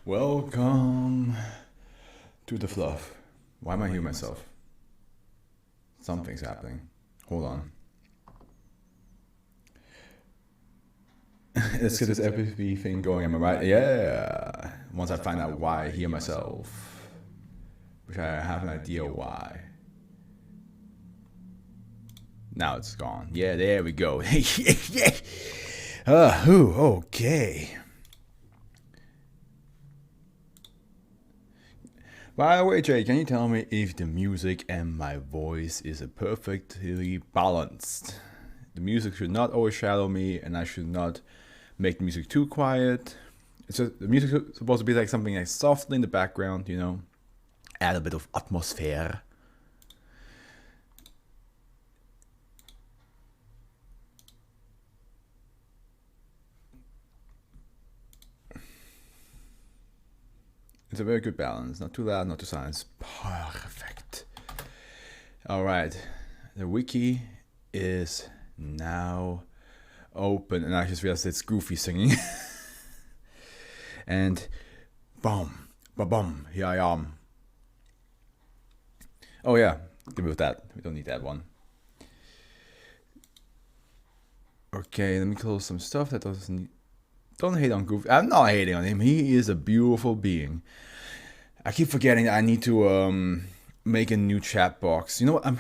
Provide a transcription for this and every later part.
Welcome to the fluff. Why am I hearing myself? Something's happening. Hold on. Let's get this FPV thing going, am I right? Yeah. Once I find out why I hear myself. Which I have an idea why. Now it's gone. Yeah, there we go. Yeah. Okay. By the way, Jay, can you tell me if the music and my voice is perfectly balanced? The music should not overshadow me, and I should not make the music too quiet. The music is supposed to be like something like softly in the background, you know, add a bit of atmosphere. It's a very good balance. Not too loud, not too silent. It's perfect. Alright. The wiki is now open. And I just realized it's Goofy singing. And boom. Ba-bum. Here I am. Oh yeah. Good with that. We don't need that one. Okay, let me close some stuff that doesn't... Don't hate on Goofy. I'm not hating on him. He is a beautiful being. I keep forgetting that I need to make a new chat box. You know what?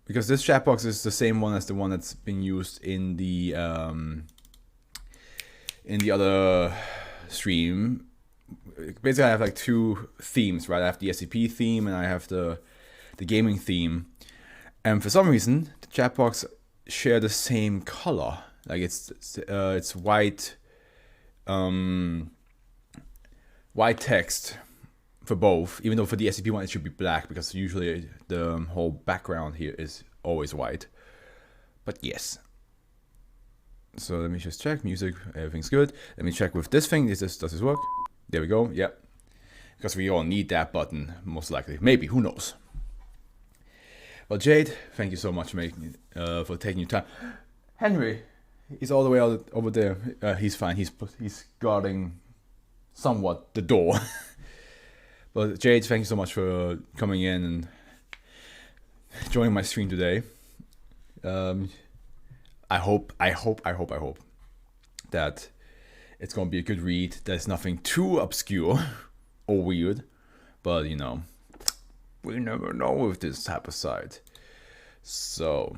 Because this chat box is the same one as the one that's been used in the other stream. Basically, I have like two themes, right? I have the SCP theme and I have the gaming theme. And for some reason, the chat box share the same color. Like it's white, white text for both. Even though for the SCP one it should be black because usually the whole background here is always white. But yes. So let me just check music. Everything's good. Let me check with this thing. Does this work? There we go. Yep. Because we all need that button most likely. Maybe. Who knows? Well, Jade, thank you so much for taking your time. Henry. He's all the way out over there. He's fine. He's guarding somewhat the door. But Jade, thank you so much for coming in and joining my stream today. I hope that it's gonna be a good read. There's nothing too obscure or weird, but you know, we never know with this type of site. So.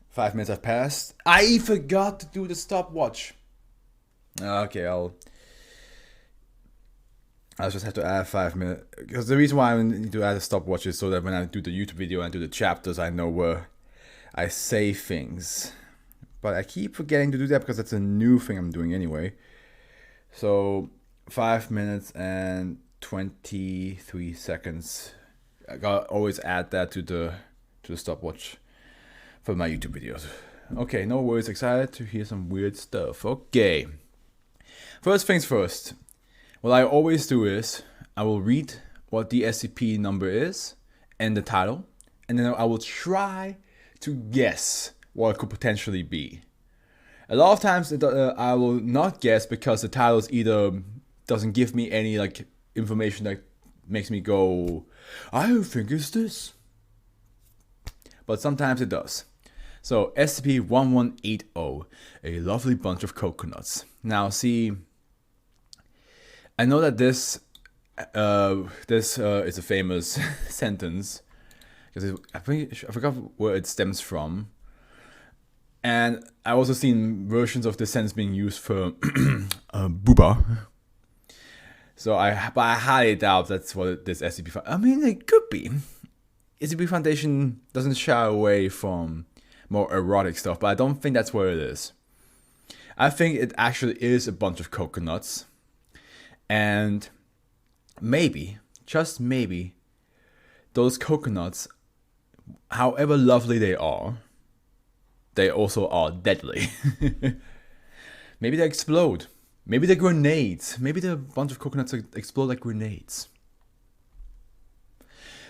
5 minutes have passed. I forgot to do the stopwatch. Okay, I'll just have to add 5 minutes. Because the reason why I need to add a stopwatch is so that when I do the YouTube video and do the chapters, I know where I say things. But I keep forgetting to do that because that's a new thing I'm doing anyway. So 5 minutes and 23 seconds. I gotta always add that to the stopwatch for my YouTube videos. Okay, no worries, excited to hear some weird stuff. Okay. First things first. What I always do is I will read what the SCP number is and the title, and then I will try to guess what it could potentially be. A lot of times I will not guess because the title either doesn't give me any like information that makes me go, I think it's this. But sometimes it does. So SCP-1180, a lovely bunch of coconuts. Now see, I know that this is a famous sentence because I forgot where it stems from, and I also seen versions of this sentence being used for booba. So I highly doubt that's what this SCP. I mean, it could be. SCP Foundation doesn't shy away from more erotic stuff, but I don't think that's what it is. I think it actually is a bunch of coconuts. And maybe, just maybe, those coconuts, however lovely they also are deadly. Maybe they explode. Maybe they're grenades. Maybe the bunch of coconuts explode like grenades.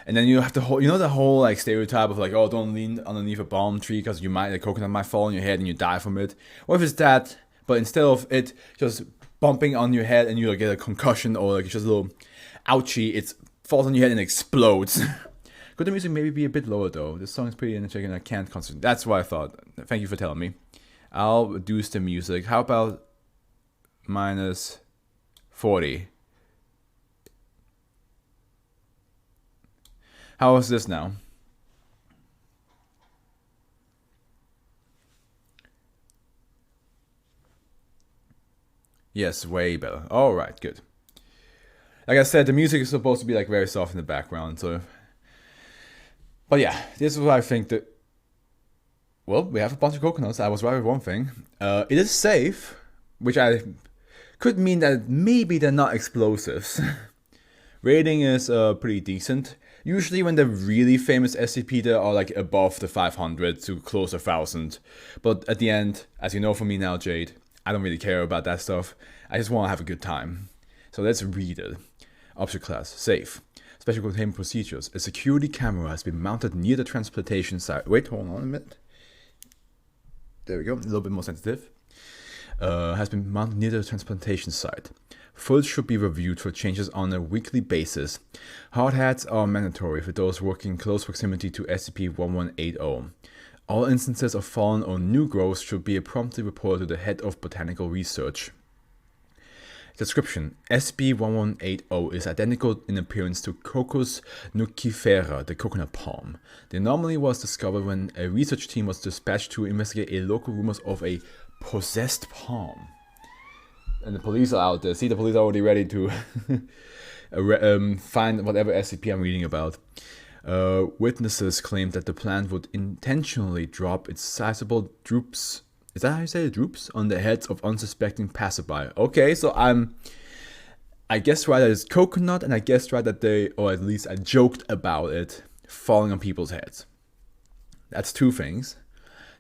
And then you have the whole, the whole like stereotype of like, oh, don't lean underneath a palm tree because the coconut might fall on your head and you die from it. Or if it's that, but instead of it just bumping on your head and you like, get a concussion or like just a little ouchie, it falls on your head and explodes. Could the music maybe be a bit lower though? This song is pretty energetic and I can't concentrate. That's what I thought. Thank you for telling me. I'll reduce the music. How about minus 40? How is this now? Yes, way better. All right, good. Like I said, the music is supposed to be like very soft in the background, so. But yeah, this is what I think that. Well, we have a bunch of coconuts. I was right with one thing. It is safe, which I could mean that maybe they're not explosives. Rating is pretty decent. Usually when they're really famous SCP, they are like above the 500 to close to 1,000. But at the end, as you know from me now, Jade, I don't really care about that stuff. I just want to have a good time. So let's read it. Object class, safe. Special containment procedures. A security camera has been mounted near the transplantation site. Wait, hold on a minute. There we go, a little bit more sensitive. Has been mounted near the transplantation site. Footage should be reviewed for changes on a weekly basis. Hard hats are mandatory for those working in close proximity to SCP-1180. All instances of fallen or new growth should be promptly reported to the head of botanical research. Description: SCP-1180 is identical in appearance to Cocos nucifera, the coconut palm. The anomaly was discovered when a research team was dispatched to investigate a local rumors of a possessed palm. And the police are out there. See, the police are already ready to find whatever SCP I'm reading about. Witnesses claimed that the plant would intentionally drop its sizable drupes. Is that how you say it? Drupes? On the heads of unsuspecting passerby. Okay, so I guessed right that it's coconut, and I guessed right that they, or at least I joked about it, falling on people's heads. That's two things.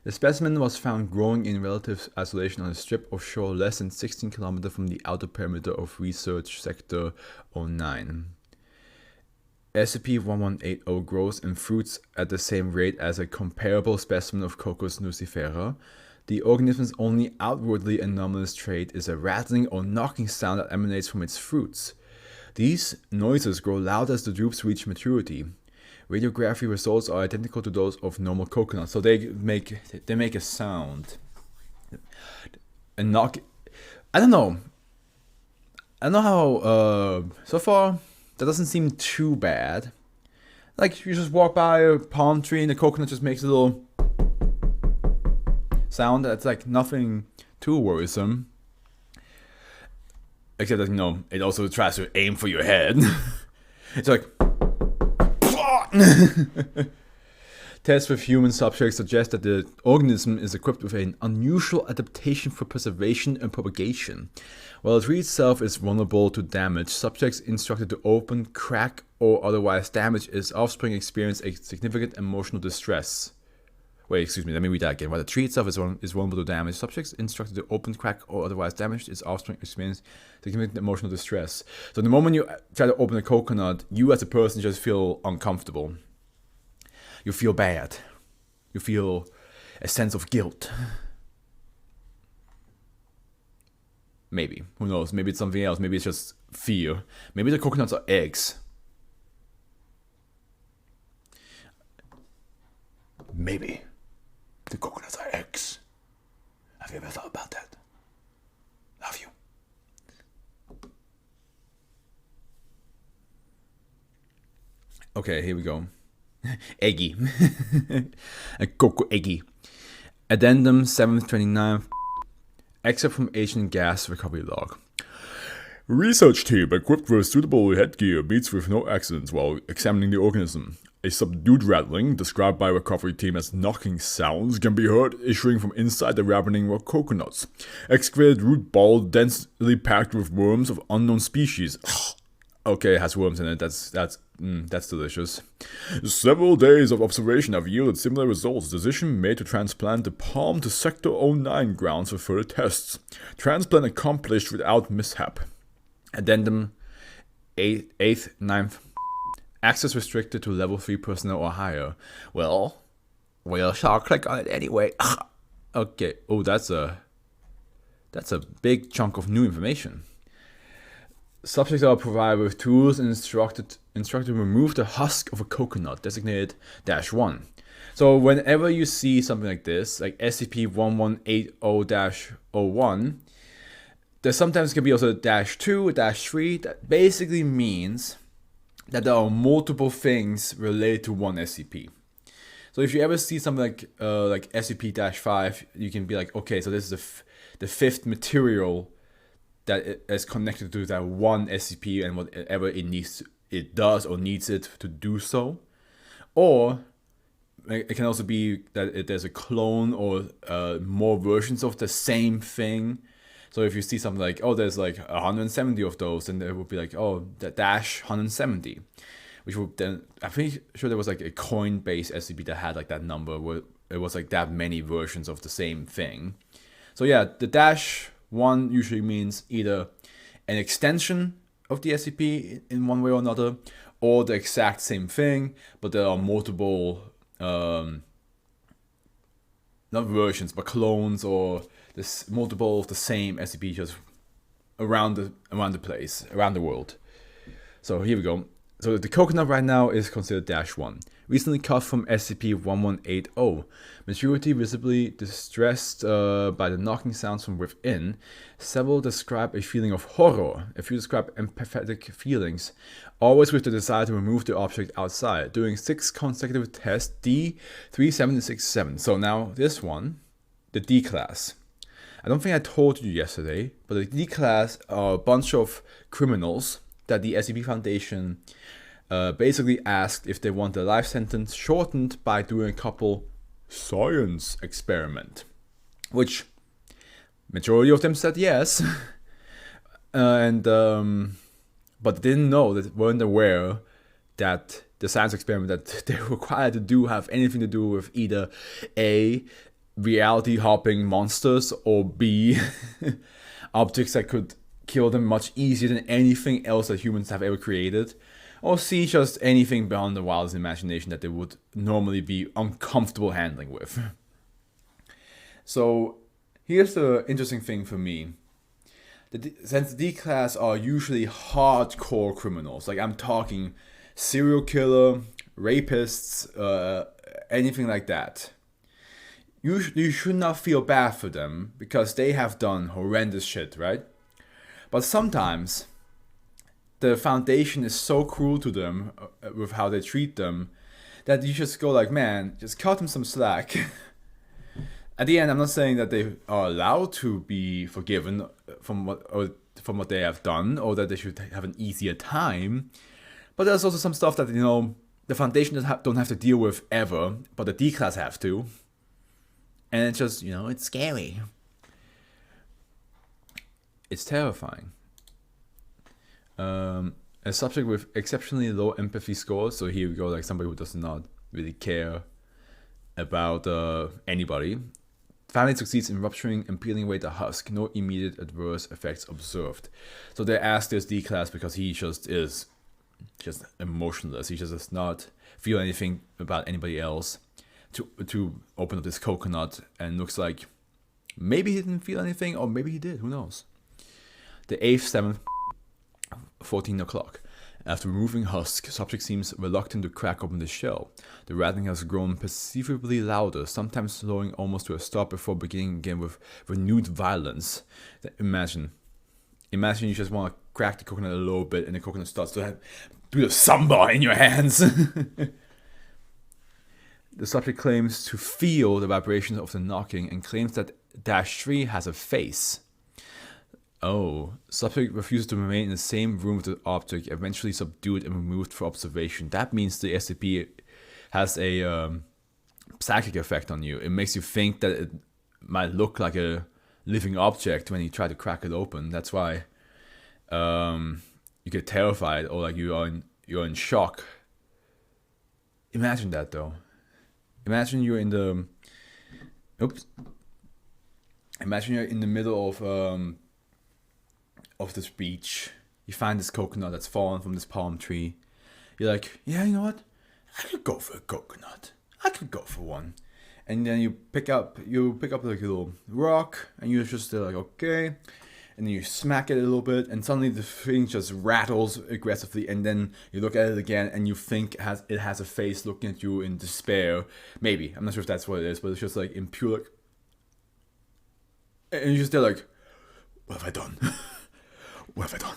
The specimen was found growing in relative isolation on a strip of shore less than 16 kilometers from the outer perimeter of Research Sector 09. SCP-1180 grows and fruits at the same rate as a comparable specimen of Cocos nucifera. The organism's only outwardly anomalous trait is a rattling or knocking sound that emanates from its fruits. These noises grow louder as the drupes reach maturity. Radiography results are identical to those of normal coconuts, so they make a sound. A knock. I don't know how. So far, that doesn't seem too bad. Like you just walk by a palm tree and the coconut just makes a little sound. That's like nothing too worrisome. Except that, you know, it also tries to aim for your head. It's like. Tests with human subjects suggest that the organism is equipped with an unusual adaptation for preservation and propagation. While the tree itself is vulnerable to damage, subjects instructed to open, crack, or otherwise damage its offspring experience a significant emotional distress. Wait, excuse me, let me read that again. While the tree itself is vulnerable to damage, subjects instructed to open, crack, or otherwise damage its offspring experience significant emotional distress. So the moment you try to open a coconut, you as a person just feel uncomfortable. You feel bad. You feel a sense of guilt. Maybe. Who knows? Maybe it's something else. Maybe it's just fear. Maybe the coconuts are eggs. Maybe the coconuts are eggs. Have you ever thought about that? Have you? Okay, here we go. Eggy. A cocoa eggy. Addendum 729. Excerpt from Agent Gas Recovery Log. Research team equipped with suitable headgear meets with no accidents while examining the organism. A subdued rattling, described by recovery team as knocking sounds, can be heard issuing from inside the ravening raw coconuts. Excavated root ball densely packed with worms of unknown species. Okay, it has worms in it. That's delicious. Several days of observation have yielded similar results. Decision made to transplant the palm to Sector 09 grounds for further tests. Transplant accomplished without mishap. Addendum 8th, 9th. Access restricted to level 3 personnel or higher. Well, we shall click on it anyway. Okay. Oh, that's a That's a big chunk of new information. Subjects are provided with tools and instructed to remove the husk of a coconut, designated -1. So whenever you see something like this, like SCP-1180-01, there sometimes can be also a -2, a -3. That basically means that there are multiple things related to one SCP. So if you ever see something like SCP-5, you can be like, okay, so this is the fifth material that is connected to that one SCP and whatever it does or needs it to do so. Or it can also be that there's a clone or more versions of the same thing. So if you see something like, oh, there's like 170 of those, then it would be like, oh, the -170, which would then, I'm pretty sure there was like a coin-based SCP that had like that number where it was like that many versions of the same thing. So yeah, the -1 usually means either an extension of the SCP in one way or another, or the exact same thing, but there are multiple, not versions, but clones or multiple of the same SCP just around the place, around the world. So here we go. So the coconut right now is considered -1. Recently cut from SCP-1180. Maturity visibly distressed by the knocking sounds from within. Several describe a feeling of horror. A few describe empathetic feelings, always with the desire to remove the object outside. During 6 consecutive tests, D3767. So now this one, the D class. I don't think I told you yesterday, but the D class are a bunch of criminals that the SCP Foundation basically asked if they want their life sentence shortened by doing a couple science experiment, which majority of them said yes, but didn't know, that weren't aware that the science experiment that they were required to do have anything to do with either A, reality hopping monsters, or B, objects that could kill them much easier than anything else that humans have ever created, or C, just anything beyond the wildest imagination that they would normally be uncomfortable handling with. So here's the interesting thing for me. Since the D class are usually hardcore criminals, like I'm talking serial killer, rapists, anything like that, you should not feel bad for them because they have done horrendous shit, right? But sometimes the Foundation is so cruel to them with how they treat them that you just go like, man, just cut them some slack. At the end, I'm not saying that they are allowed to be forgiven from what they have done, or that they should have an easier time. But there's also some stuff that, the Foundation don't have to deal with ever, but the D class have to. And it's just, it's scary. It's terrifying. A subject with exceptionally low empathy scores. So here we go, like somebody who does not really care about anybody. Finally succeeds in rupturing and peeling away the husk. No immediate adverse effects observed. So they asked this D class because he just is just emotionless. He just does not feel anything about anybody else. To open up this coconut, and looks like maybe he didn't feel anything, or maybe he did. Who knows? The 8th, 7th, 14 o'clock. After removing husk, subject seems reluctant to crack open the shell. The rattling has grown perceivably louder, sometimes slowing almost to a stop before beginning again with renewed violence. Imagine you just want to crack the coconut a little bit, and the coconut starts to do the samba in your hands. The subject claims to feel the vibrations of the knocking and claims that -3 has a face. Oh, subject refuses to remain in the same room with the object, eventually subdued and removed for observation. That means the SCP has a psychic effect on you. It makes you think that it might look like a living object when you try to crack it open. That's why you get terrified, or like you're in shock. Imagine that though. Imagine you're in the middle of this beach. You find this coconut that's fallen from this palm tree. You're like, yeah, you know what? I could go for a coconut. I could go for one. and then you pick up like a little rock, and you're just like, okay, and then you smack it a little bit, and suddenly the thing just rattles aggressively, and then you look at it again, and you think it has a face looking at you in despair. Maybe, I'm not sure if that's what it is, but it's just like in pure, like, and you're just there like, what have I done? What have I done?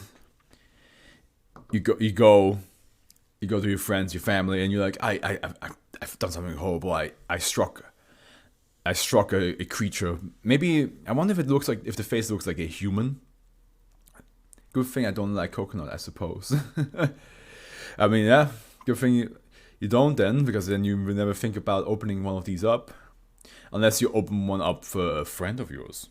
You go to your friends, your family, and you're like, I've done something horrible. I struck a creature. Maybe, I wonder if the face looks like a human. Good thing I don't like coconut, I suppose. I mean, yeah, good thing you don't then, because then you will never think about opening one of these up. Unless you open one up for a friend of yours.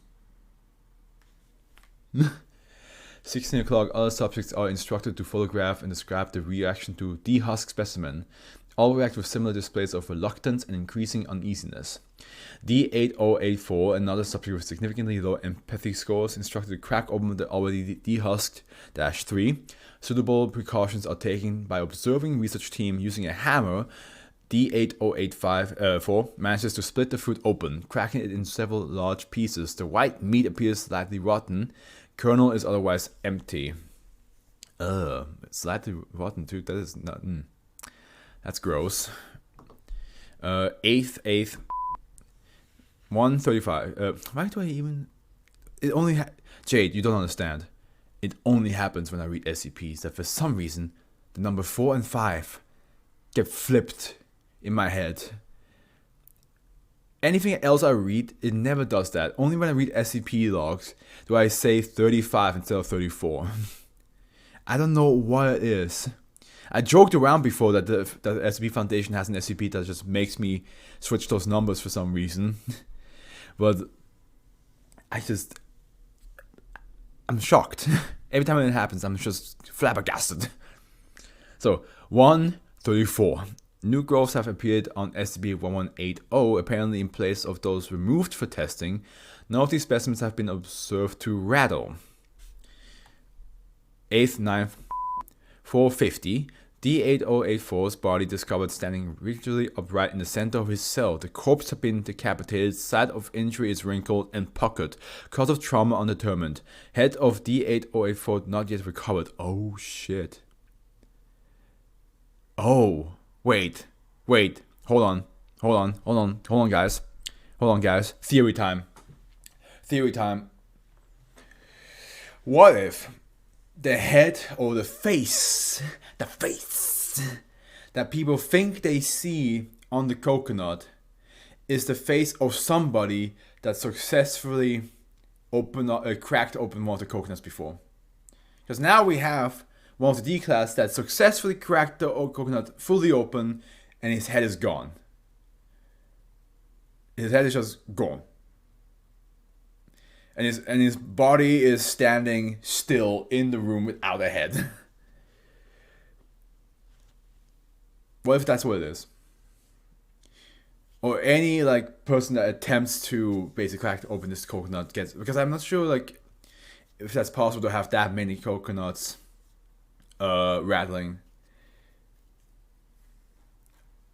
16 o'clock, other subjects are instructed to photograph and describe the reaction to dehusked specimen. All react with similar displays of reluctance and increasing uneasiness. D8084, another subject with significantly low empathy scores, instructed to crack open the already dehusked -3. Suitable precautions are taken by observing research team using a hammer. D8085-4 manages to split the fruit open, cracking it in several large pieces. The white meat appears slightly rotten. Kernel is otherwise empty. It's slightly rotten too. That is not. That's gross. 8th, 135. Why do I even? It only Jade, you don't understand. It only happens when I read SCPs that for some reason the number 4 and 5 get flipped in my head. Anything else I read, it never does that. Only when I read SCP logs do I say 35 instead of 34. I don't know what it is. I joked around before that the SCP Foundation has an SCP that just makes me switch those numbers for some reason. But I'm shocked. Every time it happens, I'm just flabbergasted. So, 134. New growths have appeared on SCP-1180, apparently in place of those removed for testing. None of these specimens have been observed to rattle. 8th, 9th, 450. D8084's body discovered standing rigidly upright in the center of his cell. The corpse had been decapitated, site of injury is wrinkled and puckered. Cause of trauma undetermined. Head of D8084 not yet recovered. Oh shit. Oh. Wait, hold on, guys. Theory time. What if the head or the face that people think they see on the coconut is the face of somebody that successfully cracked open one of the coconuts before? Because now we have one of the D-class that successfully cracked the coconut fully open, and his head is gone. His head is just gone. And his body is standing still in the room without a head. What if that's what it is? Or any person that attempts to basically crack open this coconut gets, because I'm not sure if that's possible to have that many coconuts rattling.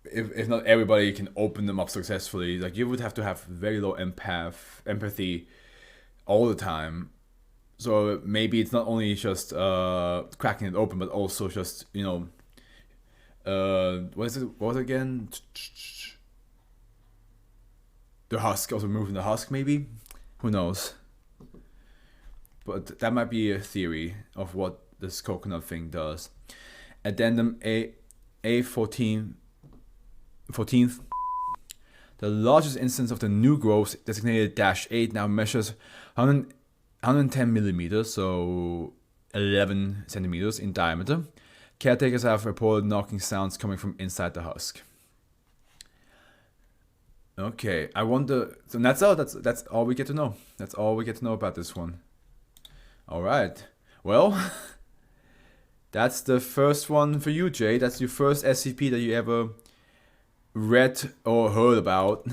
If not everybody can open them up successfully, you would have to have very low empathy all the time. So maybe it's not only just cracking it open, but also just what was it again? The husk, also removing the husk, maybe. Who knows? But that might be a theory of what this coconut thing does. Addendum A14th. The largest instance of the new growth, designated -8, now measures 110 millimeters, so 11 centimeters in diameter. Caretakers have reported knocking sounds coming from inside the husk. Okay, I wonder. So that's all we get to know. That's all we get to know about this one. All right. Well, that's the first one for you, Jay. That's your first SCP that you ever read or heard about.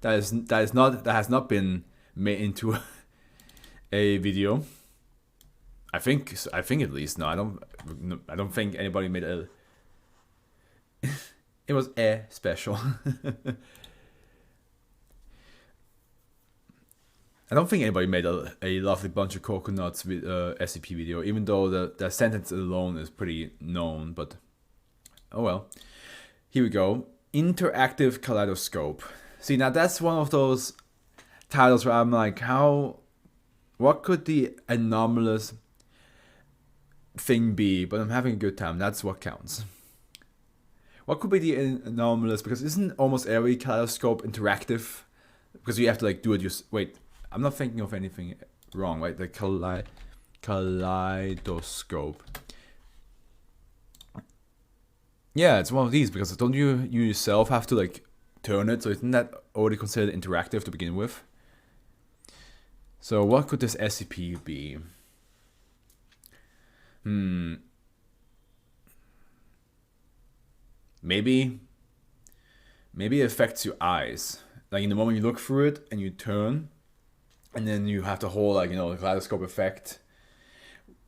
that has not been made into a video. I think at least. No, I don't think anybody made a. It was a special. I don't think anybody made a lovely bunch of coconuts with SCP video, even though the sentence alone is pretty known, but oh well. Here we go. Interactive kaleidoscope. See, now that's one of those titles where I'm like, what could the anomalous thing be? But I'm having a good time. That's what counts. What could be the anomalous? Because isn't almost every kaleidoscope interactive? Because you have to like do it. Wait, I'm not thinking of anything wrong, right? The kaleidoscope. Yeah, it's one of these, because don't you yourself have to like turn it? So isn't that already considered interactive to begin with? So what could this SCP be? Maybe it affects your eyes. Like in the moment you look through it and you turn, and then you have the whole like, the kaleidoscope effect.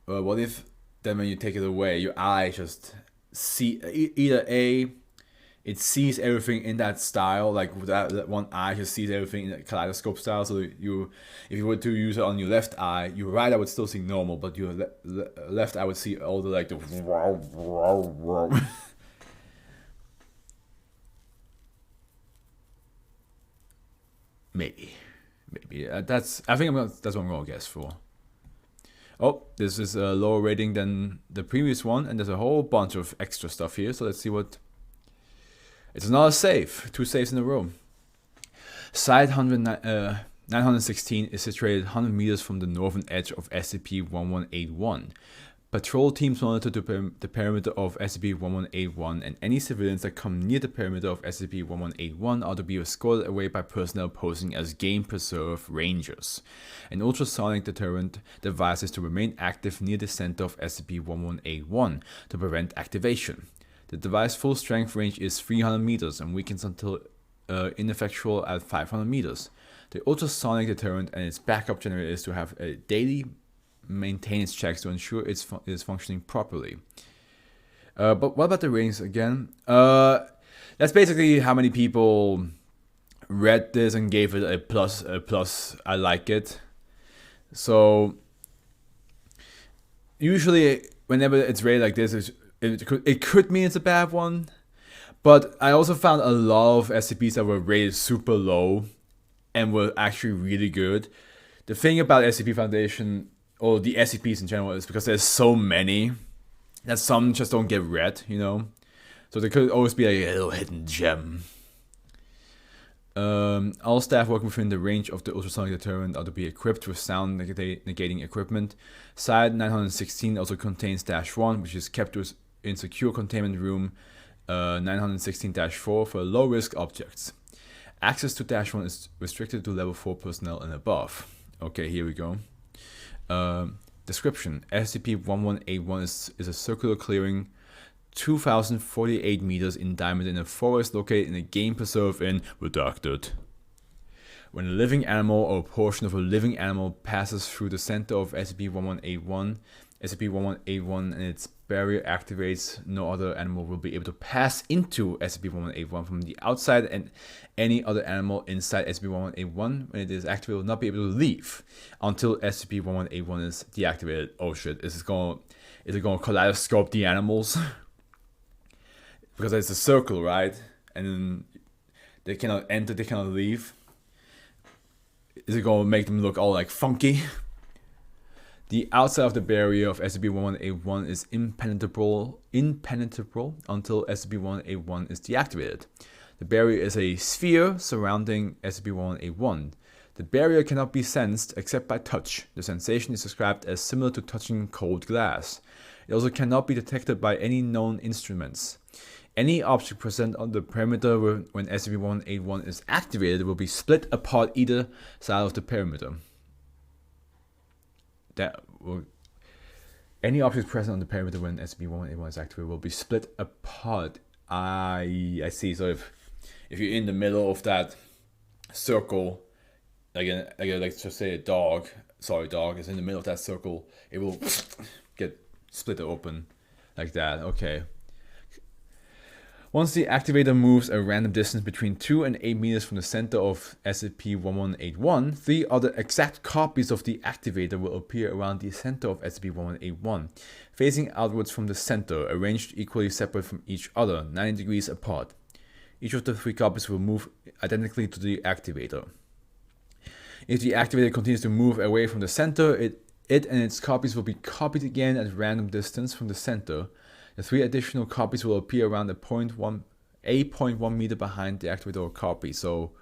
What if then when you take it away, your eye just see either it sees everything in that style, like that one eye just sees everything in that kaleidoscope style. So if you were to use it on your left eye, your right eye would still see normal, but your left eye would see all the like the maybe that's what I'm gonna guess for. Oh, this is a lower rating than the previous one, and there's a whole bunch of extra stuff here. So let's see what. It's another save. 2 saves in a row. Site 916 is situated 100 meters from the northern edge of SCP-1181. Patrol teams monitor the perimeter of SCP-1181, and any civilians that come near the perimeter of SCP-1181 are to be escorted away by personnel posing as game preserve rangers. An ultrasonic deterrent device is to remain active near the center of SCP-1181 to prevent activation. The device's full strength range is 300 meters and weakens until ineffectual at 500 meters. The ultrasonic deterrent and its backup generator is to have a daily maintenance checks to ensure it is functioning properly. But what about the ratings again? That's basically how many people read this and gave it a plus. I like it. So usually whenever it's rated like this, it could mean it's a bad one. But I also found a lot of SCPs that were rated super low and were actually really good. The thing about SCP Foundation, or the SCPs in general, is because there's so many that some just don't get read, So there could always be a little hidden gem. All staff working within the range of the ultrasonic deterrent are to be equipped with sound negating equipment. Site 916 also contains -1, which is kept in secure containment room 916-4 for low-risk objects. Access to -1 is restricted to level 4 personnel and above. Okay, here we go. Description: SCP-1181 is a circular clearing 2,048 meters in diameter in a forest located in a game preserve in Redacted. When a living animal or a portion of a living animal passes through the center of SCP-1181, SCP-1181 and its barrier activates. No other animal will be able to pass into SCP-1181 from the outside, and any other animal inside SCP-1181 when it is activated will not be able to leave until SCP-1181 is deactivated. Oh shit, is it going to kaleidoscope the animals? Because it's a circle, right? And then they cannot enter, they cannot leave. Is it going to make them look all like funky? The outside of the barrier of SCP-1181 is impenetrable until SCP-1181 is deactivated. The barrier is a sphere surrounding SCP-1181. The barrier cannot be sensed except by touch. The sensation is described as similar to touching cold glass. It also cannot be detected by any known instruments. Any object present on the perimeter when SCP-1181 is activated will be split apart either side of the perimeter. Any object present on the perimeter when SCP-1181 is activated will be split apart. I see. So if you're in the middle of that circle, let's just say a dog is in the middle of that circle, it will get split open like that. Okay. Once the activator moves a random distance between 2 and 8 meters from the center of SCP-1181, 3 other exact copies of the activator will appear around the center of SCP-1181, facing outwards from the center, arranged equally separate from each other, 90 degrees apart. Each of the 3 copies will move identically to the activator. If the activator continues to move away from the center, it and its copies will be copied again at random distance from the center. The 3 additional copies will appear around a 0.1 meter behind the activator or copy. So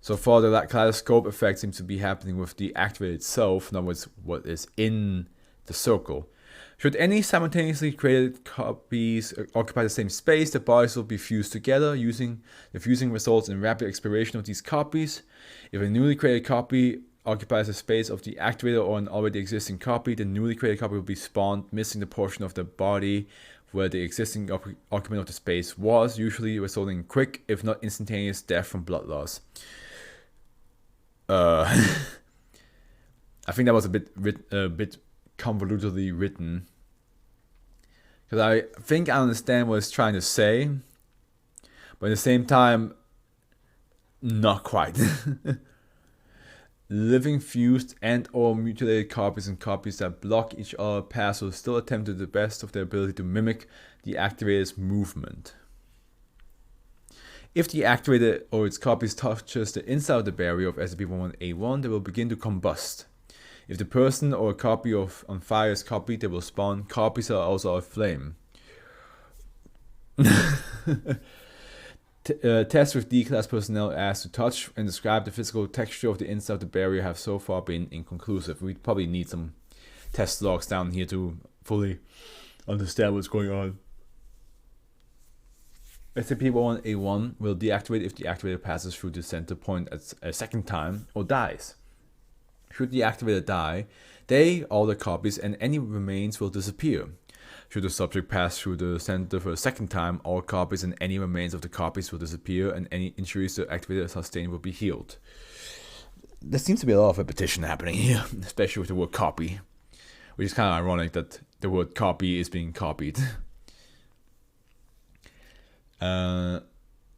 far the kaleidoscope effect seems to be happening with the activator itself, not with what is in the circle. Should any simultaneously created copies occupy the same space, the bodies will be fused together. The fusing results in rapid expiration of these copies. If a newly created copy occupies the space of the activator or an already existing copy, the newly created copy will be spawned, missing the portion of the body where the existing occupant of the space was, usually resulting in quick, if not instantaneous, death from blood loss. I think that was a bit convolutedly written, because I think I understand what it's trying to say, but at the same time, not quite. Living fused and or mutilated copies and copies that block each other paths will still attempt to the best of their ability to mimic the activator's movement. If the activator or its copies touches the inside of the barrier of SCP-1181, they will begin to combust. If the person or a copy on fire is copied, they will spawn copies that are also aflame. Tests with D-Class personnel asked to touch and describe the physical texture of the inside of the barrier have so far been inconclusive. We probably need some test logs down here to fully understand what's going on. SCP-1181 will deactivate if the activator passes through the center point a second time or dies. Should the activator die, all the copies, and any remains will disappear. Should the subject pass through the center for a second time, all copies and any remains of the copies will disappear, and any injuries the activator sustained will be healed. There seems to be a lot of repetition happening here, especially with the word copy, which is kind of ironic that the word copy is being copied.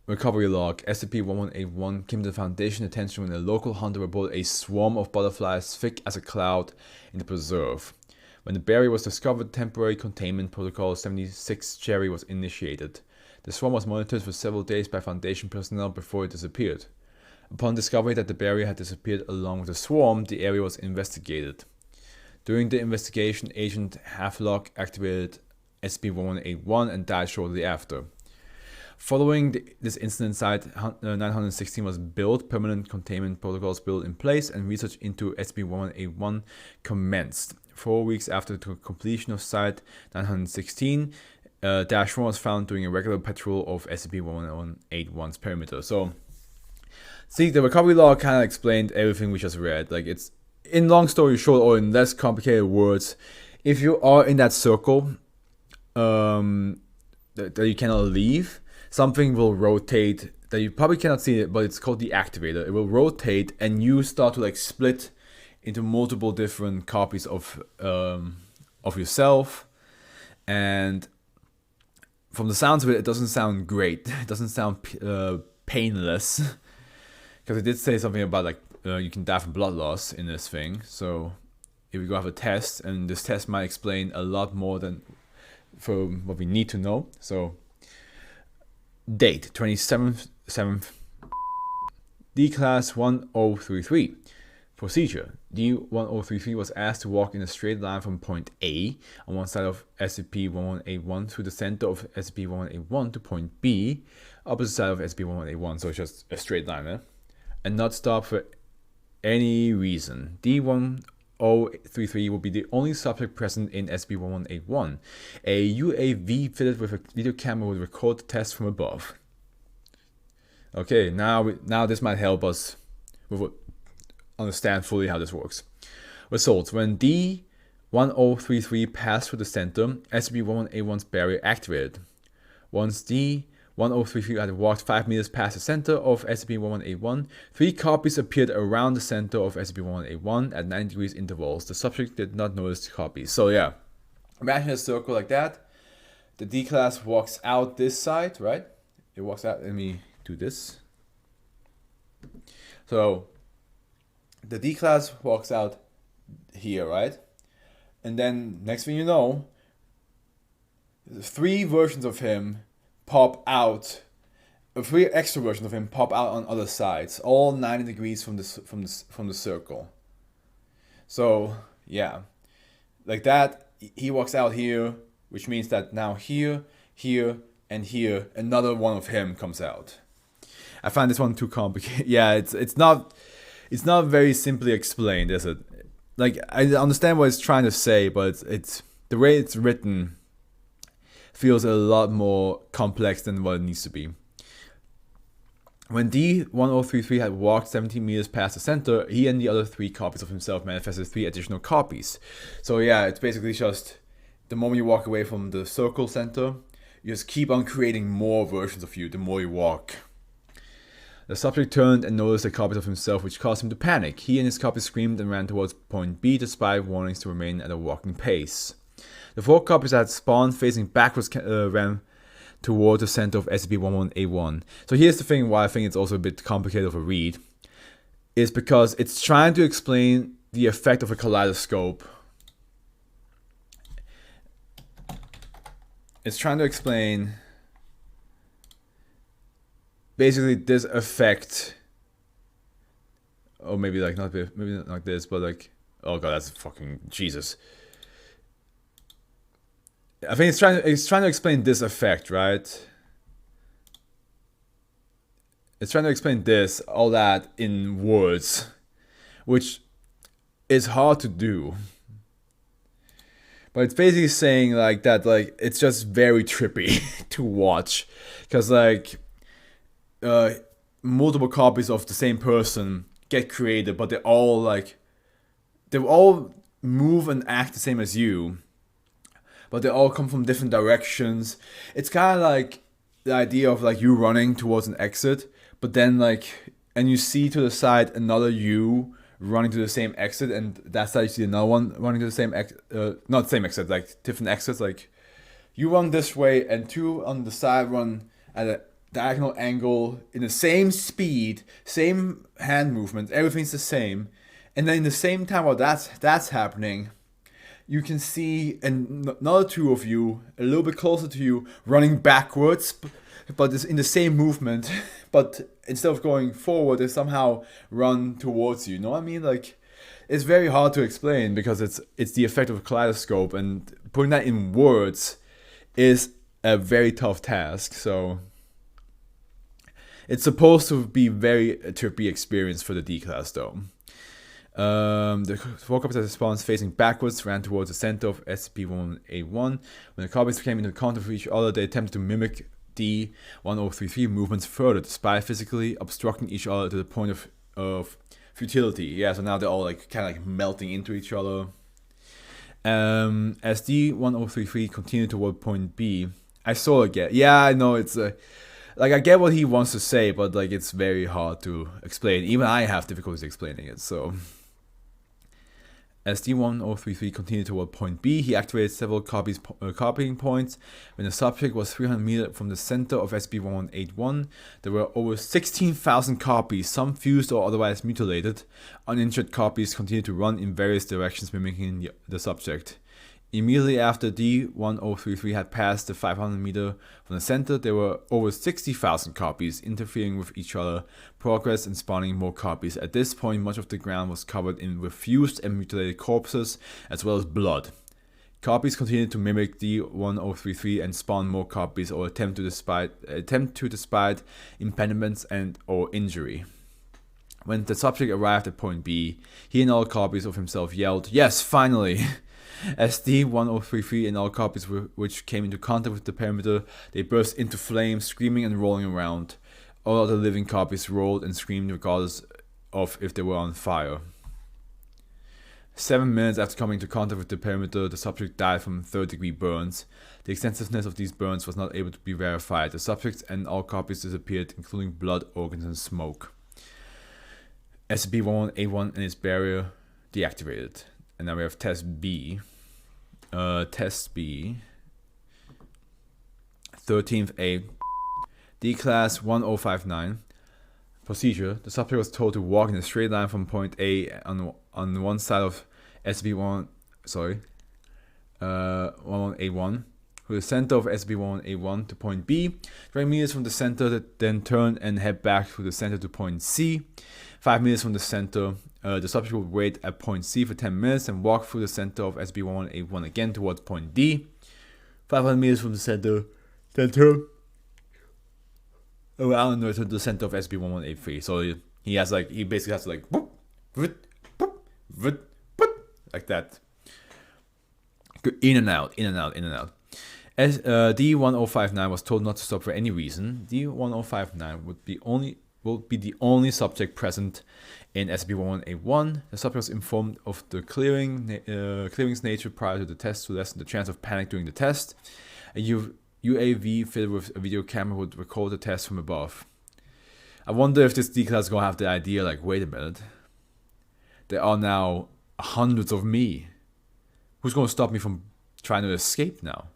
Recovery log. SCP-1181 came to the Foundation attention when a local hunter reported a swarm of butterflies thick as a cloud in the preserve. When the barrier was discovered, temporary containment protocol 76 Cherry was initiated. The swarm was monitored for several days by Foundation personnel before it disappeared. Upon discovery that the barrier had disappeared along with the swarm, the area was investigated. During the investigation, Agent Havelock activated SCP-1181 and died shortly after. Following this incident, Site 916 was built, permanent containment protocols built in place, and research into SCP-1181 commenced. 4 weeks after the completion of Site 916, Dash 1 was found doing a regular patrol of SCP-1181's perimeter. So, see, the recovery log kind of explained everything we just read. Like, it's, in long story short, or in less complicated words, if you are in that circle that you cannot leave, something will rotate that you probably cannot see it, but it's called the activator. It will rotate, and you start to like split into multiple different copies of yourself. And from the sounds of it, it doesn't sound great. It doesn't sound painless, because it did say something about like you can die from blood loss in this thing. So if we go have a test, and this test might explain a lot more than for what we need to know. So. Date 27th. D-Class 1033. Procedure. D-1033 was asked to walk in a straight line from point A on one side of SCP-1181 through the center of SCP-1181 to point B, opposite side of SCP-1181. So it's just a straight line, and not stop for any reason. D-1033 will be the only subject present in SCP-1181. A UAV fitted with a video camera will record the test from above. Okay, now this might help us understand fully how this works. Results. When D-1033 passed through the center, SCP-1181's barrier activated. Once D-1033 had walked 5 meters past the center of SCP-1181, 3 copies appeared around the center of SCP-1181 at 90 degrees intervals. The subject did not notice the copies. So yeah, imagine a circle like that. the D class walks out this side, right? It walks out. Let me do this. So the D class walks out here, right? And then next thing you know, 3 versions of him pop out. 3 extra versions of him pop out on other sides, all 90 degrees from the circle. So yeah, like that. He walks out here, which means that now here, here, and here, another one of him comes out. I find this one too complicated. Yeah, it's not very simply explained, is it? Like, I understand what it's trying to say, but it's the way it's written feels a lot more complex than what it needs to be. When D1033 had walked 17 meters past the center, he and the other 3 copies of himself manifested 3 additional copies. So yeah, it's basically just the moment you walk away from the circle center, you just keep on creating more versions of you the more you walk. The subject turned and noticed the copies of himself, which caused him to panic. He and his copies screamed and ran towards point B despite warnings to remain at a walking pace. The 4 copies that had spawned facing backwards ran toward the center of SCP-1181. So here's the thing why I think it's also a bit complicated of a read, is because it's trying to explain the effect of a kaleidoscope. It's trying to explain basically this effect, or maybe like maybe not like this, but like, oh god, that's fucking Jesus. I think it's trying to explain this effect, right? It's trying to explain this, all that in words, which is hard to do. But it's basically saying like that, like it's just very trippy to watch, because like multiple copies of the same person get created, but they all move and act the same as you, but they all come from different directions. It's kind of like the idea of like you running towards an exit, but then like, and you see to the side another you running to the same exit, and that side you see another one running to the same not the same exit, like different exits. Like you run this way, and 2 on the side run at a diagonal angle in the same speed, same hand movement, everything's the same. And then in the same time while that's happening, you can see another 2 of you a little bit closer to you running backwards, but it's in the same movement, but instead of going forward, they somehow run towards you. You know what I mean? Like, it's very hard to explain because it's the effect of a kaleidoscope, and putting that in words is a very tough task. So it's supposed to be very trippy experience for the D class though. The 4 copies that response facing backwards ran towards the center of SCP-1181. When the copies came into contact with each other, they attempted to mimic D1033 movements further, despite physically obstructing each other to the point of futility. Yeah, so now they're all like kind of like melting into each other. As D1033 continued toward point B, I sort of get. Yeah, I know it's like I get what he wants to say, but like it's very hard to explain. Even I have difficulties explaining it. So as D1033 continued toward point B, he activated several copying points. When the subject was 300 meters from the center of SCP-1181, there were over 16,000 copies, some fused or otherwise mutilated. Uninjured copies continued to run in various directions, mimicking the subject. Immediately after D1033 had passed the 500 meter from the center, there were over 60,000 copies interfering with each other, progress and spawning more copies. At this point, much of the ground was covered with fused and mutilated corpses, as well as blood. Copies continued to mimic D1033 and spawn more copies or attempt to despite impediments and or injury. When the subject arrived at point B, he and all copies of himself yelled, "Yes, finally!" As D1033 and all copies which came into contact with the perimeter, they burst into flames, screaming and rolling around. All other living copies rolled and screamed regardless of if they were on fire. 7 minutes after coming into contact with the perimeter, the subject died from third-degree burns. The extensiveness of these burns was not able to be verified. The subject and all copies disappeared, including blood, organs, and smoke. SCP-1181 and its barrier deactivated. And now we have Test B. Test B. 13th A. D class 1059. Procedure. The subject was told to walk in a straight line from point A on one side of SB1, 11A1, with the center of SB11A1 to point B, 20 meters from the center, then turn and head back to the center to point C. 5 meters from the center, the subject will wait at point C for 10 minutes and walk through the center of SB11A1 again towards point D. 500 meters from the center, then turn around and return to the center of SB11A3. So he basically has to like boop, boop, boop, boop, boop, like that. In and out, in and out, in and out. As D1059 was told not to stop for any reason, D1059 will be the only subject present in SB11A1. The subject was informed of the clearing's nature prior to the test to lessen the chance of panic during the test. A UAV fitted with a video camera would record the test from above. I wonder if this D-class is going to have the idea like, wait a minute, there are now hundreds of me. Who's going to stop me from trying to escape now?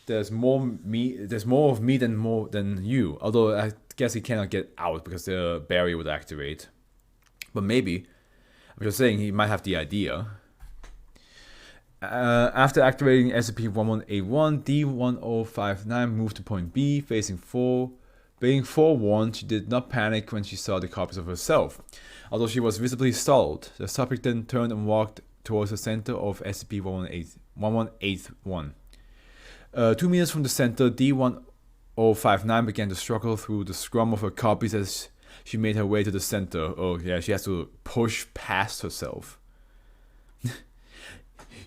There's more of me than you. Although I guess he cannot get out because the barrier would activate. But maybe, I'm just saying, he might have the idea. After activating SCP-11A1, D1059 moved to point B, facing 4. Being forewarned, she did not panic when she saw the copies of herself. Although she was visibly startled, the subject then turned and walked towards the center of SCP-1181. 2 meters from the center, D1059 began to struggle through the scrum of her copies as she made her way to the center. Oh yeah, she has to push past herself.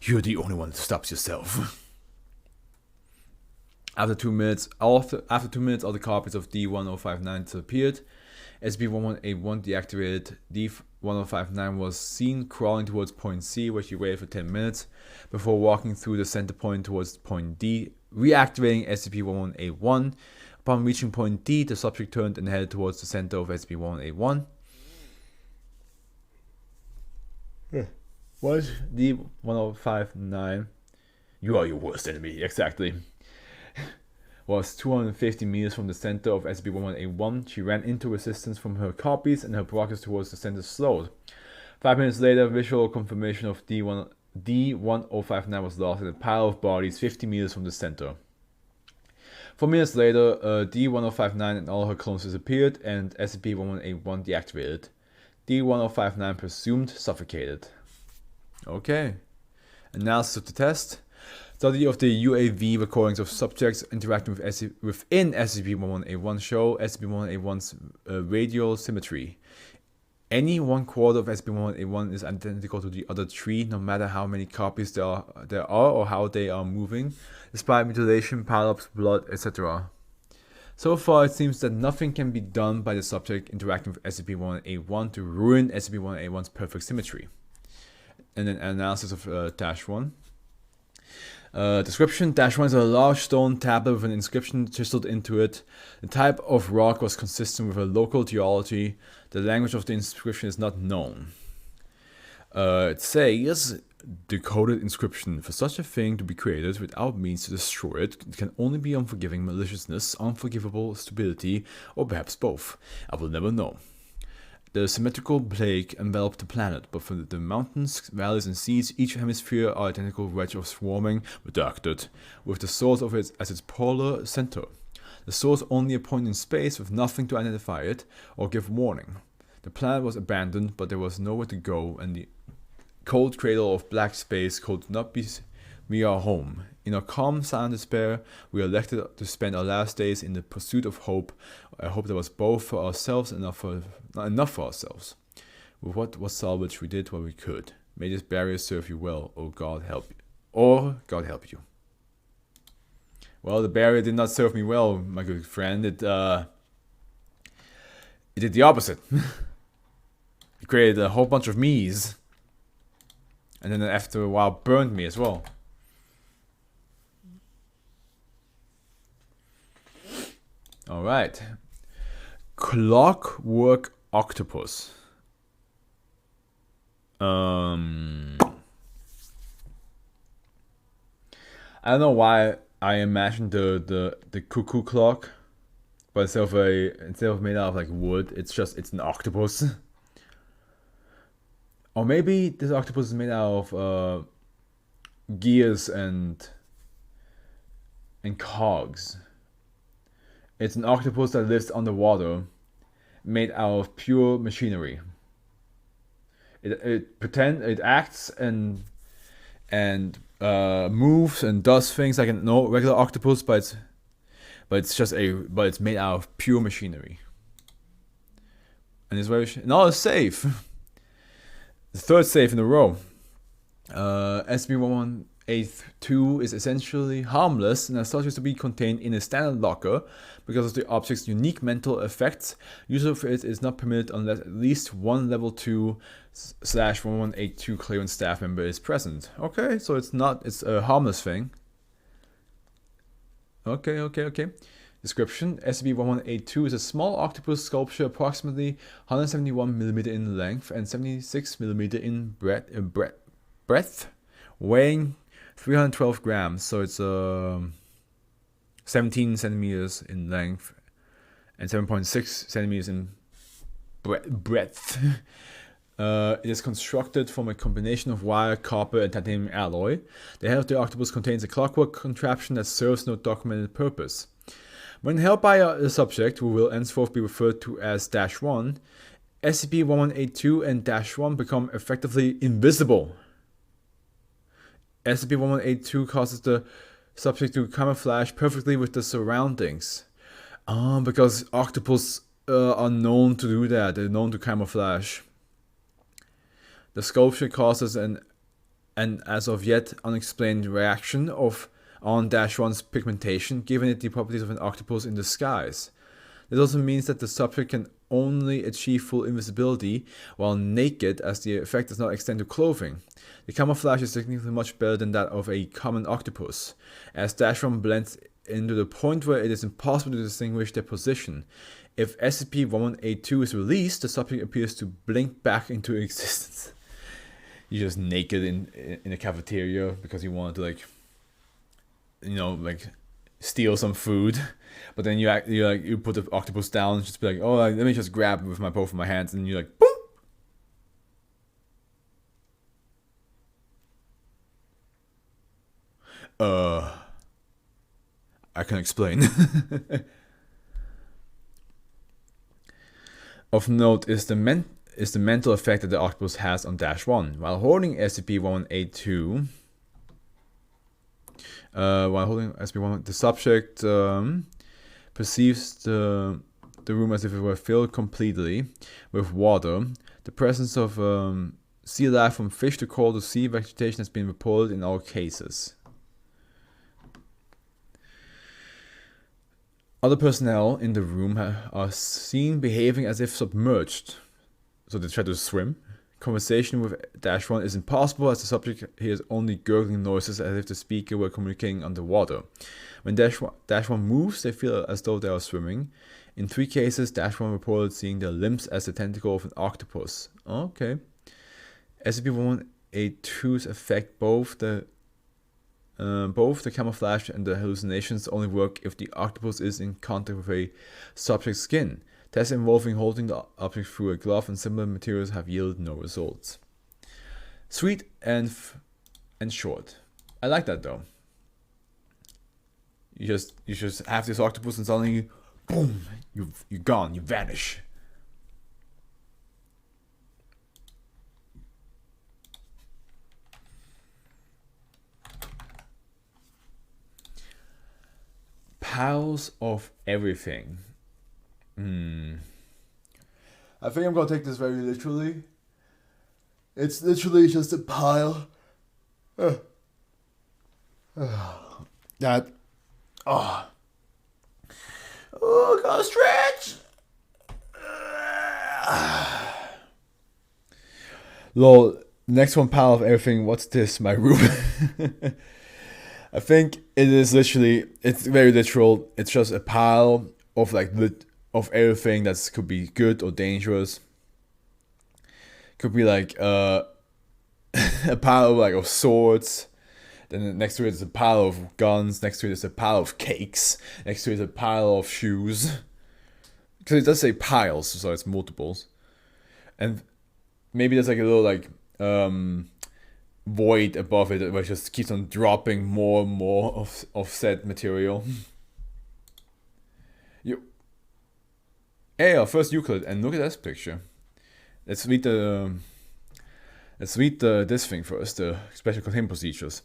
You're the only one that stops yourself. After 2 minutes, all the copies of D1059 disappeared. SCP-1181 deactivated. D1059 was seen crawling towards point C, where she waited for 10 minutes before walking through the center point towards point D, reactivating SCP-1181. Upon reaching point D, the subject turned and headed towards the center of SCP-1181. What? D1059. You are your worst enemy, exactly. Was 250 meters from the center of SCP-1181. She ran into resistance from her copies and her progress towards the center slowed. 5 minutes later, visual confirmation of D1059 was lost in a pile of bodies 50 meters from the center. 4 minutes later, D1059 and all her clones disappeared and SCP-1181 deactivated. D1059 presumed suffocated. Okay. Analysis of the test. Study of the UAV recordings of subjects interacting within SCP-1181 show SCP-1181's radial symmetry. Any one quarter of SCP-1181 is identical to the other 3, no matter how many copies there are or how they are moving, despite mutilation, pileups, blood, etc. So far, it seems that nothing can be done by the subject interacting with SCP-1181 to ruin SCP-1181's perfect symmetry. And then analysis of -1. Description: -1 is a large stone tablet with an inscription chiseled into it. The type of rock was consistent with a local geology. The language of the inscription is not known. It says, decoded inscription. For such a thing to be created without means to destroy it, it can only be unforgiving maliciousness, unforgivable stupidity, or perhaps both. I will never know. The symmetrical plague enveloped the planet, but for the mountains, valleys, and seas, each hemisphere are identical wedge of swarming, redacted, with the source of it as its polar center. The source only a point in space with nothing to identify it or give warning. The planet was abandoned, but there was nowhere to go, and the cold cradle of black space could not be our home. In our calm, silent despair, we elected to spend our last days in the pursuit of hope, a hope that was both for ourselves and not enough for ourselves. With what was salvaged, we did what we could. May this barrier serve you well, or God help you. Or God help you. Well, the barrier did not serve me well, my good friend. It did the opposite. It created a whole bunch of me's. And then after a while, burned me as well. Alright. Clockwork octopus. I don't know why I imagine the cuckoo clock, but instead of made out of like wood, it's an octopus. Or maybe this octopus is made out of gears and cogs. It's an octopus that lives underwater, made out of pure machinery. It acts and moves and does things like a regular octopus, but it's made out of pure machinery. And it's very not a safe. The third safe in a row. SCP-1182 is essentially harmless and is thought to be contained in a standard locker because of the object's unique mental effects. Use of it is not permitted unless at least one level 2/1182 clearance staff member is present. Okay, so it's a harmless thing. Okay. Description: SCP-1182 is a small octopus sculpture approximately 171mm in length and 76mm in breadth, weighing 312 grams. So it's 17 centimeters in length and 7.6 centimeters in breadth. It is constructed from a combination of wire, copper, and titanium alloy. The head of the octopus contains a clockwork contraption that serves no documented purpose. When held by a subject, who will henceforth be referred to as -1, SCP-1182 and -1 become effectively invisible. SCP-1182 causes the subject to camouflage perfectly with the surroundings. Because octopus are known to do that. They're known to camouflage. The sculpture causes an as of yet unexplained reaction on -1's pigmentation, giving it the properties of an octopus in disguise. This also means that the subject can only achieve full invisibility while naked, as the effect does not extend to clothing. The camouflage is significantly much better than that of a common octopus, as -1 blends into the point where it is impossible to distinguish their position. If SCP-1182 is released, the subject appears to blink back into existence. You're just naked in a cafeteria because you wanted to steal some food, but then you put the octopus down and just be like, oh, let me just grab it with both of my hands, and you're like, boom. I can explain. Of note is the mental effect that the octopus has on -1. While holding SCP-1182, the subject perceives the room as if it were filled completely with water. The presence of sea life, from fish to coral to sea vegetation, has been reported in all cases. Other personnel in the room are seen behaving as if submerged, so they try to swim. Conversation with -1 is impossible, as the subject hears only gurgling noises as if the speaker were communicating underwater. When -1 moves, they feel as though they are swimming. In 3 cases, -1 reported seeing their limbs as the tentacle of an octopus. Okay. SCP-1182's effect, both the camouflage and the hallucinations, only work if the octopus is in contact with a subject's skin. Tests involving holding the object through a glove and similar materials have yielded no results. Sweet and short. I like that though. You just have this octopus and suddenly, boom, you're gone, you vanish. Piles of everything. I think I'm gonna take this very literally. It's literally just a pile. Gotta stretch. Lol. Next one, pile of everything. What's this? My room. I think it is literally. It's very literal. It's just a pile of of everything that could be good or dangerous. Could be a pile of swords. Then next to it is a pile of guns. Next to it is a pile of cakes. Next to it is a pile of shoes. Because it does say piles, so it's multiples. And maybe there's like a little like void above it where it just keeps on dropping more and more of said material. Hey, first Euclid, and look at this picture. Let's read this thing first, the special containment procedures.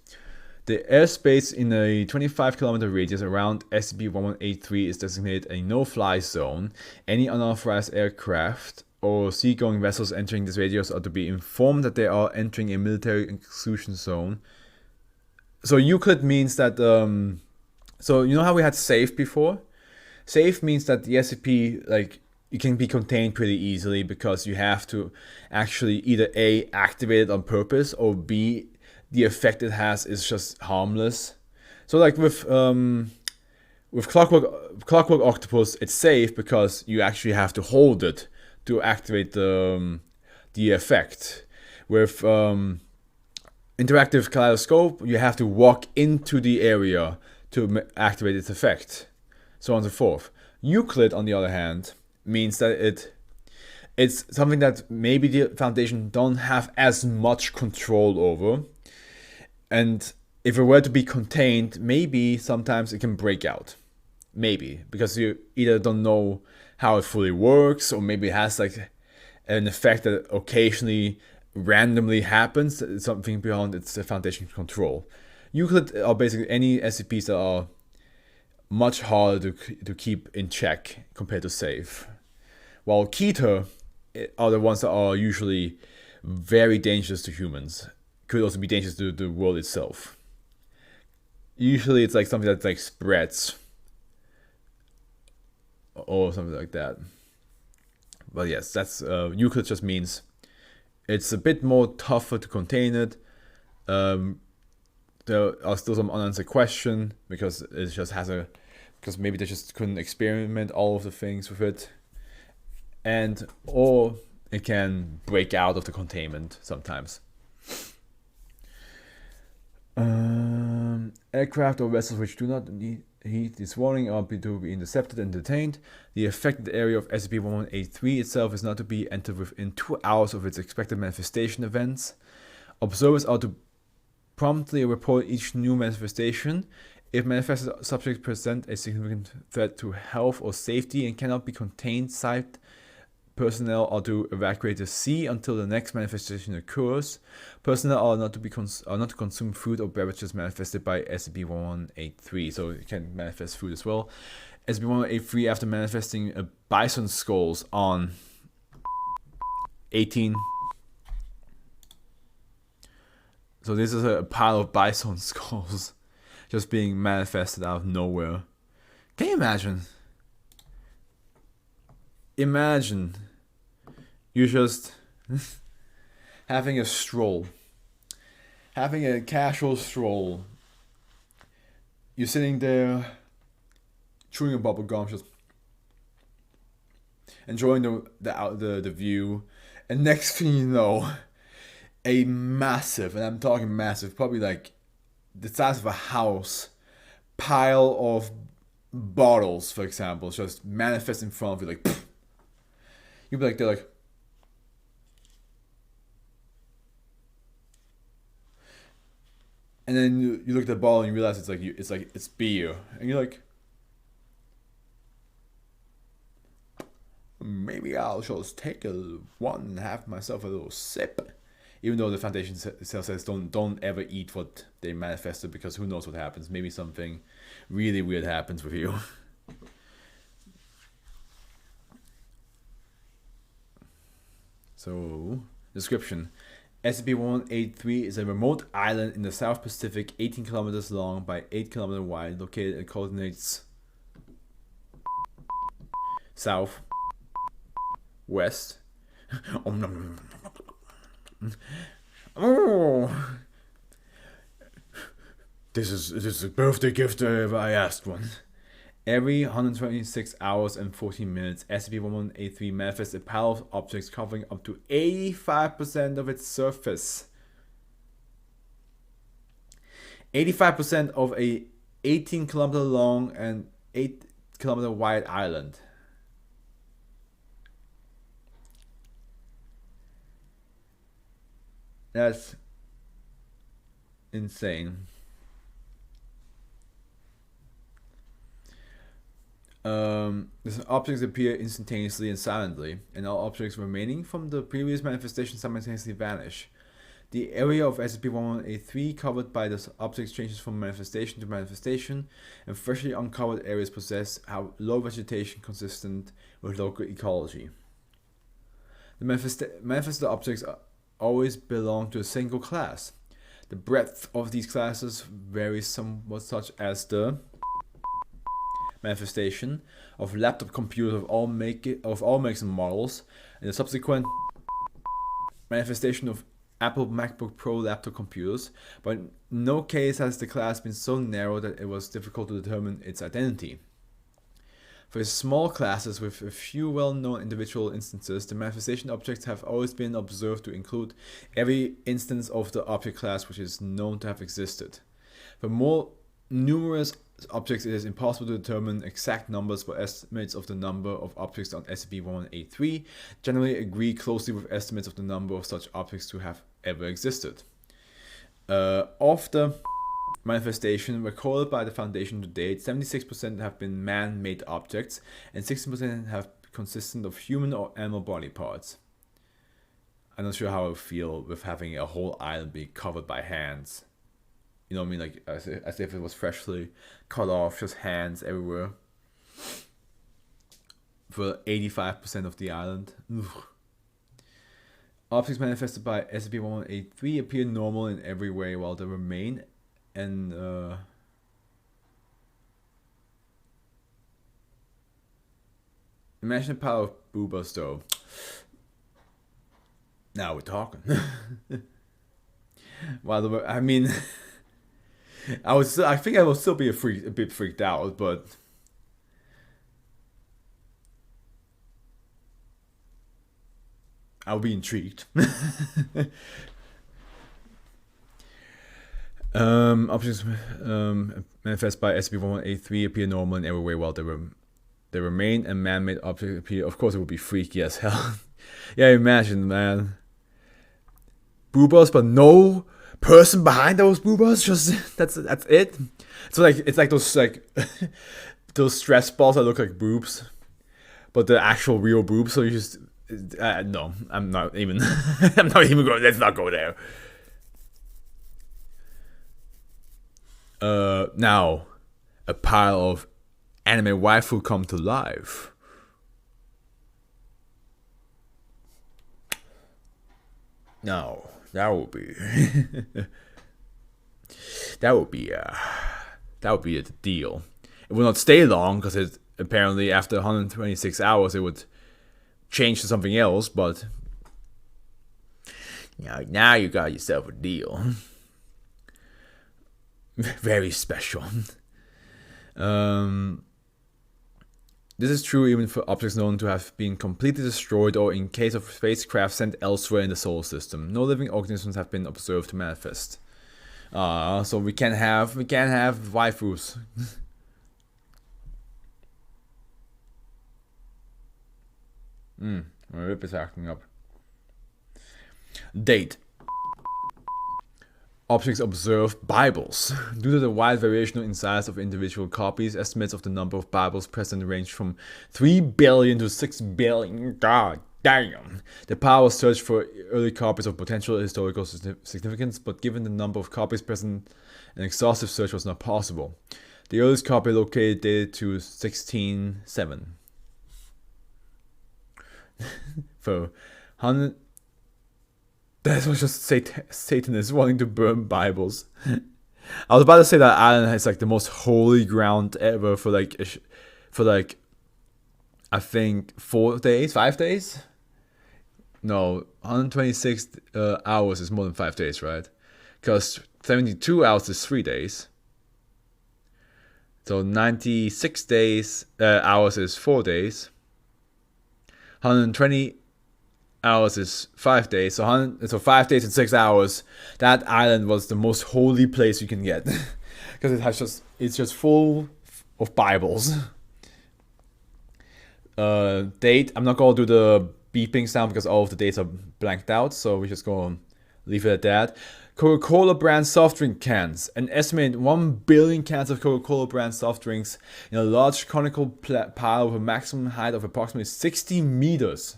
The airspace in a 25-kilometer radius around SCP-1183 is designated a no-fly zone. Any unauthorized aircraft or seagoing vessels entering this radius are to be informed that they are entering a military exclusion zone. So Euclid means that, so you know how we had safe before? Safe means that the SCP, like, it can be contained pretty easily because you have to actually either A, activate it on purpose, or B, the effect it has is just harmless. So like with Clockwork Octopus, it's safe because you actually have to hold it to activate the effect. With Interactive Kaleidoscope, you have to walk into the area to activate its effect, so on and so forth. Euclid, on the other hand, means that it's something that maybe the Foundation don't have as much control over. And if it were to be contained, maybe sometimes it can break out. Maybe. Because you either don't know how it fully works, or maybe it has like an effect that occasionally randomly happens. It's something beyond its Foundation control. Euclid are basically any SCPs that are much harder to keep in check compared to safe. While Keter are the ones that are usually very dangerous to humans. Could also be dangerous to the world itself. Usually it's like something that like spreads or something like that. But yes, that's Euclid just means it's a bit more tougher to contain it. There are still some unanswered questions because it just has because maybe they just couldn't experiment all of the things with it, or it can break out of the containment sometimes. Aircraft or vessels which do not need heat this warning are to be intercepted and detained. The affected area of SCP-1183 itself is not to be entered within 2 hours of its expected manifestation events. Observers are to promptly report each new manifestation. If manifested subjects present a significant threat to health or safety and cannot be contained, site personnel are to evacuate the sea until the next manifestation occurs. Personnel are not to consume food or beverages manifested by SCP-1183, so it can manifest food as well. SCP-1183, after manifesting a bison skulls on 18. So this is a pile of bison skulls just being manifested out of nowhere. Can you imagine? Imagine you're just having a stroll, having a casual stroll. You're sitting there chewing a bubble gum, just enjoying the view, and next thing you know, a massive, and I'm talking massive, probably like the size of a house, pile of bottles, for example, just manifest in front of you, like pfft. You'd be like, they're like, and then you look at the bottle and you realize it's beer, and you're like, maybe I'll just take one and have myself a little sip. Even though the Foundation itself says don't ever eat what they manifested, because who knows what happens. Maybe something really weird happens with you. So, description. SCP-1183 is a remote island in the South Pacific, 18 kilometers long by 8 kilometers wide, located at coordinates south, west. Oh, this is a birthday gift if I asked one. Every 126 hours and 14 minutes, SCP-1183 manifests a pile of objects covering up to 85% of its surface. 85% of a 18-kilometer long and 8-kilometer wide island. That's insane. These objects appear instantaneously and silently, and all objects remaining from the previous manifestation simultaneously vanish. The area of SCP-1183 covered by the objects changes from manifestation to manifestation, and freshly uncovered areas possess low vegetation consistent with local ecology. The manifested objects always belong to a single class. The breadth of these classes varies somewhat, such as the manifestation of laptop computers of all makes and models, and the subsequent manifestation of Apple MacBook Pro laptop computers, but in no case has the class been so narrow that it was difficult to determine its identity. For small classes with a few well-known individual instances, the manifestation objects have always been observed to include every instance of the object class which is known to have existed. For more numerous objects, it is impossible to determine exact numbers, but estimates of the number of objects on SCP-1183 generally agree closely with estimates of the number of such objects to have ever existed. Of the manifestation recorded by the Foundation to date, 76% have been man-made objects, and 16% have consisted of human or animal body parts. I'm not sure how I would feel with having a whole island be covered by hands. You know what I mean? Like as if it was freshly cut off, just hands everywhere. For 85% of the island. Ugh. Objects manifested by SCP-1183 appear normal in every way, while they remain and imagine the power of boobas though. Now we're talking. Well, I mean, I think I will still be a bit freaked out, but I'll be intrigued. Objects manifest by SCP-1183 appear normal in every way while they remain, and man-made objects appear. Of course, it would be freaky as hell. Yeah, imagine, man. Boobas, but no person behind those boobas. Just that's it. It's like those those stress balls that look like boobs, but the actual real boobs. So you just no, I'm not even. I'm not even going. Let's not go there. Now, a pile of anime waifu come to life. No, that would be that would be a deal. It will not stay long because it apparently after 126 hours it would change to something else. But now you got yourself a deal. Very special. This is true even for objects known to have been completely destroyed or in case of spacecraft sent elsewhere in the solar system. No living organisms have been observed to manifest. So we can't have waifus. My lip is acting up. Date. Objects observed: Bibles. Due to the wide variation in size of individual copies, estimates of the number of Bibles present range from 3 billion to 6 billion. God damn. The power was searched for early copies of potential historical significance, but given the number of copies present, an exhaustive search was not possible. The earliest copy located dated to 1607. For 100. That was just Satanists wanting to burn Bibles. I was about to say that island is like the most holy ground ever for I think 5 days. No, 126 hours is more than 5 days, right? Because 72 hours is 3 days. So 96 hours is 4 days. 120 hours is 5 days. So 5 days and 6 hours. That island was the most holy place you can get, because it's just full of Bibles. Date. I'm not gonna do the beeping sound because all of the dates are blanked out. So we're just gonna leave it at that. Coca-Cola brand soft drink cans. An estimated 1 billion cans of Coca-Cola brand soft drinks in a large conical pile with a maximum height of approximately 60 meters.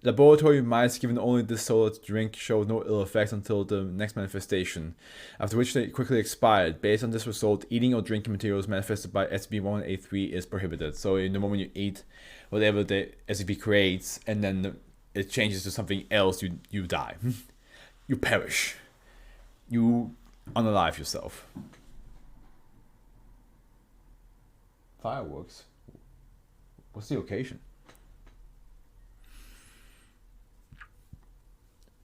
Laboratory mice given only this solid drink showed no ill effects until the next manifestation, after which they quickly expired. Based on this result, eating or drinking materials manifested by SCP-183 is prohibited. So in the moment you eat whatever the SCP creates, and then it changes to something else, you die. You perish. You unalive yourself. Fireworks? What's the occasion?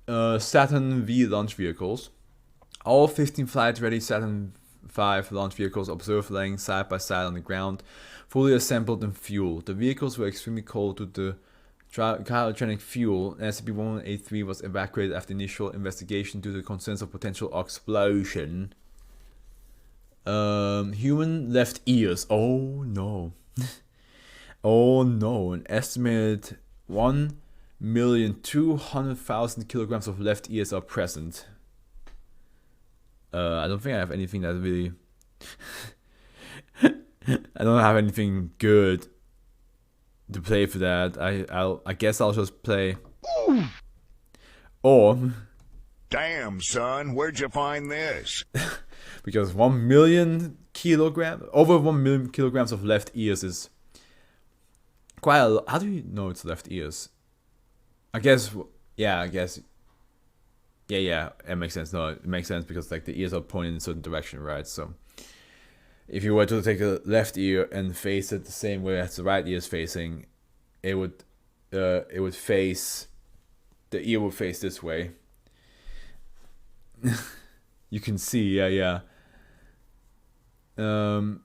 Saturn V launch vehicles. All 15 flight-ready Saturn V launch vehicles observed laying side by side on the ground, fully assembled and fueled. The vehicles were extremely cold due to cryogenic fuel, and SCP-183 was evacuated after initial investigation due to concerns of potential explosion. Human left ears. Oh no. Oh no. An estimated 1,200,000 kilograms of left ears are present. I don't think I have anything that really... I don't have anything good to play for that. I guess I'll just play. Or... Damn, son, where'd you find this? Because 1 million kilograms, over 1 million kilograms of left ears is quite a lot. How do you know it's left ears? I guess, yeah, it makes sense. No, it makes sense because like the ears are pointing in a certain direction, right? So if you were to take a left ear and face it the same way as the right ear is facing, it would face, the ear would face this way. You can see, yeah. I don't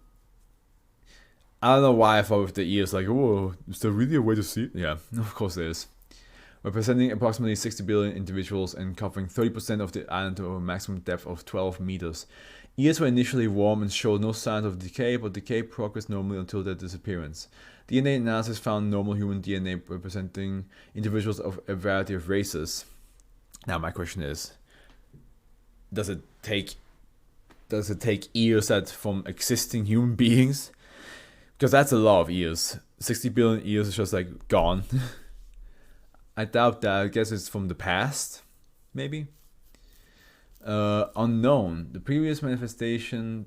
know why I thought with the ears like, oh, is there really a way to see it? Yeah, of course there is. Representing approximately 60 billion individuals and covering 30% of the island to a maximum depth of 12 meters. Ears were initially warm and showed no signs of decay, but decay progressed normally until their disappearance. DNA analysis found normal human DNA representing individuals of a variety of races. Now my question is, does it take ears from existing human beings? Because that's a lot of ears. 60 billion ears is just like gone. I doubt that. I guess it's from the past, maybe. Unknown. The previous manifestation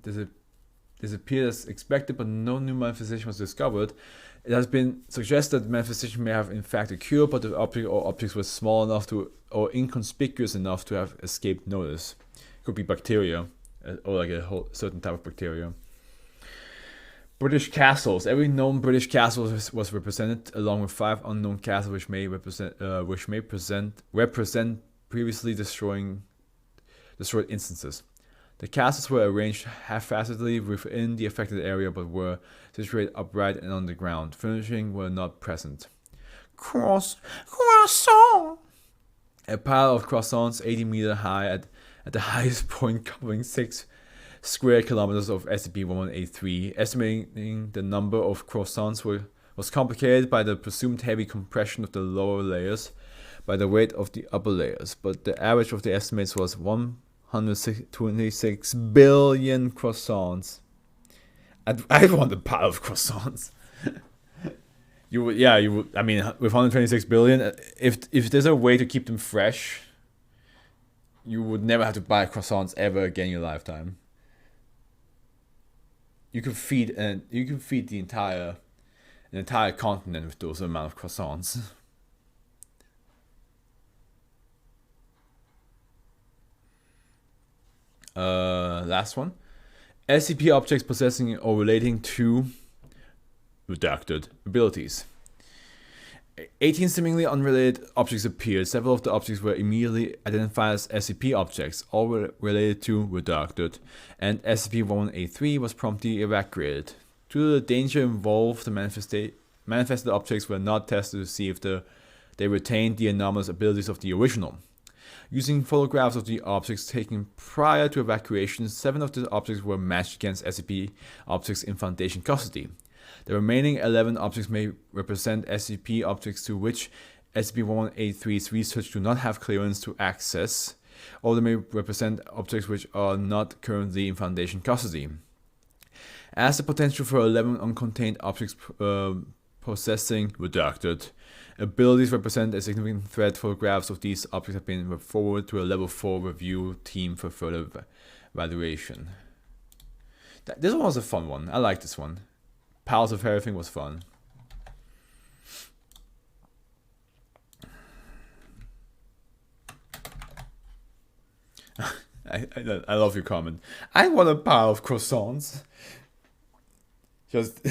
disappeared as expected, but no new manifestation was discovered. It has been suggested the manifestation may have in fact occurred, but the object or objects were small enough to, or inconspicuous enough to have escaped notice. It could be bacteria, or like a whole certain type of bacteria. British castles. Every known British castle was represented, along with 5 unknown castles which may represent previously destroyed instances. The castles were arranged haphazardly within the affected area, but were situated upright and on the ground. Furnishing were not present. Croissant. A pile of croissants 80 meters high at the highest point, covering 6 square kilometers of SCP-1183. Estimating the number of croissants was complicated by the presumed heavy compression of the lower layers by the weight of the upper layers, but the average of the estimates was 126 billion croissants. I want a pile of croissants. You would. I mean, with 126 billion, if there's a way to keep them fresh, you would never have to buy croissants ever again in your lifetime. You could feed an entire continent with those amount of croissants. Last one. SCP objects possessing or relating to redacted abilities. 18 seemingly unrelated objects appeared. Several of the objects were immediately identified as SCP objects, all were related to redacted, and SCP-1183 was promptly evacuated. Due to the danger involved, the manifested objects were not tested to see if the they retained the anomalous abilities of the original. Using photographs of the objects taken prior to evacuation, 7 of the objects were matched against SCP objects in Foundation custody. The remaining 11 objects may represent SCP objects to which SCP-1183's research do not have clearance to access, or they may represent objects which are not currently in Foundation custody. As the potential for 11 uncontained objects possessing redacted abilities represent a significant threat, photographs of these objects have been forwarded to a level 4 review team for further evaluation. This one was a fun one. I like this one. Piles of everything was fun. I love your comment. I want a pile of croissants. Just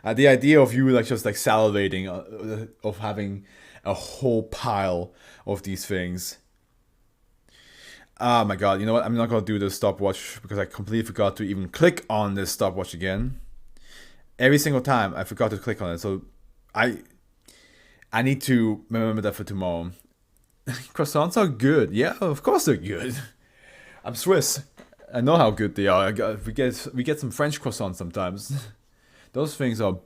the idea of you just salivating of having a whole pile of these things. Oh my god, you know what? I'm not gonna do the stopwatch because I completely forgot to even click on this stopwatch again. Every single time I forgot to click on it, so I need to remember that for tomorrow. Croissants are good. Yeah, of course they're good. I'm Swiss. I know how good they are. We get some French croissants sometimes. Those things are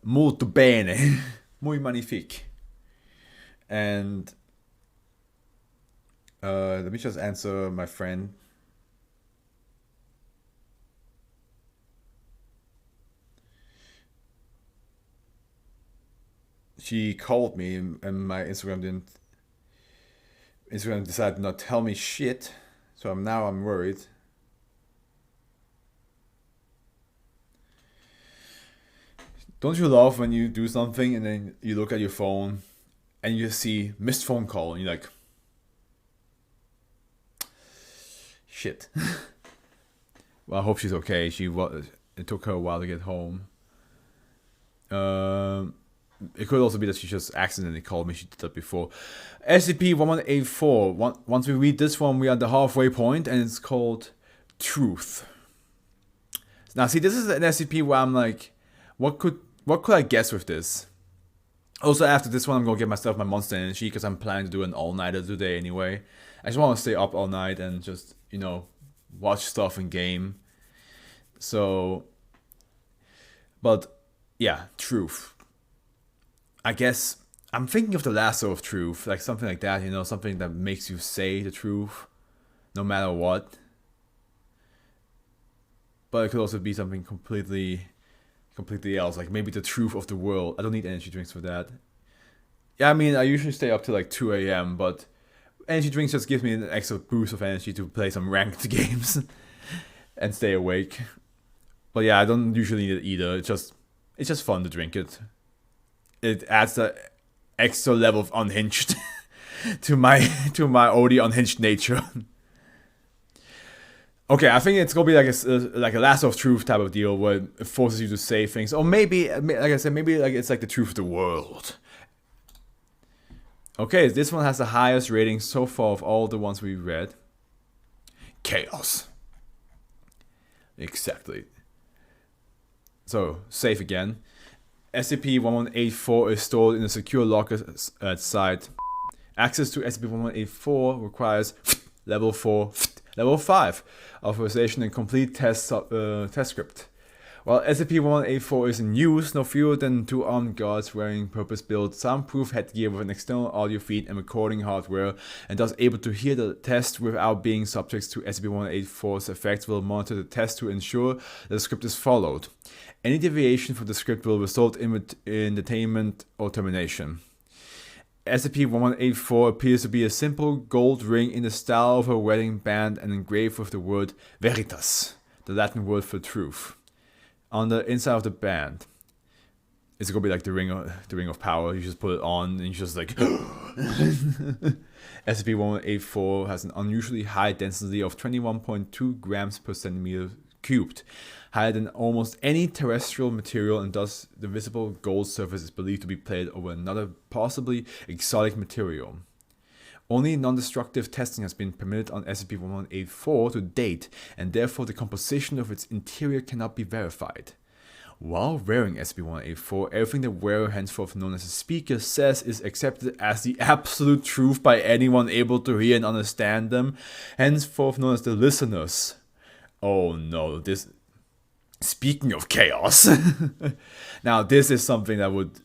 molto bene, muy magnifique. And let me just answer my friend. She called me and my Instagram decided to not tell me shit, so I'm worried. Don't you love when you do something and then you look at your phone and you see missed phone call and you're like, shit. Well, I hope she's okay. It took her a while to get home. It could also be that she just accidentally called me. She did that before. SCP-1184. Once we read this one, we are at the halfway point, and it's called Truth. Now, see, this is an SCP where I'm like, what could I guess with this? Also, after this one, I'm gonna get myself my monster energy because I'm planning to do an all-nighter today anyway. I just want to stay up all night and just, watch stuff and game. So, but yeah, Truth. I guess I'm thinking of the lasso of truth, like something like that, something that makes you say the truth, no matter what. But it could also be something completely else, like maybe the truth of the world. I don't need energy drinks for that. Yeah, I mean, I usually stay up till like 2 a.m., but energy drinks just gives me an extra boost of energy to play some ranked games and stay awake. But yeah, I don't usually need it either. It's just fun to drink it. It adds the extra level of unhinged to my already unhinged nature. Okay, I think it's gonna be like a lasso of truth type of deal where it forces you to say things, or maybe, like I said, maybe it's like the truth of the world. Okay, this one has the highest rating so far of all the ones we read. Chaos. Exactly. So, save again. SCP-1184 is stored in a secure locker at site. Access to SCP-1184 requires Level 4, Level 5 authorization and complete test script. While SCP-1184 is in use, no fewer than 2 armed guards wearing purpose-built soundproof headgear with an external audio feed and recording hardware, and thus able to hear the test without being subject to SCP-1184's effects, will monitor the test to ensure that the script is followed. Any deviation from the script will result in detainment or termination. SCP-1184 appears to be a simple gold ring in the style of a wedding band and engraved with the word Veritas, the Latin word for truth, on the inside of the band. It's gonna be like the ring of power. You just put it on and you just like SCP-1184 has an unusually high density of 21.2 grams per centimeter cubed, higher than almost any terrestrial material, and thus the visible gold surface is believed to be plated over another possibly exotic material. Only non-destructive testing has been permitted on SCP-1184 to date, and therefore the composition of its interior cannot be verified. While wearing SB184, everything the wearer, henceforth known as a speaker, says is accepted as the absolute truth by anyone able to hear and understand them, henceforth known as the listeners. Oh no, this... Speaking of chaos, now this is something that would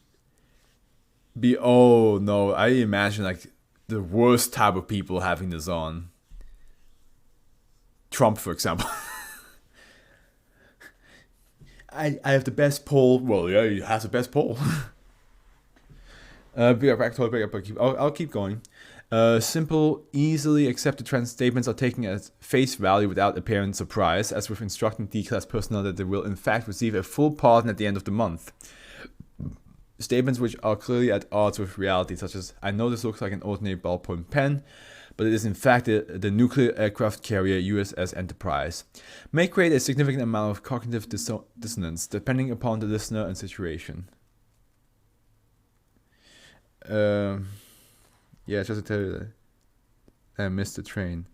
be... Oh no, I imagine like the worst type of people having this on. Trump, for example. I have the best poll. Well, yeah, he has the best poll. I'll keep going. Simple, easily accepted trans statements are taken as face value without apparent surprise, as with instructing D-class personnel that they will in fact receive a full pardon at the end of the month. Statements which are clearly at odds with reality, such as, I know this looks like an ordinary ballpoint pen, but it is in fact the nuclear aircraft carrier USS Enterprise, may create a significant amount of cognitive dissonance depending upon the listener and situation. Yeah, just to tell you that I missed the train.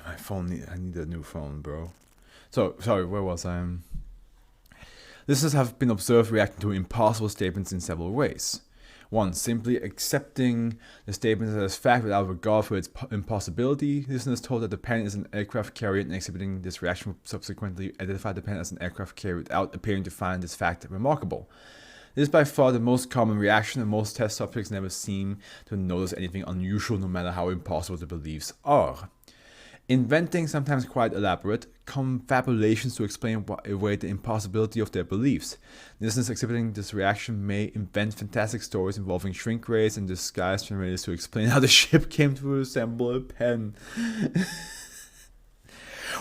My phone, I need a new phone, bro. So, sorry, where was I? Listeners have been observed reacting to impossible statements in several ways. 1. Simply accepting the statement as fact without regard for its impossibility. Listeners told that the pen is an aircraft carrier and exhibiting this reaction subsequently identified the pen as an aircraft carrier without appearing to find this fact remarkable. This is by far the most common reaction, and most test subjects never seem to notice anything unusual no matter how impossible the beliefs are. Inventing sometimes quite elaborate confabulations to explain away the impossibility of their beliefs. Listeners exhibiting this reaction may invent fantastic stories involving shrink rays and disguised generators to explain how the ship came to resemble a pen.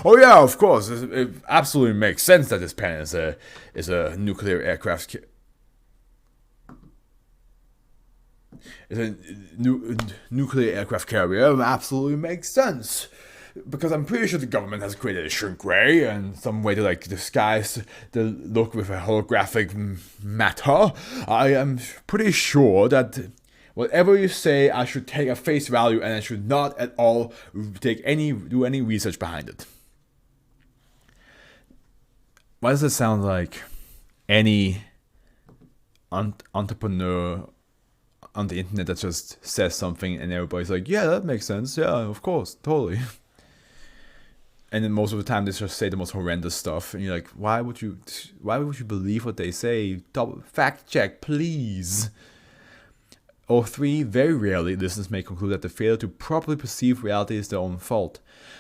Oh yeah, of course, it absolutely makes sense that this pen is a nuclear aircraft. It's a nuclear aircraft carrier. It absolutely makes sense. Because I'm pretty sure the government has created a shrink ray and some way to like disguise the look with a holographic matter. I am pretty sure that whatever you say, I should take at face value and I should not at all do any research behind it. Why does it sound like any entrepreneur on the internet that just says something and everybody's like, yeah, that makes sense. Yeah, of course, totally. And then most of the time they just say the most horrendous stuff, and you're like, why would you believe what they say? Fact check, please. Or 3, very rarely, listeners may conclude that the failure to properly perceive reality is their own fault.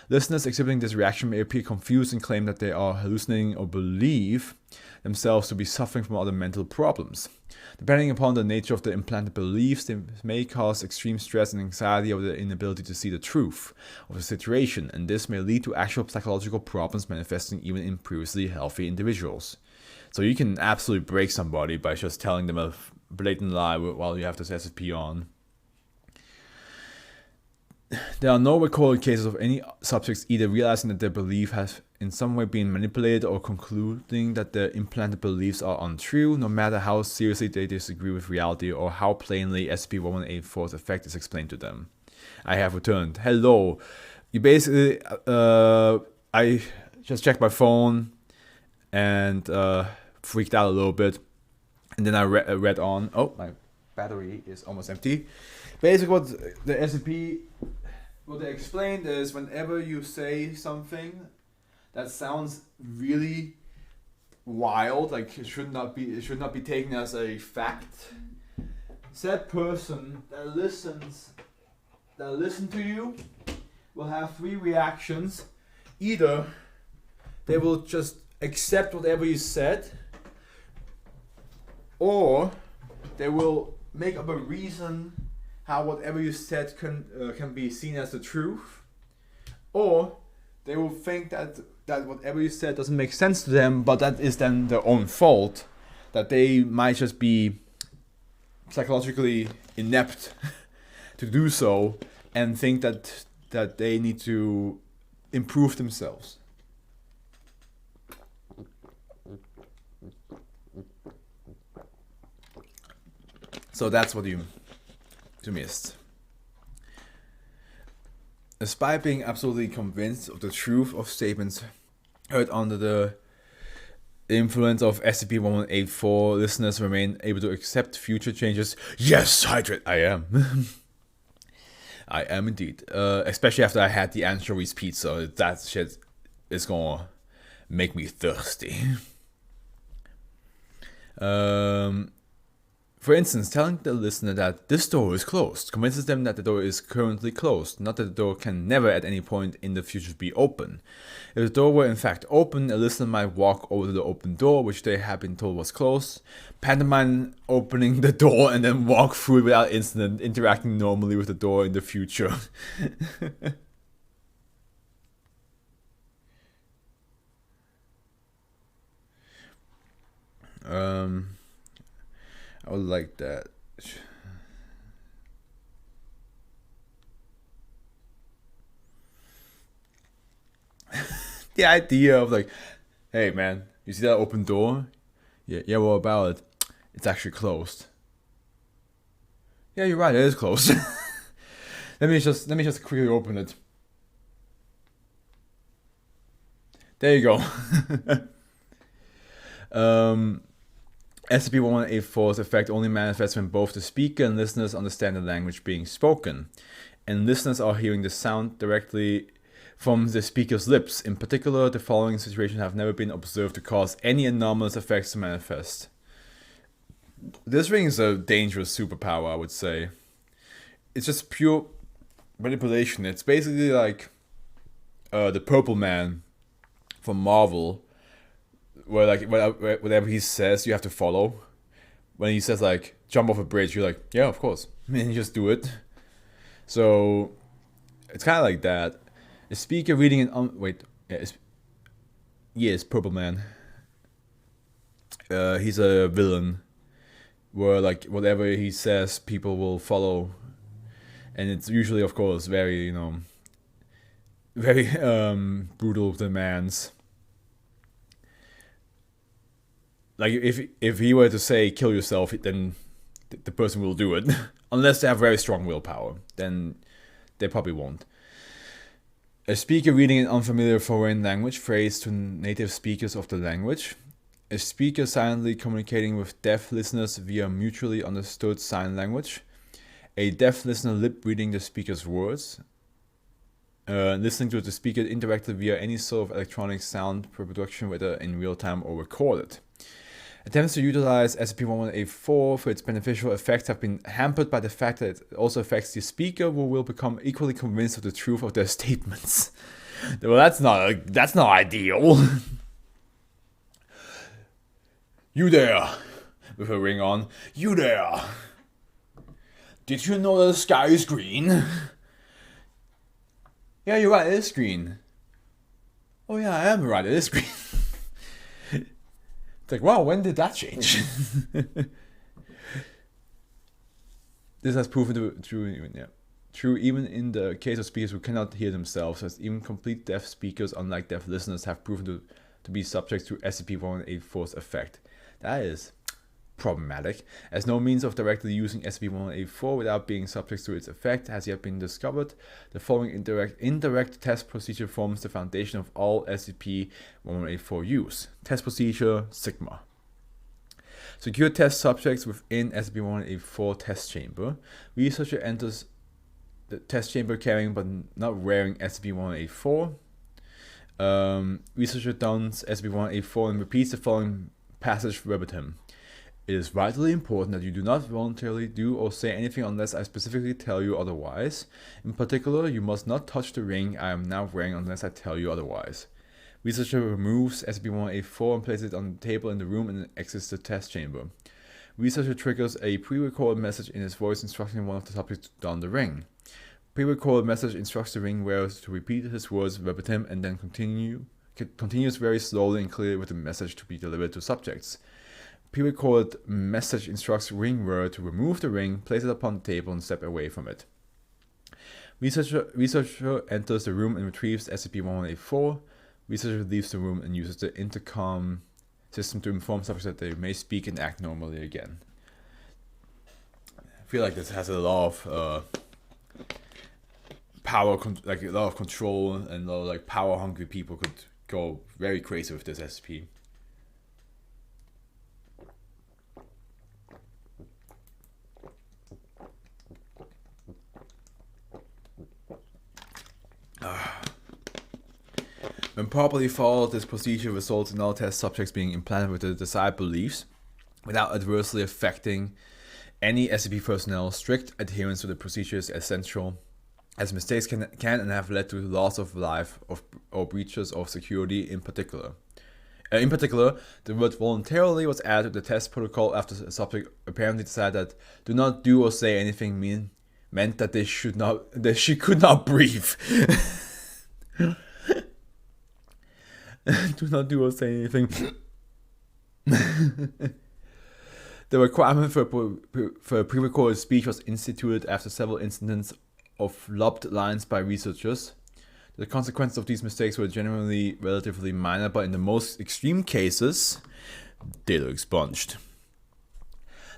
Listeners exhibiting this reaction may appear confused and claim that they are hallucinating or believe themselves to be suffering from other mental problems. Depending upon the nature of the implanted beliefs, they may cause extreme stress and anxiety over the inability to see the truth of the situation, and this may lead to actual psychological problems manifesting even in previously healthy individuals. So you can absolutely break somebody by just telling them a blatant lie while you have this SFP on. There are no recorded cases of any subjects either realizing that their belief has in some way been manipulated or concluding that their implanted beliefs are untrue, no matter how seriously they disagree with reality or how plainly SCP-1184's effect is explained to them. I have returned. Hello. You basically, I just checked my phone and freaked out a little bit. And then I read on. Oh, my battery is almost empty. Basically, what the SCP, what they explained is whenever you say something that sounds really wild, like it should not be taken as a fact, said person that listens to you will have 3 reactions. Either they will just accept whatever you said, or they will make up a reason how whatever you said can be seen as the truth, or they will think that whatever you said doesn't make sense to them, but that is then their own fault, that they might just be psychologically inept to do so, and think that they need to improve themselves. So that's what you missed. Despite being absolutely convinced of the truth of statements heard under the influence of SCP-1184, listeners remain able to accept future changes. Yes, Hydrate, I am. I am indeed. Especially after I had the anchovies pizza. That shit is gonna make me thirsty. For instance, telling the listener that this door is closed convinces them that the door is currently closed, not that the door can never at any point in the future be open. If the door were in fact open, a listener might walk over to the open door, which they had been told was closed, pantomime opening the door, and then walk through it without incident, interacting normally with the door in the future. I would like that. The idea of like, hey man, you see that open door? Yeah, what about it? It's actually closed. Yeah, you're right, it is closed. let me just quickly open it. There you go. SCP-1184's effect only manifests when both the speaker and listeners understand the language being spoken, and listeners are hearing the sound directly from the speaker's lips. In particular, the following situations have never been observed to cause any anomalous effects to manifest. This ring is a dangerous superpower, I would say. It's just pure manipulation. It's basically like the Purple Man from Marvel, where like whatever he says, you have to follow. When he says like jump off a bridge, you're like, yeah, of course, and you just do it. So it's kind of like that. A speaker reading an it's Purple Man. He's a villain, where like whatever he says, people will follow, and it's usually, of course, very very brutal demands. Like if he were to say kill yourself, then the person will do it. Unless they have very strong willpower, then they probably won't. A speaker reading an unfamiliar foreign language phrase to native speakers of the language. A speaker silently communicating with deaf listeners via mutually understood sign language. A deaf listener lip reading the speaker's words. Listening to the speaker indirectly via any sort of electronic sound reproduction, whether in real time or recorded. Attempts to utilize SCP-1184 for its beneficial effects have been hampered by the fact that it also affects the speaker, who will become equally convinced of the truth of their statements. Well, that's not ideal. You there, with her ring on. You there. Did you know that the sky is green? Yeah, you're right, it is green. Oh yeah, I am right, it is green. It's like, wow, when did that change? This has proven to be true even in the case of speakers who cannot hear themselves, as even complete deaf speakers, unlike deaf listeners, have proven to be subject to SCP-1184's effect. That is problematic, as no means of directly using SCP-1184 without being subject to its effect has yet been discovered. The following indirect test procedure forms the foundation of all SCP-1184 use. Test procedure Sigma. Secure test subjects within SCP-1184 test chamber. Researcher enters the test chamber carrying but not wearing SCP-1184. Researcher dons SCP-1184 and repeats the following passage verbatim. It is vitally important that you do not voluntarily do or say anything unless I specifically tell you otherwise. In particular, you must not touch the ring I am now wearing unless I tell you otherwise. Researcher removes SCP-1184 and places it on the table in the room and exits the test chamber. Researcher triggers a pre-recorded message in his voice instructing one of the subjects to don the ring. Pre-recorded message instructs the ring wearer to repeat his words verbatim and then continues very slowly and clearly with the message to be delivered to subjects. Pre-recorded message instructs ring wearer to remove the ring, place it upon the table, and step away from it. Researcher enters the room and retrieves SCP-1184. Researcher leaves the room and uses the intercom system to inform subjects that they may speak and act normally again. I feel like this has a lot of power, like a lot of control, and a lot of like power-hungry people could go very crazy with this SCP. When properly followed, this procedure results in all test subjects being implanted with the desired beliefs without adversely affecting any SCP personnel. Strict adherence to the procedure is essential, as mistakes can and have led to loss of life or breaches of security in particular. In particular, the word voluntarily was added to the test protocol after a subject apparently decided that do not do or say anything meant that she could not breathe. Do not do or say anything. The requirement for a pre-recorded speech was instituted after several incidents of lobbed lines by researchers. The consequences of these mistakes were generally relatively minor, but in the most extreme cases, data expunged.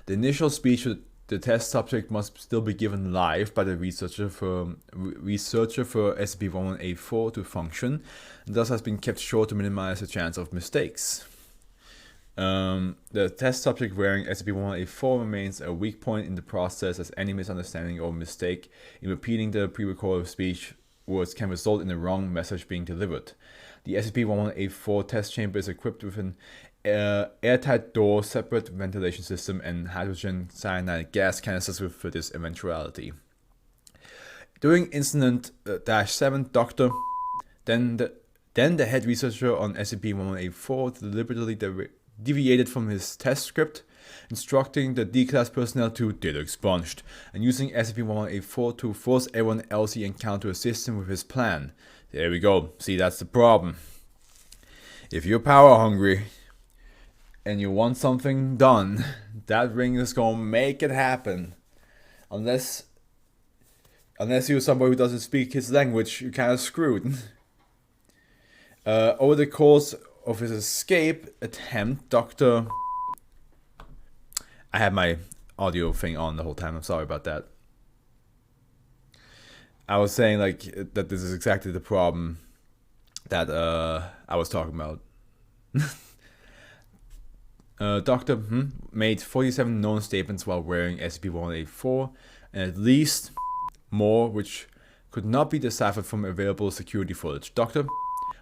The initial speech of the test subject must still be given live by the researcher for SCP-1184 to function, and thus has been kept short to minimize the chance of mistakes. The test subject wearing SCP-1184 remains a weak point in the process, as any misunderstanding or mistake in repeating the pre-recorded speech words can result in the wrong message being delivered. The SCP-1184 test chamber is equipped with an airtight door, separate ventilation system, and hydrogen cyanide gas canisters for this eventuality. During Incident -7, Dr. Then the head researcher on SCP-1184 deliberately deviated from his test script, instructing the D-Class personnel to data expunged, and using SCP-1184 to force everyone else he encountered to assist him with his plan. There we go. See, that's the problem. If you're power hungry and you want something done, that ring is gonna make it happen. Unless you're somebody who doesn't speak his language, you're kind of screwed. Over the course of his escape attempt, Dr. I had my audio thing on the whole time. I'm sorry about that. I was saying that this is exactly the problem that I was talking about. Doctor made 47 known statements while wearing SCP-1184, and at least more which could not be deciphered from available security footage. Doctor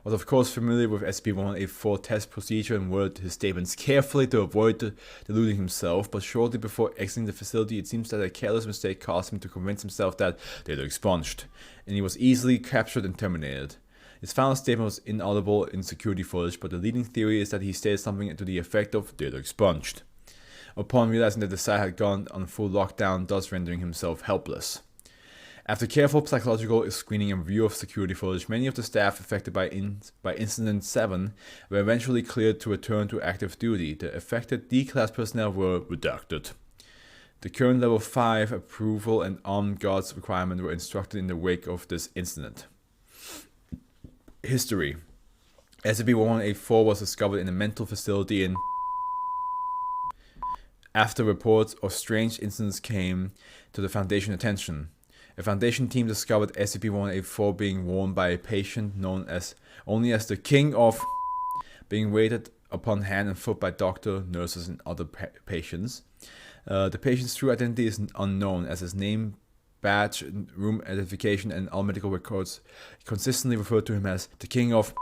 was of course familiar with SCP-1184 test procedure and worded his statements carefully to avoid deluding himself, but shortly before exiting the facility it seems that a careless mistake caused him to convince himself that they were expunged, and he was easily captured and terminated. His final statement was inaudible in security footage, but the leading theory is that he stated something to the effect of data expunged, upon realizing that the site had gone on full lockdown, thus rendering himself helpless. After careful psychological screening and review of security footage, many of the staff affected by Incident 7 were eventually cleared to return to active duty. The affected D-Class personnel were reducted. The current Level 5 approval and armed guards requirement were instructed in the wake of this incident. History. SCP-1184 was discovered in a mental facility after reports of strange incidents came to the Foundation attention. A Foundation team discovered SCP-1184 being worn by a patient known only as the King of, being waited upon hand and foot by doctors, nurses, and other patients. The patient's true identity is unknown, as his name, badge, room identification, and all medical records consistently refer to him as the King of.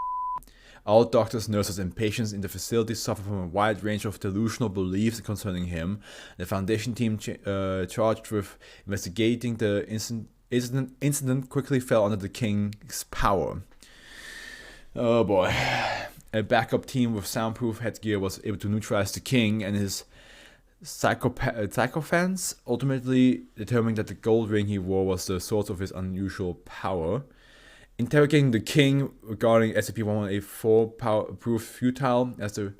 All doctors, nurses, and patients in the facility suffer from a wide range of delusional beliefs concerning him. The Foundation team charged with investigating the incident quickly fell under the King's power. Oh boy. A backup team with soundproof headgear was able to neutralize the King and his Sycophants ultimately determined that the gold ring he wore was the source of his unusual power. Interrogating the king regarding SCP-1184 power proved futile, as the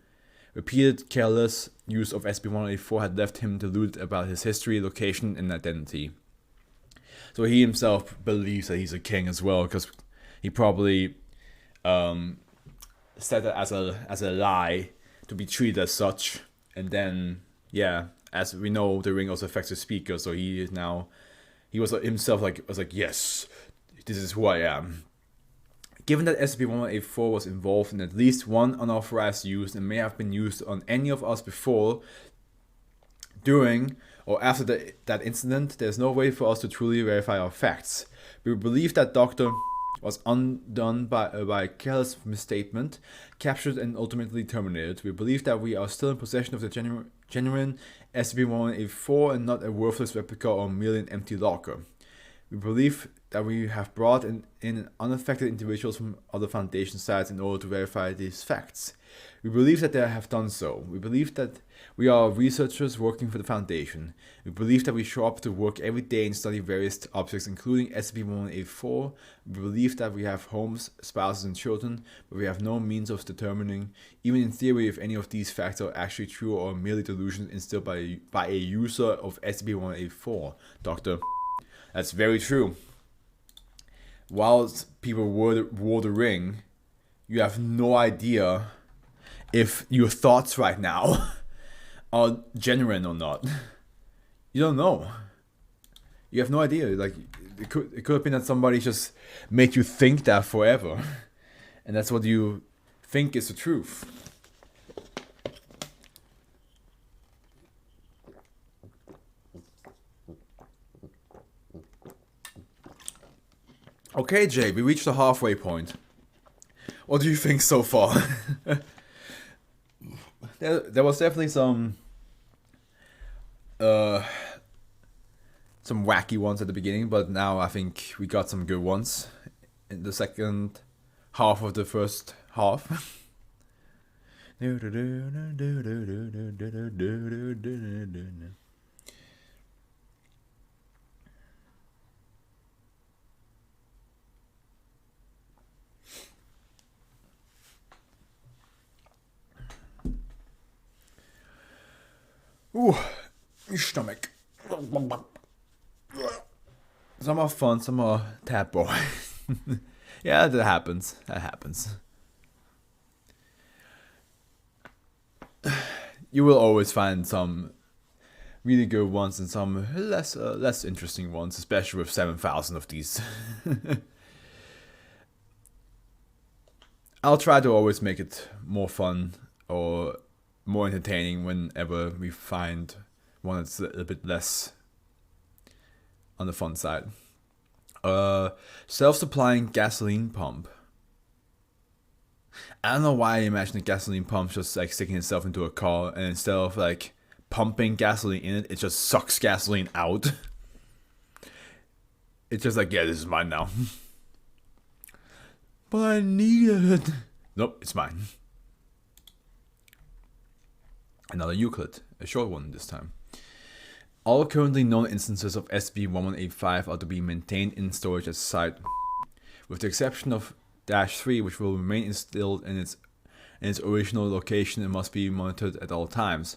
repeated careless use of SCP-1184 had left him deluded about his history, location, and identity. So he himself believes that he's a king as well, because he probably said that as a lie to be treated as such. And then, yeah, as we know, the ring also affects the speaker, so he was himself was like, yes, this is who I am. Given that SCP-1184 was involved in at least one unauthorized use and may have been used on any of us before, during, or after that incident, there's no way for us to truly verify our facts. We believe that Dr. was undone by a careless misstatement, captured and ultimately terminated. We believe that we are still in possession of the genuine SCP-1184 and not a worthless replica or merely an empty locker. We believe that we have brought in unaffected individuals from other Foundation sites in order to verify these facts. We believe that they have done so. We believe that we are researchers working for the Foundation. We believe that we show up to work every day and study various objects, including SCP-1184. We believe that we have homes, spouses, and children, but we have no means of determining, even in theory, if any of these facts are actually true or merely delusions instilled by a user of SCP-1184. Doctor. That's very true. Whilst people wore the ring, you have no idea if your thoughts right now are genuine or not. You don't know. You have no idea. Like it could have been that somebody just made you think that forever, and that's what you think is the truth. Okay, Jay, we reached the halfway point. What do you think so far? There was definitely some wacky ones at the beginning, but now I think we got some good ones in the second half of the first half. Ooh, your stomach. Some are fun, some are tadpole. Yeah, that happens. That happens. You will always find some really good ones and some less interesting ones, especially with 7,000 of these. I'll try to always make it more fun or more entertaining whenever we find one that's a little bit less on the fun side. Self-supplying gasoline pump. I don't know why I imagine a gasoline pump just like sticking itself into a car, and instead of like pumping gasoline in it, it just sucks gasoline out. It's just like, yeah, this is mine now. But I need it. Nope, it's mine. Another Euclid, a short one this time. All currently known instances of SCP-1185 are to be maintained in storage at site, with the exception of -3, which will remain instilled in its original location and must be monitored at all times.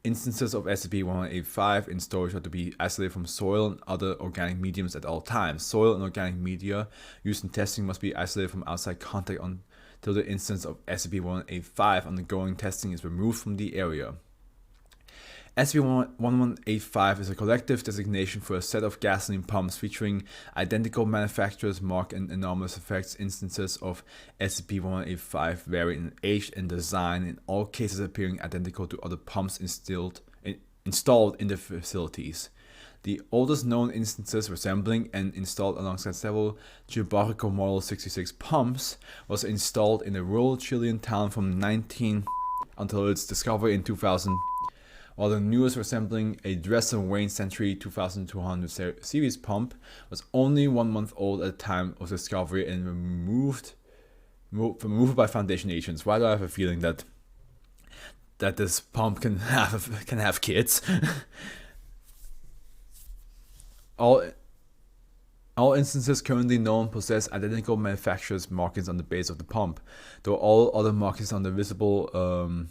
Instances of SCP-1185 in storage are to be isolated from soil and other organic mediums at all times. Soil and organic media used in testing must be isolated from outside contact until the instance of SCP-1185 undergoing testing is removed from the area. SCP-1185 is a collective designation for a set of gasoline pumps featuring identical manufacturers, mark, and anomalous effects. Instances of SCP-1185 vary in age and design, in all cases appearing identical to other pumps installed in the facilities. The oldest known instances resembling and installed alongside several Churubusco Model 66 pumps was installed in a rural Chilean town from 19 until its discovery in 2000. While the newest, resembling a Dresden Wayne Century 2200 series pump, was only 1 month old at the time of discovery and removed by Foundation agents. Why do I have a feeling that that this pump can have kids. All instances currently known possess identical manufacturer's markings on the base of the pump, though all other markings on the visible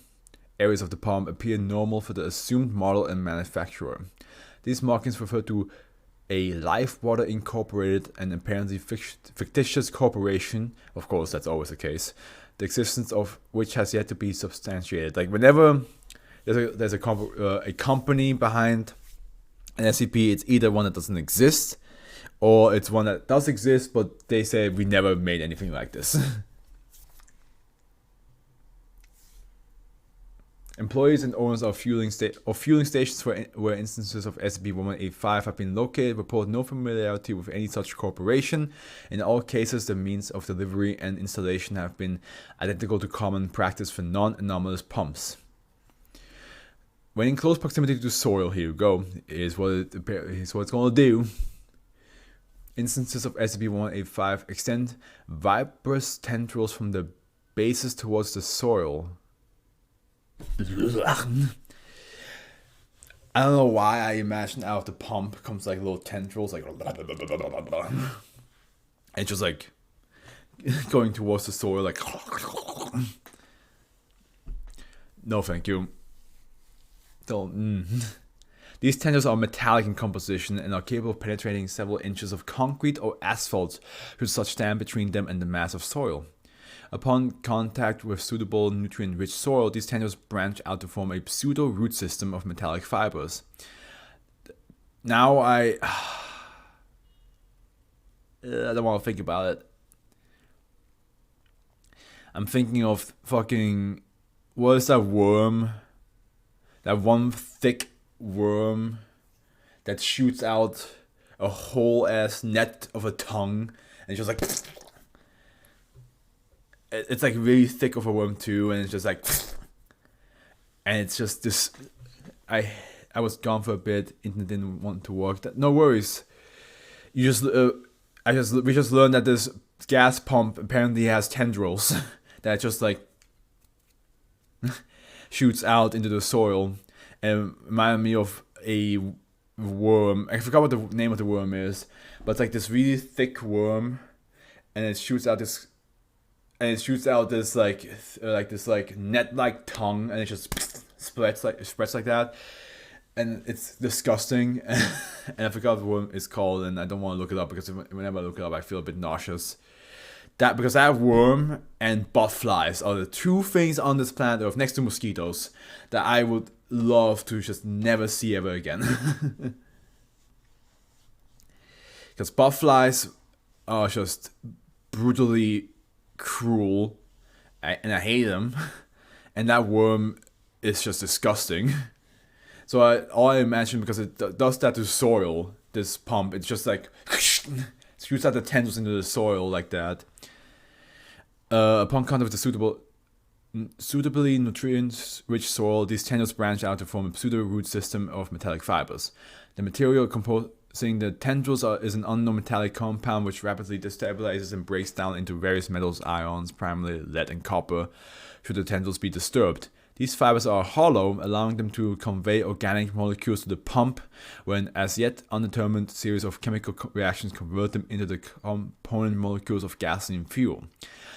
areas of the pump appear normal for the assumed model and manufacturer. These markings refer to a Lifewater Incorporated and apparently fictitious corporation, of course that's always the case, the existence of which has yet to be substantiated. Like whenever there's a company behind an SCP, it's either one that doesn't exist, or it's one that does exist, but they say we never made anything like this. Employees and owners of fueling stations where instances of SCP-1185 have been located report no familiarity with any such corporation. In all cases, the means of delivery and installation have been identical to common practice for non-anomalous pumps. When in close proximity to soil, here you go, is what it's going to do. Instances of SCP-1185 extend fibrous tendrils from the bases towards the soil. I don't know why I imagine out of the pump comes like little tendrils, like, and just like going towards the soil, like. No, thank you. These tendrils are metallic in composition and are capable of penetrating several inches of concrete or asphalt should such stand between them and the mass of soil. Upon contact with suitable nutrient-rich soil, these tendrils branch out to form a pseudo-root system of metallic fibers. Now I don't want to think about it. I'm thinking of fucking, what is that worm? That one thick worm that shoots out a whole ass net of a tongue, and it's just like, it's like really thick of a worm too, and it's just like, and it's just this. I was gone for a bit. Internet didn't want to work. No worries. We just learned that this gas pump apparently has tendrils that just like shoots out into the soil, and reminded me of a worm. I forgot what the name of the worm is, but it's like this really thick worm, and it shoots out this. And it shoots out this like net-like tongue, and it just spreads like that, and it's disgusting. And I forgot what the worm is called, and I don't want to look it up because whenever I look it up, I feel a bit nauseous. Because that worm and botflies are the two things on this planet Earth, next to mosquitoes, that I would love to just never see ever again. Because botflies are just brutally cruel, and I hate them, and that worm is just disgusting. So all I imagine, because it does that to soil, this pump, it's just like shoots out the tendrils into the soil like that. Upon contact with the suitably nutrient-rich soil, these tendrils branch out to form a pseudo-root system of metallic fibers. The material composing the tendrils is an unknown metallic compound which rapidly destabilizes and breaks down into various metals, ions, primarily lead and copper, should the tendrils be disturbed. These fibers are hollow, allowing them to convey organic molecules to the pump, when as yet undetermined series of chemical reactions convert them into the component molecules of gasoline fuel.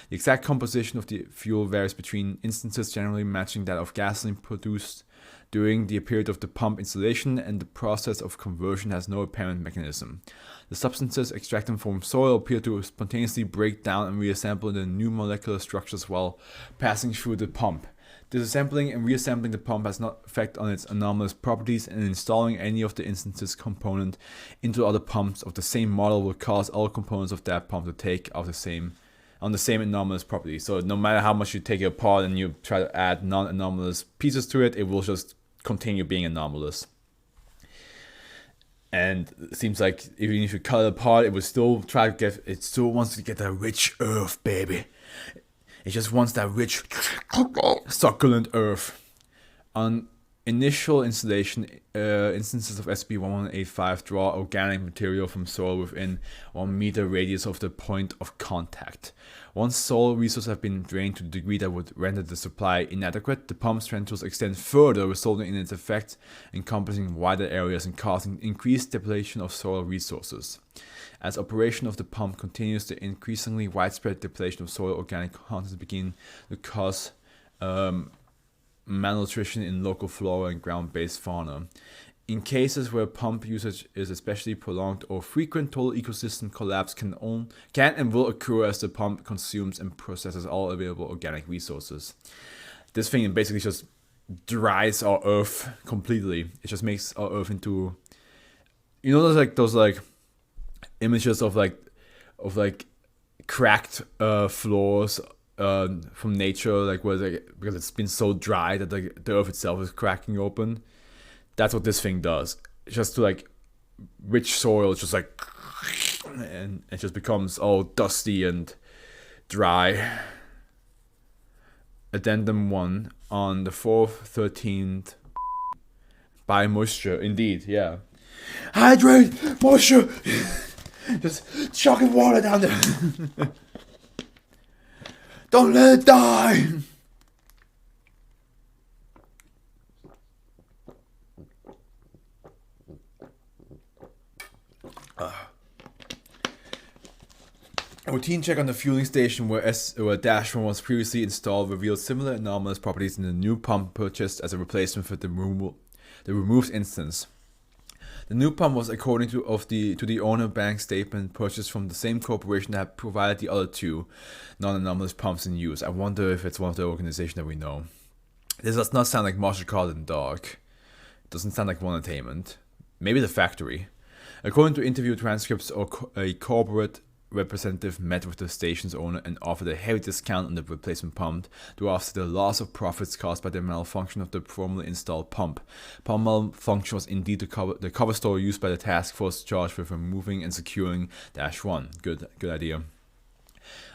The exact composition of the fuel varies between instances, generally matching that of gasoline produced during the period of the pump installation, and the process of conversion has no apparent mechanism. The substances extracted from soil appear to spontaneously break down and reassemble into new molecular structures while passing through the pump. Disassembling and reassembling the pump has no effect on its anomalous properties, and installing any of the instances component into other pumps of the same model will cause all components of that pump to take on the same anomalous properties. So no matter how much you take it apart and you try to add non-anomalous pieces to it, it will just continue being anomalous. And it seems like even if you cut it apart, it will still it still wants to get that rich earth, baby. It just wants that rich, succulent earth. Initial installation instances of SCP-1185 draw organic material from soil within 1 meter radius of the point of contact. Once soil resources have been drained to a degree that would render the supply inadequate, the pump's tentacles extend further, resulting in its effect encompassing wider areas and causing increased depletion of soil resources. As operation of the pump continues, the increasingly widespread depletion of soil organic content begin to cause malnutrition in local flora and ground-based fauna. In cases where pump usage is especially prolonged or frequent, total ecosystem collapse can and will occur as the pump consumes and processes all available organic resources. This thing basically just dries our earth completely. It just makes our earth into, you know, those images of cracked floors from nature, like because it's been so dry that the earth itself is cracking open. That's what this thing does. It's just to rich soil, it's just and it just becomes all dusty and dry. Addendum 1 on the 4th, 13th, by moisture, indeed, yeah. Hydrate, moisture, just chucking water down there. Don't let it die. A routine check on the fueling station where Dash-1 was previously installed revealed similar anomalous properties in the new pump purchased as a replacement for the removed instance. The new pump was, according to the owner bank statement, purchased from the same corporation that had provided the other two non-anomalous pumps in use. I wonder if it's one of the organizations that we know. This does not sound like Marshall Carlton Dog. It doesn't sound like One Entertainment. Maybe the factory. According to interview transcripts, a corporate representative met with the station's owner and offered a heavy discount on the replacement pump to offset the loss of profits caused by the malfunction of the formerly installed pump. Pump malfunction was indeed the cover story used by the task force charged with removing and securing Dash-1. Good idea.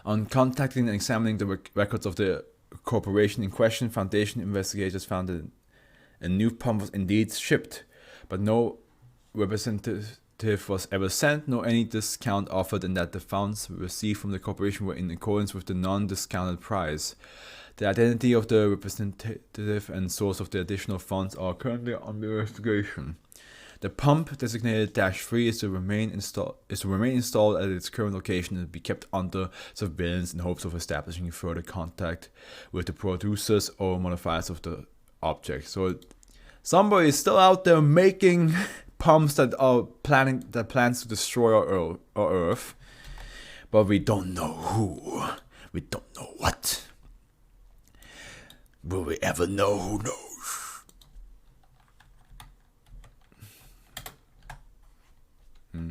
On contacting and examining the records of the corporation in question, Foundation investigators found that a new pump was indeed shipped, but no representative was ever sent, nor any discount offered, and that the funds received from the corporation were in accordance with the non-discounted price. The identity of the representative and source of the additional funds are currently under investigation. The pump, designated Dash-3, is to remain installed at its current location and be kept under surveillance in hopes of establishing further contact with the producers or modifiers of the object. So somebody is still out there making pumps that plans to destroy our Earth, but we don't know who. We don't know what. Will we ever know? Who knows?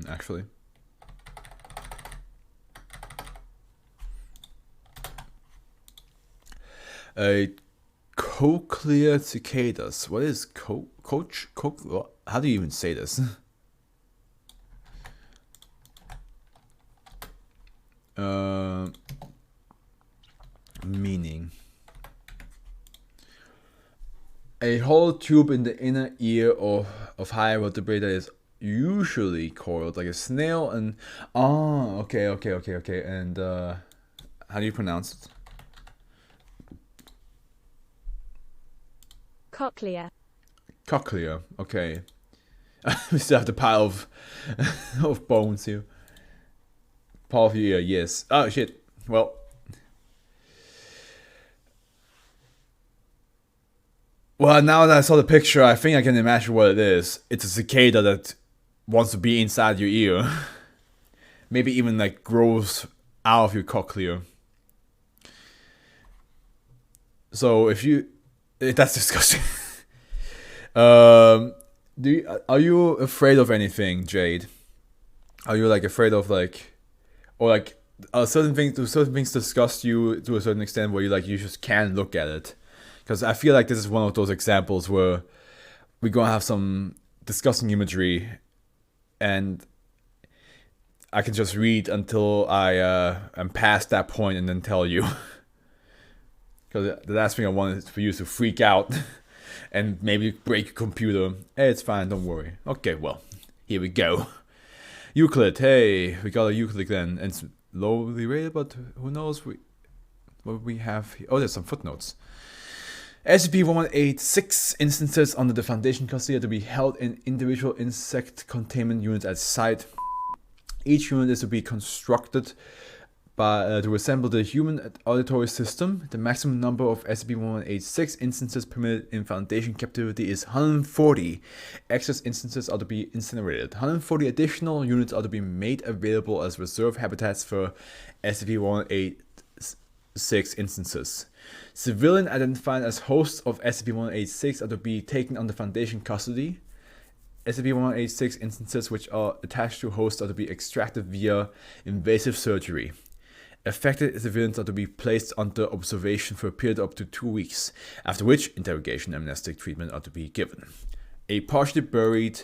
Actually, a cochlear cicadas. What is how do you even say this? Meaning. A hollow tube in the inner ear of higher vertebrate that is usually coiled like a snail and okay. And how do you pronounce it? Cochlea. Cochlea, okay. We still have the pile of bones here. Part of your ear, yes. Oh shit. Well, now that I saw the picture, I think I can imagine what it is. It's a cicada that wants to be inside your ear. Maybe even grows out of your cochlea. So that's disgusting. Are you afraid of anything, Jade? Are you afraid of certain things disgust you to a certain extent where you just can't look at it? Because I feel like this is one of those examples where we're gonna have some disgusting imagery, and I can just read until I am past that point and then tell you. Because the last thing I want is for you to freak out and maybe break your computer. Hey, it's fine, don't worry. Okay, well, here we go. Euclid, hey, we got a Euclid then, and it's lowly rated, but who knows what we have here. Oh, there's some footnotes. SCP-1186 instances under the Foundation custody are to be held in individual insect containment units at site. Each unit is to be constructed to resemble the human auditory system. The maximum number of SCP-1186 instances permitted in Foundation captivity is 140. Excess instances are to be incinerated. 140 additional units are to be made available as reserve habitats for SCP-1186 instances. Civilians identified as hosts of SCP-1186 are to be taken under Foundation custody. SCP-1186 instances which are attached to hosts are to be extracted via invasive surgery. Affected civilians are to be placed under observation for a period of up to 2 weeks, after which interrogation and amnestic treatment are to be given. A partially buried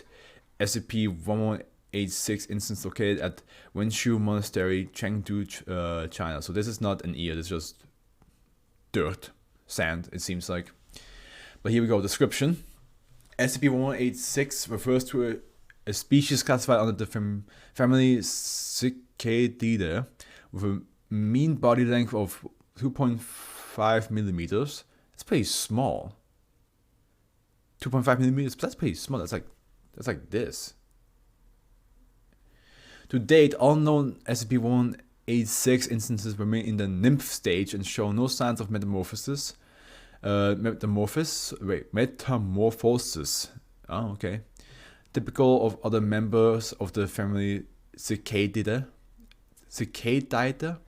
SCP-1186 instance located at Wenshu Monastery, Chengdu, China. So this is not an ear, this is just dirt, sand, it seems like. But here we go, description. SCP-1186 refers to a species classified under the family Cicadidae with a mean body length of 2.5 millimeters. That's pretty small. 2.5 millimeters, that's pretty small. That's like this. To date, all known SCP-1186 instances remain in the nymph stage and show no signs of metamorphosis. Metamorphosis. Oh, okay. Typical of other members of the family Cicadidae. Cicadidae?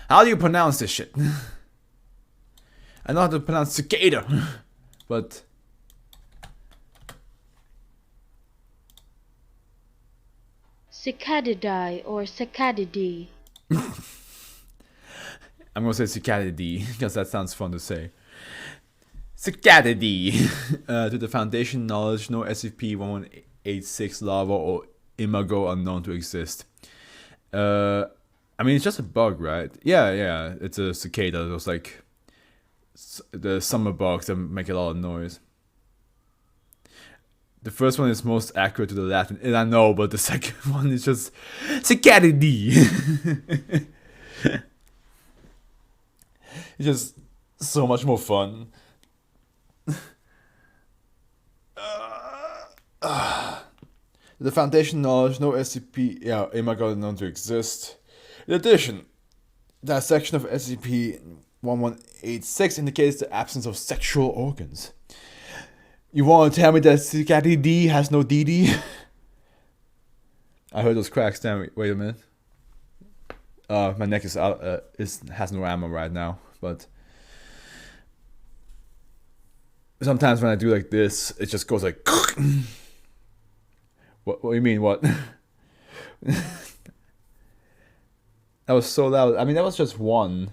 How do you pronounce this shit? I know how to pronounce cicada, but Cicadidae or Cicadidae. I'm gonna say Cicadidae because that sounds fun to say. Cicadidae. To the Foundation knowledge, no SCP-1186 larva or imago are known to exist. I mean, it's just a bug, right? Yeah, it's a cicada. Those like the summer bugs that make a lot of noise. The first one is most accurate to the Latin, and I know, but the second one is just Cicadidae. It's just so much more fun. The Foundation knowledge, no SCP, imago known to exist. In addition, that section of SCP-1186 indicates the absence of sexual organs. You want to tell me that Cicadidae has no DD? I heard those cracks. Damn, wait a minute. My neck is out. Has no ammo right now, but sometimes when I do like this, it just goes like. What do you mean? What? That was so loud. I mean, that was just one.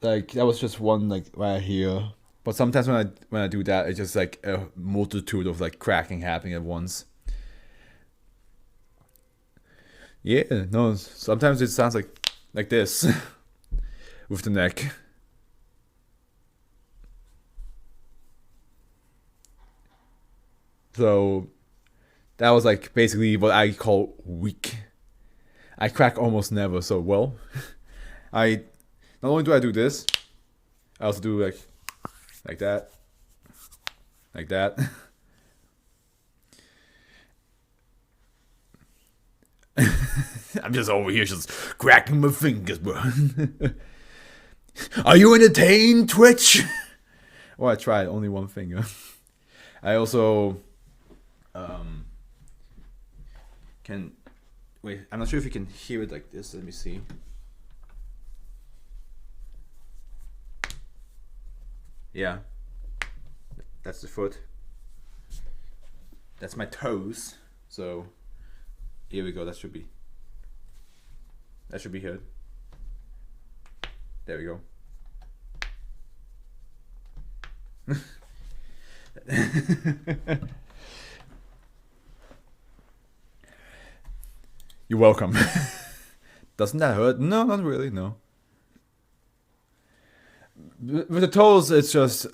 Like that was just one, like right here. But sometimes when I do that, it's just like a multitude of like cracking happening at once. Yeah, no. Sometimes it sounds like this with the neck. So that was like basically what I call weak. I crack almost never. So well, I not only do I do this, I also do like that, like that. I'm just over here just cracking my fingers, bro. Are you entertained, Twitch? Well, I tried, only one finger. I also can wait. I'm not sure if you can hear it like this. Let me see. Yeah, that's the foot. That's my toes. So here we go. That should be heard. There we go. You're welcome. Doesn't that hurt? No, not really, no. With the toes, it's just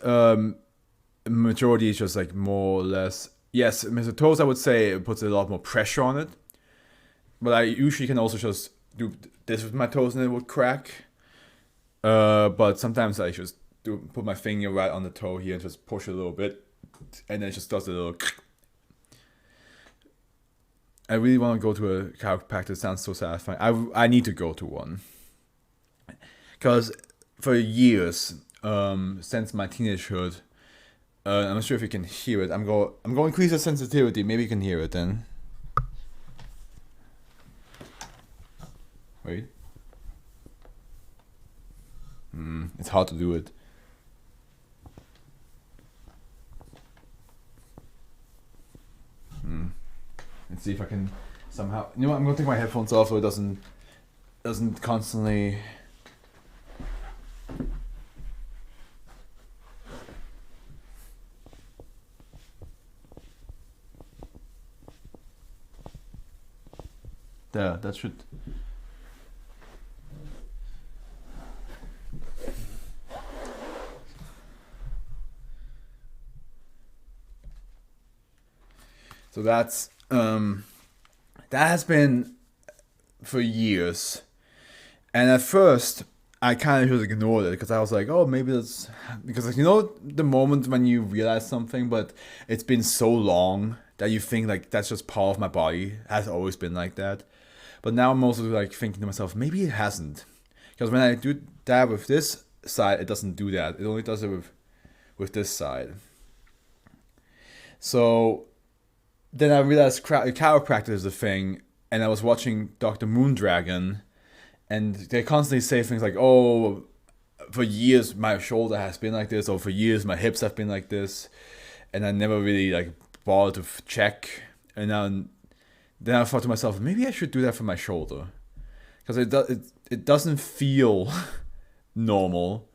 majority is just like more or less. Yes, with the toes, I would say it puts a lot more pressure on it. But I usually can also just do this with my toes and it would crack. But sometimes I just put my finger right on the toe here and just push a little bit, and then it just does a little. I really want to go to a chiropractor. It sounds so satisfying. I need to go to one. Because for years, since my teenagehood, I'm not sure if you can hear it. I'm going to increase the sensitivity. Maybe you can hear it then. Wait. It's hard to do it. Let's see if I can somehow. You know what? I'm gonna take my headphones off so it doesn't constantly. There, that should. So that has been for years, and at first I kind of just ignored it because I was like, oh, maybe it's because the moment when you realize something, but it's been so long that you think like that's just part of my body, it has always been like that. But now I'm also like thinking to myself, maybe it hasn't, because when I do that with this side, it doesn't do that. It only does it with this side. So then I realized chiropractor is a thing, and I was watching Dr. Moondragon, and they constantly say things like, oh, for years my shoulder has been like this, or for years my hips have been like this, and I never really like bothered to check. And then I thought to myself, maybe I should do that for my shoulder, because it doesn't feel normal,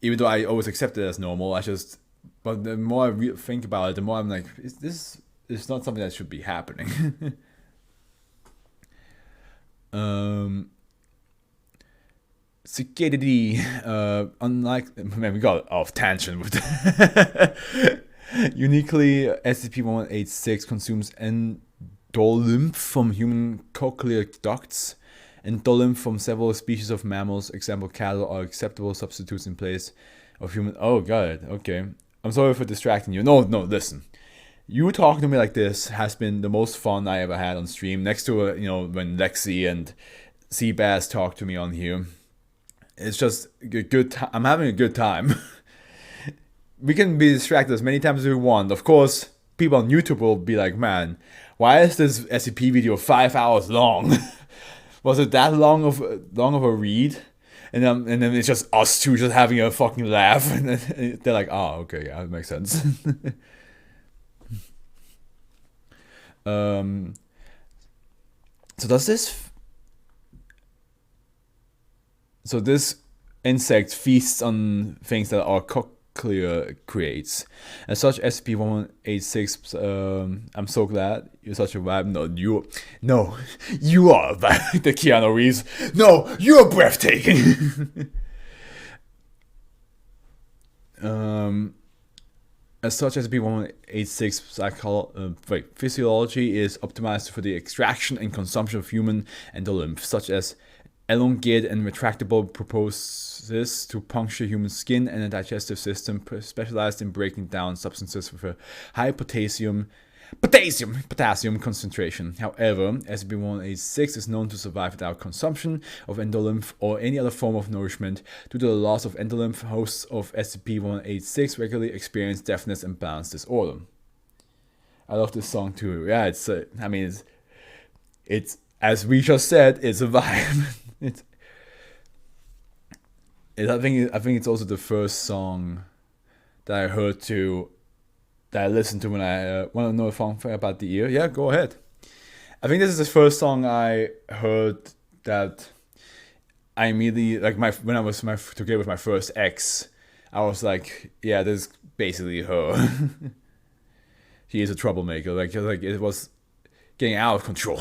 even though I always accept it as normal. But the more I think about it, the more I'm like, it's not something that should be happening. Cicadity, unlike, man, we got off tangent with that. Uniquely, SCP-1186 consumes endolymph from human cochlear ducts. Endolymph from several species of mammals, example cattle, are acceptable substitutes in place of human. Oh, got it. Okay. I'm sorry for distracting you. No, listen. You talking to me like this has been the most fun I ever had on stream. Next to when Lexi and Seabass talk to me on here, it's just a good time. I'm having a good time. We can be distracted as many times as we want. Of course, people on YouTube will be like, "Man, why is this SCP video 5 hours long? Was it that long of a read?" And then it's just us two just having a fucking laugh, and then they're like, "Oh, okay, yeah, that makes sense." So this insect feasts on things that our cochlear creates. As such, SCP-1186, I'm so glad you're such a vibe. No, you are the Keanu Reeves. No, you're breathtaking. As such, SCP-1186 physiology is optimized for the extraction and consumption of human endolymph, such as elongated and retractable proboscis to puncture human skin, and a digestive system specialized in breaking down substances with a high potassium concentration. However, SCP-1186 is known to survive without consumption of endolymph or any other form of nourishment. Due to the loss of endolymph, hosts of SCP-1186 regularly experience deafness and balance disorder. I love this song too. Yeah, it's as we just said, it's a vibe. I think it's also the first song that I listened to when I want to know a fun fact about the ear. Yeah, go ahead. I think this is the first song I heard that I immediately, like, when I was together with my first ex, I was like, yeah, this is basically her. She is a troublemaker. Like it was getting out of control.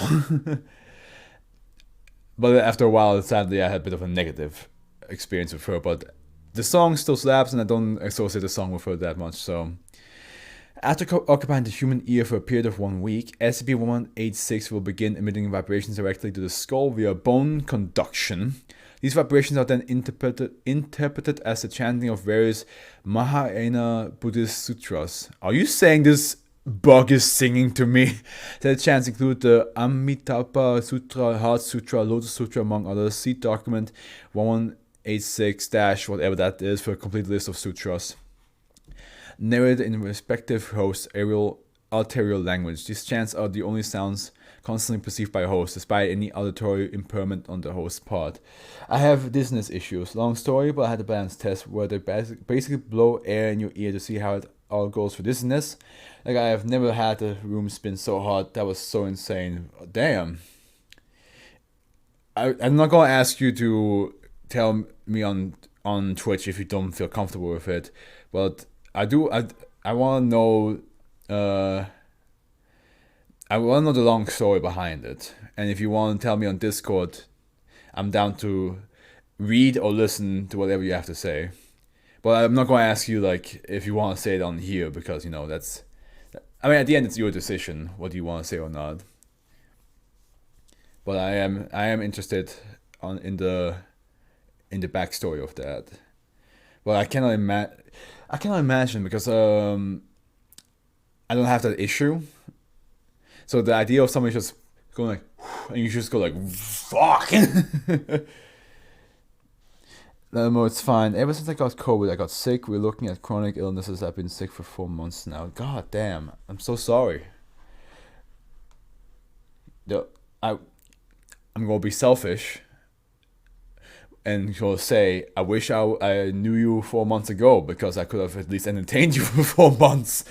But after a while, sadly, I had a bit of a negative experience with her. But the song still slaps, and I don't associate the song with her that much. So, after occupying the human ear for a period of 1 week, SCP-186 will begin emitting vibrations directly to the skull via bone conduction. These vibrations are then interpreted as the chanting of various Mahayana Buddhist sutras. Are you saying this bug is singing to me? The chants include the Amitabha Sutra, Heart Sutra, Lotus Sutra, among others. See document 1186- whatever that is for a complete list of sutras, narrated in respective host's arterial language. These chants are the only sounds constantly perceived by a host, despite any auditory impairment on the host's part. I have dizziness issues. Long story, but I had a balance test where they basically blow air in your ear to see how it all goes for dizziness. Like, I have never had the room spin so hard. That was so insane. Damn. I'm not gonna ask you to tell me on Twitch if you don't feel comfortable with it, but I do. I want to know. I want to know the long story behind it, and if you want to tell me on Discord, I'm down to read or listen to whatever you have to say. But I'm not going to ask you like if you want to say it on here, because that's. I mean, at the end, it's your decision what you want to say or not. But I am interested in the backstory of that. But I cannot imagine because I don't have that issue. So the idea of somebody just going like, and you just go like, fuck. No, it's fine. Ever since I got COVID, I got sick. We're looking at chronic illnesses. I've been sick for 4 months now. God damn. I'm so sorry. I'm gonna be selfish and gonna say I wish I knew you 4 months ago, because I could have at least entertained you for 4 months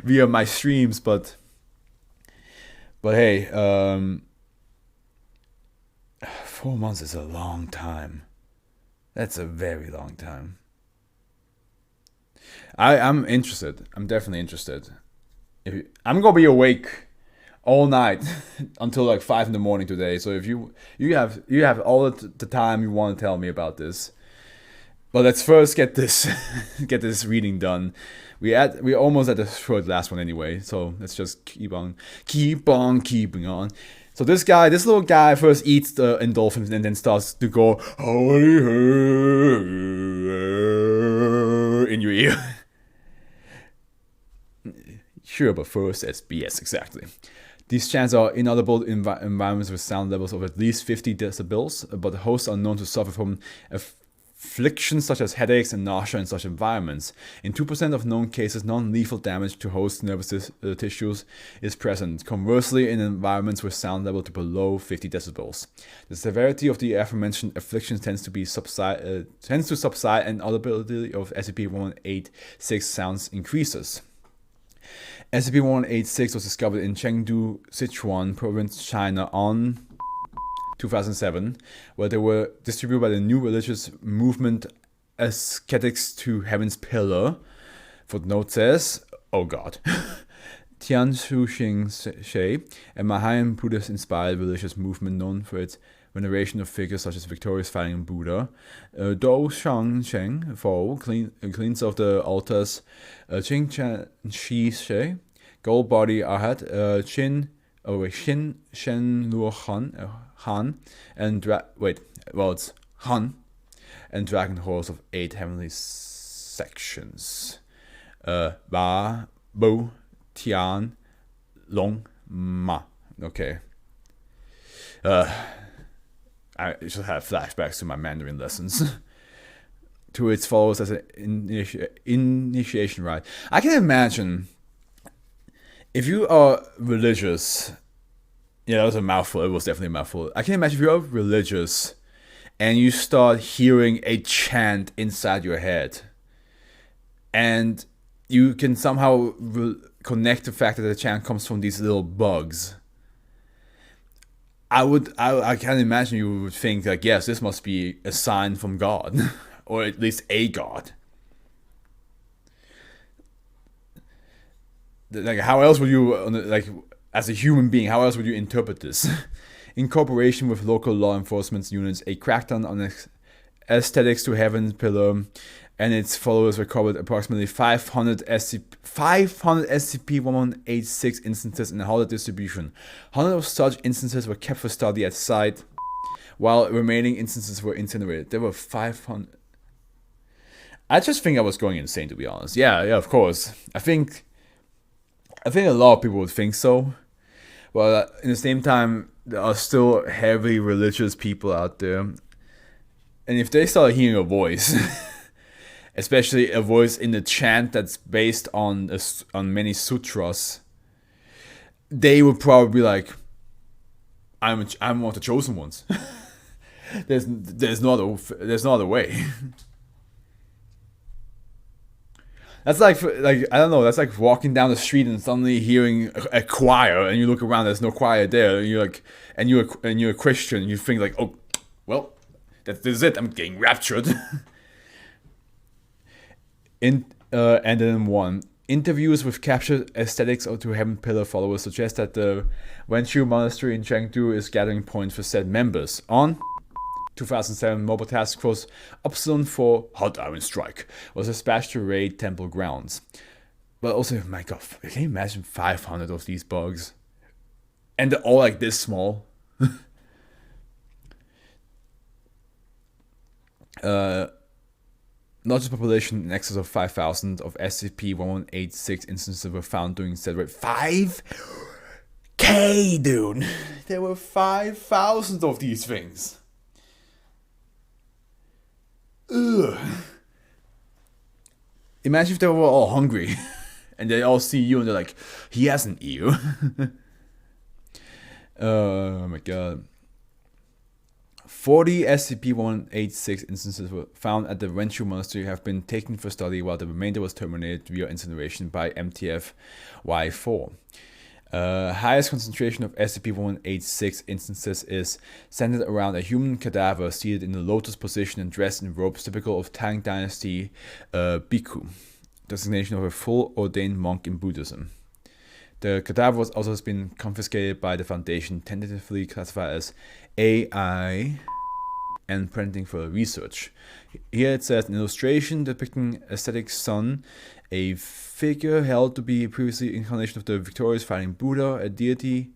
via my streams. But hey, 4 months is a long time. That's a very long time. I'm interested. I'm definitely interested. I'm gonna be awake all night until like 5 a.m. today. So if you have all the time you want to tell me about this, but let's first get this reading done. We're almost at the last one anyway. So let's just keep on keeping on. So this little guy first eats the endorphins and then starts to go in your ear. Sure, but first it's BS, exactly. These chants are inaudible in environments with sound levels of at least 50 decibels, but the hosts are known to suffer from afflictions such as headaches and nausea in such environments. In 2% of known cases, non-lethal damage to host nervous tissues is present. Conversely, in environments with sound level to below 50 decibels, the severity of the aforementioned afflictions tends to subside, and audibility of SCP-186 sounds increases. SCP-186 was discovered in Chengdu, Sichuan Province, China on 2007, where they were distributed by the new religious movement Ascetics to Heaven's Pillar. Footnote says, oh god, Tianzhu She, a Mahayan Buddhist-inspired religious movement known for its veneration of figures such as victorious fighting Buddha. Do Shang Sheng Fo, cleans of the altars, Qing Chan Shi She, Gold Body Arhat, Xin Shen Luo Han, and it's Han, and Dragon Horse of 8 heavenly sections. Ba, Bu, Tian, Long, Ma. Okay. I just have flashbacks to my Mandarin lessons. To its followers as an initiation rite. I can imagine if you are religious. Yeah, that was a mouthful. It was definitely a mouthful. I can imagine if you're religious and you start hearing a chant inside your head, and you can somehow connect the fact that the chant comes from these little bugs. I can imagine you would think like, yes, this must be a sign from God, or at least a God. Like, how else would you, like, as a human being, how else would you interpret this? In cooperation with local law enforcement units, a crackdown on Aesthetics to Heaven pillar and its followers recovered approximately 500 SCP-1186 instances in a holiday distribution. 100 of such instances were kept for study at site, while remaining instances were incinerated. There were 500. I just think I was going insane, to be honest. Yeah, of course. I think a lot of people would think so. But in the same time, there are still heavy religious people out there. And if they start hearing a voice, especially a voice in the chant that's based on many sutras, they would probably be like, I'm one of the chosen ones. there's no other way. That's like I don't know. That's like walking down the street and suddenly hearing a choir, and you look around. There's no choir there. And you're like, and you're a Christian. And you think like, oh, well, this is it. I'm getting raptured. And then one. Interviews with captured Aesthetics to Heaven pillar followers suggest that the Wenshu Monastery in Chengdu is gathering points for said members. On 2007, Mobile Task Force Upsilon 4 Hot Iron Strike was dispatched to raid temple grounds. But also, my god, can you imagine 500 of these bugs? And they're all like this small. Largest population in excess of 5,000 of SCP-1186 instances were found during said raid. 5K, dude! There were 5,000 of these things. Ugh. Imagine if they were all hungry and they all see you and they're like, he hasn't eaten. Oh my god. 40 SCP-186 instances were found at the Wenshu Monastery have been taken for study, while the remainder was terminated via incineration by MTF-Y4. Highest concentration of SCP-186 instances is centered around a human cadaver seated in the lotus position and dressed in robes typical of Tang Dynasty bhikkhu, designation of a full ordained monk in Buddhism. The cadaver has also been confiscated by the Foundation, tentatively classified as AI and printing for research. Here it says, an illustration depicting Aesthetic Sun, a figure held to be previously incarnation of the victorious fighting Buddha, a deity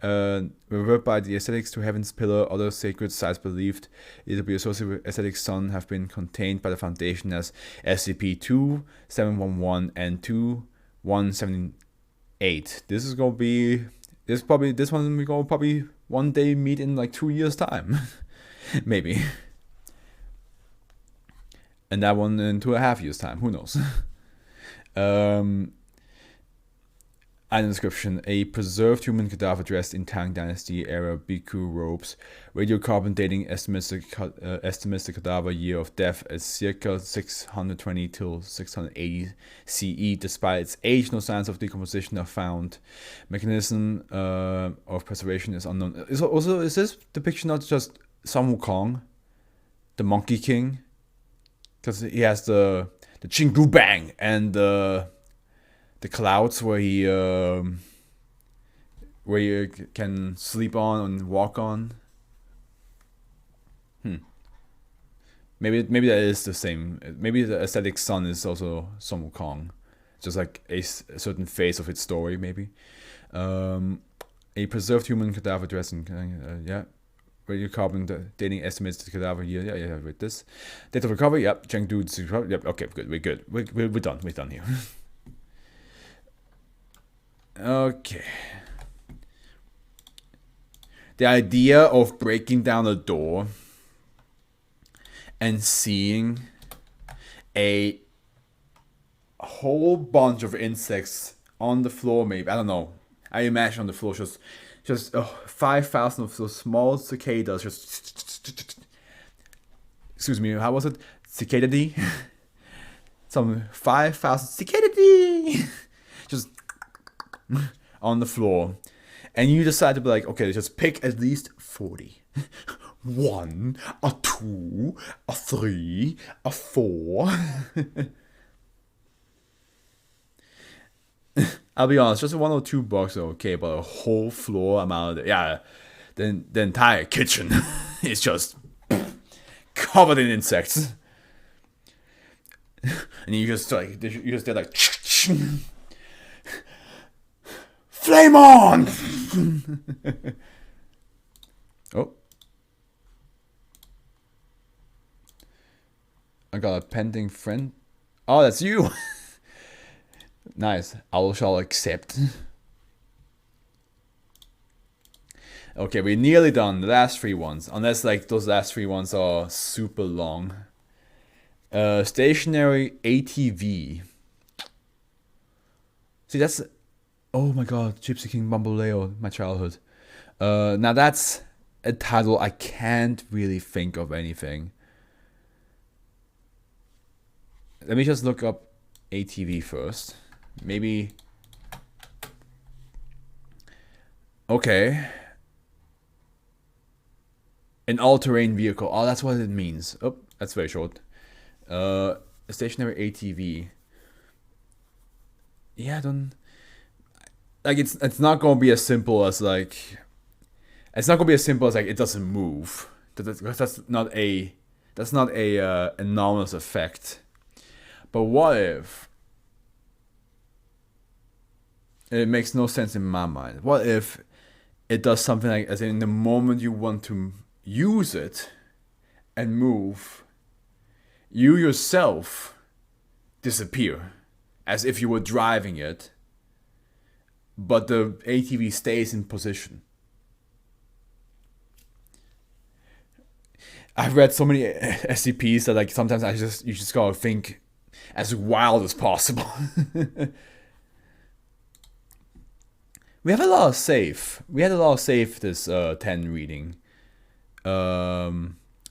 revered by the Aesthetics to Heaven's pillar. Other sacred sites believed it to be associated with Aesthetic Sun have been contained by the Foundation as SCP-2711 and 2178. This is gonna be this one we're gonna probably one day meet in like 2 years time. Maybe. And that one in 2.5 years time, who knows. Item description: a preserved human cadaver dressed in Tang Dynasty era bhikkhu robes. Radiocarbon dating estimates the cadaver year of death as circa 620 till 680 CE. Despite its age, no signs of decomposition are found. Mechanism of preservation is unknown. Is this depiction not just Sun Wukong, the Monkey King? Because he has the Chingu Bang and the clouds where you can sleep on and walk on. Maybe that is the same. Maybe the Aesthetic Sun is also Sun Wukong, just like a certain phase of its story. Maybe a preserved human cadaver dressing. Radiocarbon dating estimates the cadaver year. Yeah. With this date of recovery. Yep. Chengdu. Yep. Okay. Good. We're good. We're done. We're done here. Okay. The idea of breaking down a door and seeing a whole bunch of insects on the floor, maybe. I don't know. I imagine on the floor just 5,000 of those small cicadas just... Excuse me, how was it? Cicada-D? Some 5,000 cicada-D! Just on the floor. And you decide to be like, okay, just pick at least 40. 1, a 2, a 3, a 4. I'll be honest, just 1 or 2 bucks are okay, but a whole floor amount of the entire kitchen is just covered in insects. And you just did like flame on. Oh, I got a pending friend. Oh, that's you. Nice. I shall accept. Okay, we're nearly done. The last 3 ones, unless like those last 3 ones are super long. Stationary ATV. See, that's... Oh my god, Gypsy King Bamboleo, my childhood. Now that's a title I can't really think of anything. Let me just look up ATV first. Maybe... Okay. An all-terrain vehicle. Oh, that's what it means. Oh, that's very short. A stationary ATV. Yeah, I don't... Like, it's not gonna be as simple as, like... It's not gonna be as simple as, like, it doesn't move. That's not a... That's not a anomalous effect. But what if... It makes no sense in my mind. What if it does something like, as in the moment you want to use it and move, you yourself disappear, as if you were driving it, but the ATV stays in position. I've read so many SCPs that like sometimes you just gotta think as wild as possible. We have a lot of safe. We had a lot of safe this 10 reading. Not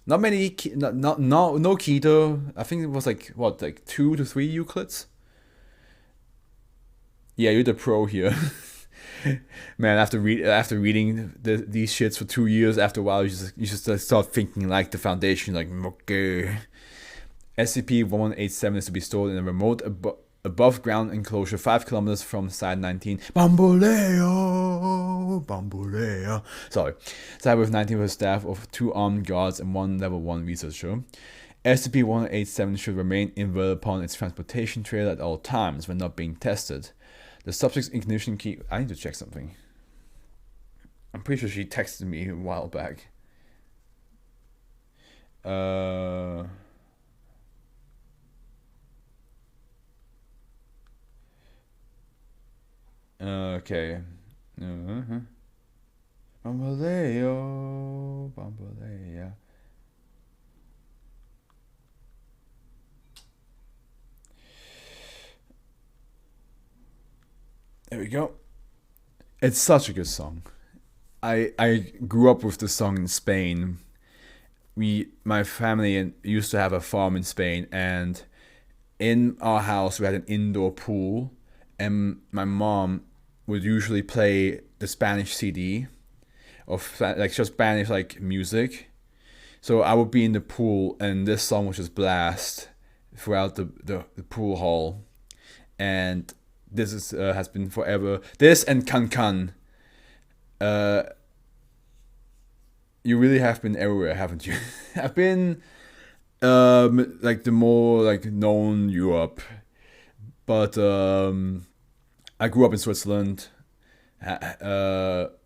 many. No keto. I think it was like what, like 2 to 3 Euclids. Yeah, you're the pro here. Man, after reading these shits for 2 years, after a while, you just start thinking like the Foundation, like okay. SCP-1187 is to be stored in a remote above ground enclosure 5 kilometers from Site 19. Bamboleo. Sorry. Site with 19 with a staff of 2 armed guards and 1 level 1 researcher. SCP-1187 should remain inverted upon its transportation trailer at all times when not being tested. The subject's ignition key... I need to check something. I'm pretty sure she texted me a while back. Okay. Bamboleo. There we go. It's such a good song. I grew up with the song in Spain. My family used to have a farm in Spain, and in our house we had an indoor pool, and my mom would usually play the Spanish CD of like just Spanish like music. So I would be in the pool and this song would just blast throughout the pool hall, and this is has been forever. This and Can Can. You really have been everywhere, haven't you? I've been like the more like known Europe, but I grew up in Switzerland. As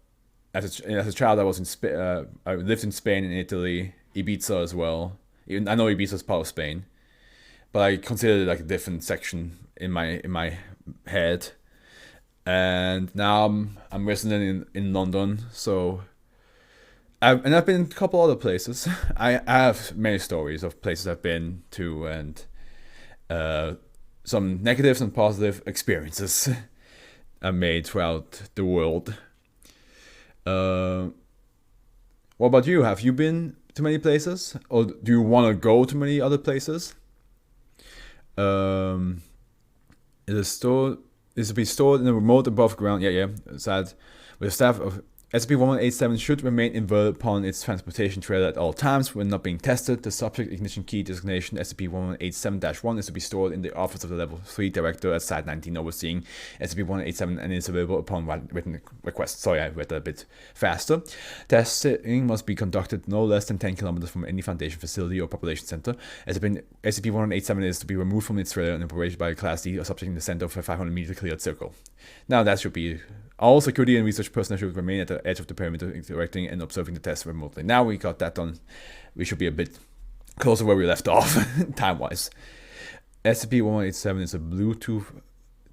a child, I was in I lived in Spain and Italy, Ibiza as well. Even I know Ibiza is part of Spain, but I consider it like a different section in my head. And now I'm resident in London, so I've been in a couple other places. I have many stories of places I've been to, and some negative and positive experiences I made throughout the world. What about you? Have you been to many places, or do you want to go to many other places? Is to be stored in a remote above ground. Yeah. Sad. With a staff of SCP-1187 should remain inverted upon its transportation trailer at all times when not being tested. The subject ignition key designation SCP-1187-1 is to be stored in the office of the Level 3 Director at Site 19 overseeing SCP-1187 and is available upon written request. Sorry, I read that a bit faster. Testing must be conducted no less than 10 kilometers from any Foundation facility or population center. SCP-1187 is to be removed from its trailer and operated by a Class D subject in the center of a 500-meter cleared circle. Now that should be... All security and research personnel should remain at the edge of the perimeter, directing and observing the test remotely. Now we got that done. We should be a bit closer where we left off, time-wise. SCP-1187 is a blue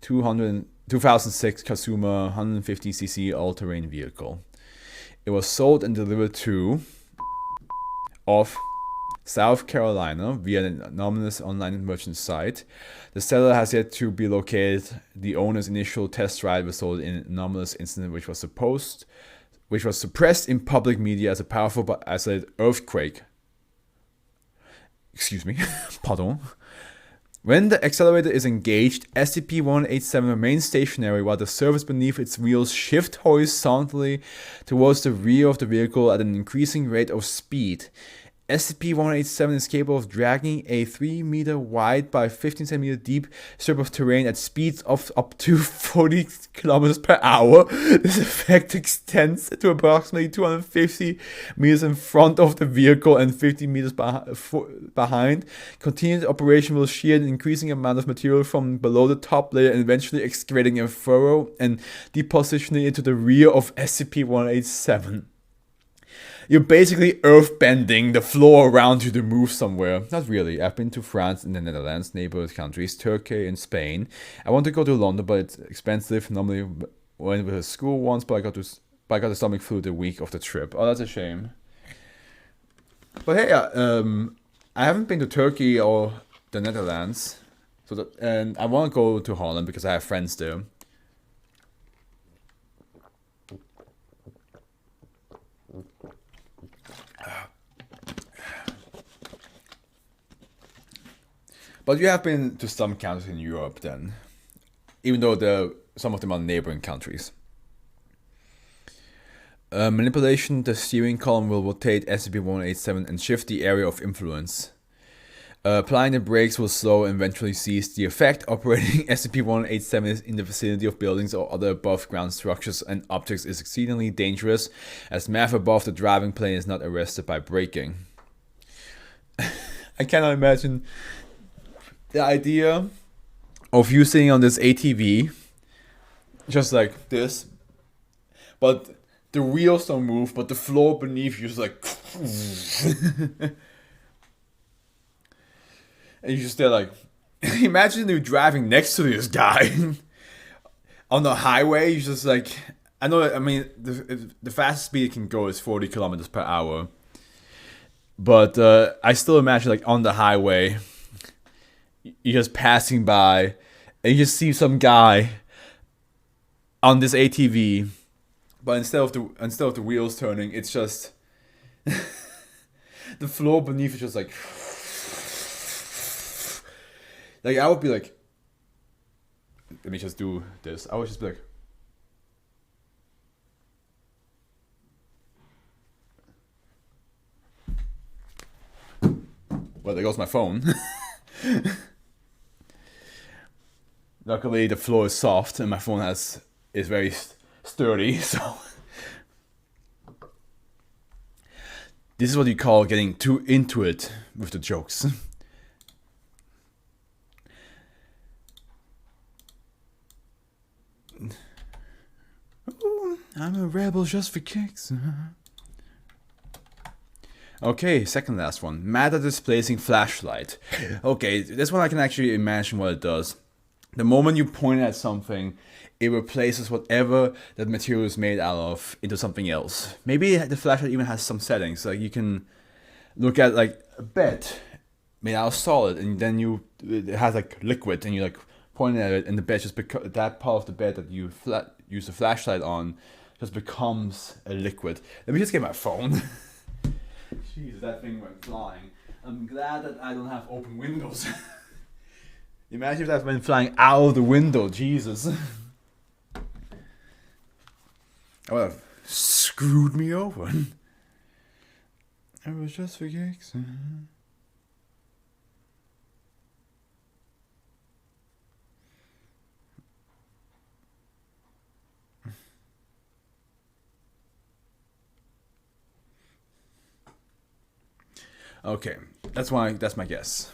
2006 Kazuma 150cc all-terrain vehicle. It was sold and delivered to of South Carolina via an anonymous online merchant site. The seller has yet to be located. The owner's initial test ride was sold in an anomalous incident which was suppressed in public media as a powerful but isolated earthquake. Excuse me, pardon. When the accelerator is engaged, SCP-1187 remains stationary while the surface beneath its wheels shift horizontally towards the rear of the vehicle at an increasing rate of speed. SCP-1187 is capable of dragging a 3-meter wide by 15 centimeter deep strip of terrain at speeds of up to 40 kilometers per hour. This effect extends to approximately 250 meters in front of the vehicle and 50 meters behind. Continued operation will shear an increasing amount of material from below the top layer and eventually excavating a furrow and depositioning it into the rear of SCP-1187. You're basically earth-bending the floor around you to move somewhere. Not really. I've been to France and the Netherlands, neighborhood countries, Turkey and Spain. I want to go to London, but it's expensive. Normally went with a school once, but I got the stomach flu the week of the trip. Oh, that's a shame. But hey, I haven't been to Turkey or the Netherlands, and I want to go to Holland because I have friends there. But you have been to some countries in Europe then, even though some of them are neighboring countries. Manipulation, the steering column will rotate SCP-1187 and shift the area of influence. Applying the brakes will slow and eventually cease the effect. Operating SCP-1187 in the vicinity of buildings or other above ground structures and objects is exceedingly dangerous, as matter above the driving plane is not arrested by braking. I cannot imagine the idea of you sitting on this ATV, just like this, but the wheels don't move, but the floor beneath you is like, and you're just there like, imagine you driving next to this guy on the highway. You're just like, I mean, the fastest speed it can go is 40 kilometers per hour, but I still imagine like on the highway, you're just passing by, and you just see some guy on this ATV, but instead of the wheels turning, it's just the floor beneath is just like I would be like, let me just do this. I would just be like, well, there goes my phone. Luckily, the floor is soft and my phone is very sturdy, so this is what you call getting too into it with the jokes. Ooh, I'm a rebel just for kicks. Okay, second last one. Matter-Displacing flashlight. Okay, this one I can actually imagine what it does. The moment you point at something, it replaces whatever that material is made out of into something else. Maybe the flashlight even has some settings. Like you can look at like a bed made out of solid, and then it has like liquid, and you like point at it, and the bed just that part of the bed that you use the flashlight on just becomes a liquid. Let me just get my phone. Jeez, that thing went flying. I'm glad that I don't have open windows. Imagine if that went flying out of the window, Jesus. I would have screwed me over. It was just for gigs. Okay, that's my guess.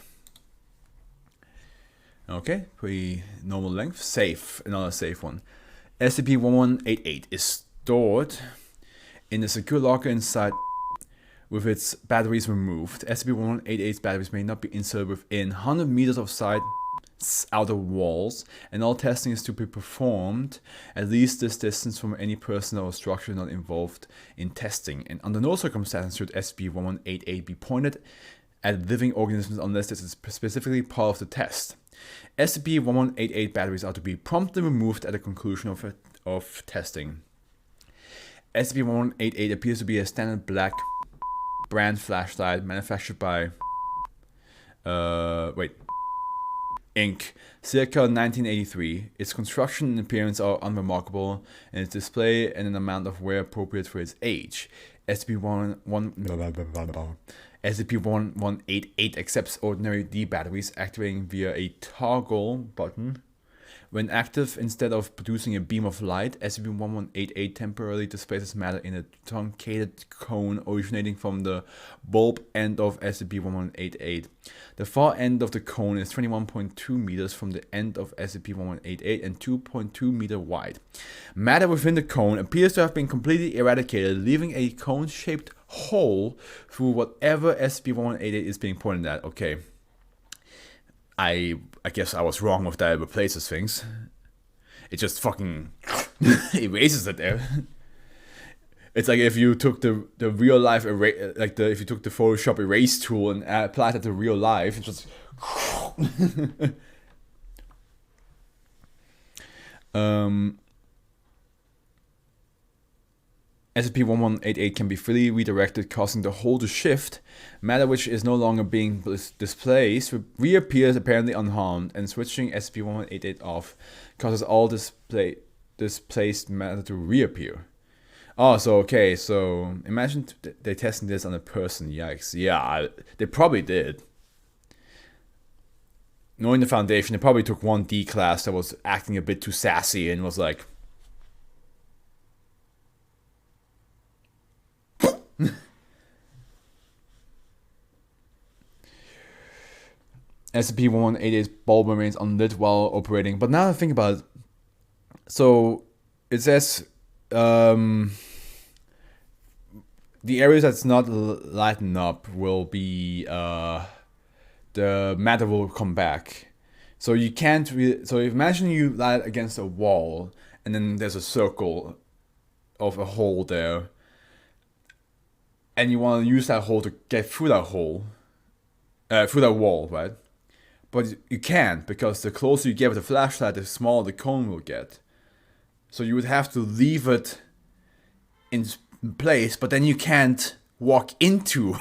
Okay, pretty normal length. Safe, another safe one. SCP-1188 is stored in a secure locker inside with its batteries removed. SCP-1188's batteries may not be inserted within 100 meters of site outer walls, and all testing is to be performed at least this distance from any person or structure not involved in testing. And under no circumstances should SCP-1188 be pointed at living organisms unless this is specifically part of the test. SCP-1188 batteries are to be promptly removed at the conclusion of testing. SCP-1188 appears to be a standard black brand flashlight manufactured by Inc. Circa 1983. Its construction and appearance are unremarkable, and its display and an amount of wear appropriate for its age. SCP-1188 accepts ordinary D batteries, activating via a toggle button. When active, instead of producing a beam of light, SCP-1188 temporarily displaces matter in a truncated cone originating from the bulb end of SCP-1188. The far end of the cone is 21.2 meters from the end of SCP-1188 and 2.2 meters wide. Matter within the cone appears to have been completely eradicated, leaving a cone-shaped hole through whatever SCP-1188 is being pointed at. Okay. I guess I was wrong with that. It replaces things. It just fucking erases it there. It's like if you took the real life if you took the Photoshop erase tool and applied it to real life, it just SCP-1188 can be freely redirected, causing the hole to shift. Matter which is no longer being displaced reappears apparently unharmed, and switching SCP-1188 off causes all displaced matter to reappear. Oh, so imagine they're testing this on a person. Yikes. Yeah, they probably did. Knowing the Foundation, they probably took one D class that was acting a bit too sassy and was like, SCP-1188's bulb remains unlit while operating. But now I think about it, so it says the areas that's not lightened up will be the matter will come back. So you can't so imagine you light against a wall and then there's a circle of a hole there, and you want to use that hole to get through that hole, through that wall, right? But you can't, because the closer you get with the flashlight, the smaller the cone will get. So you would have to leave it in place, but then you can't walk into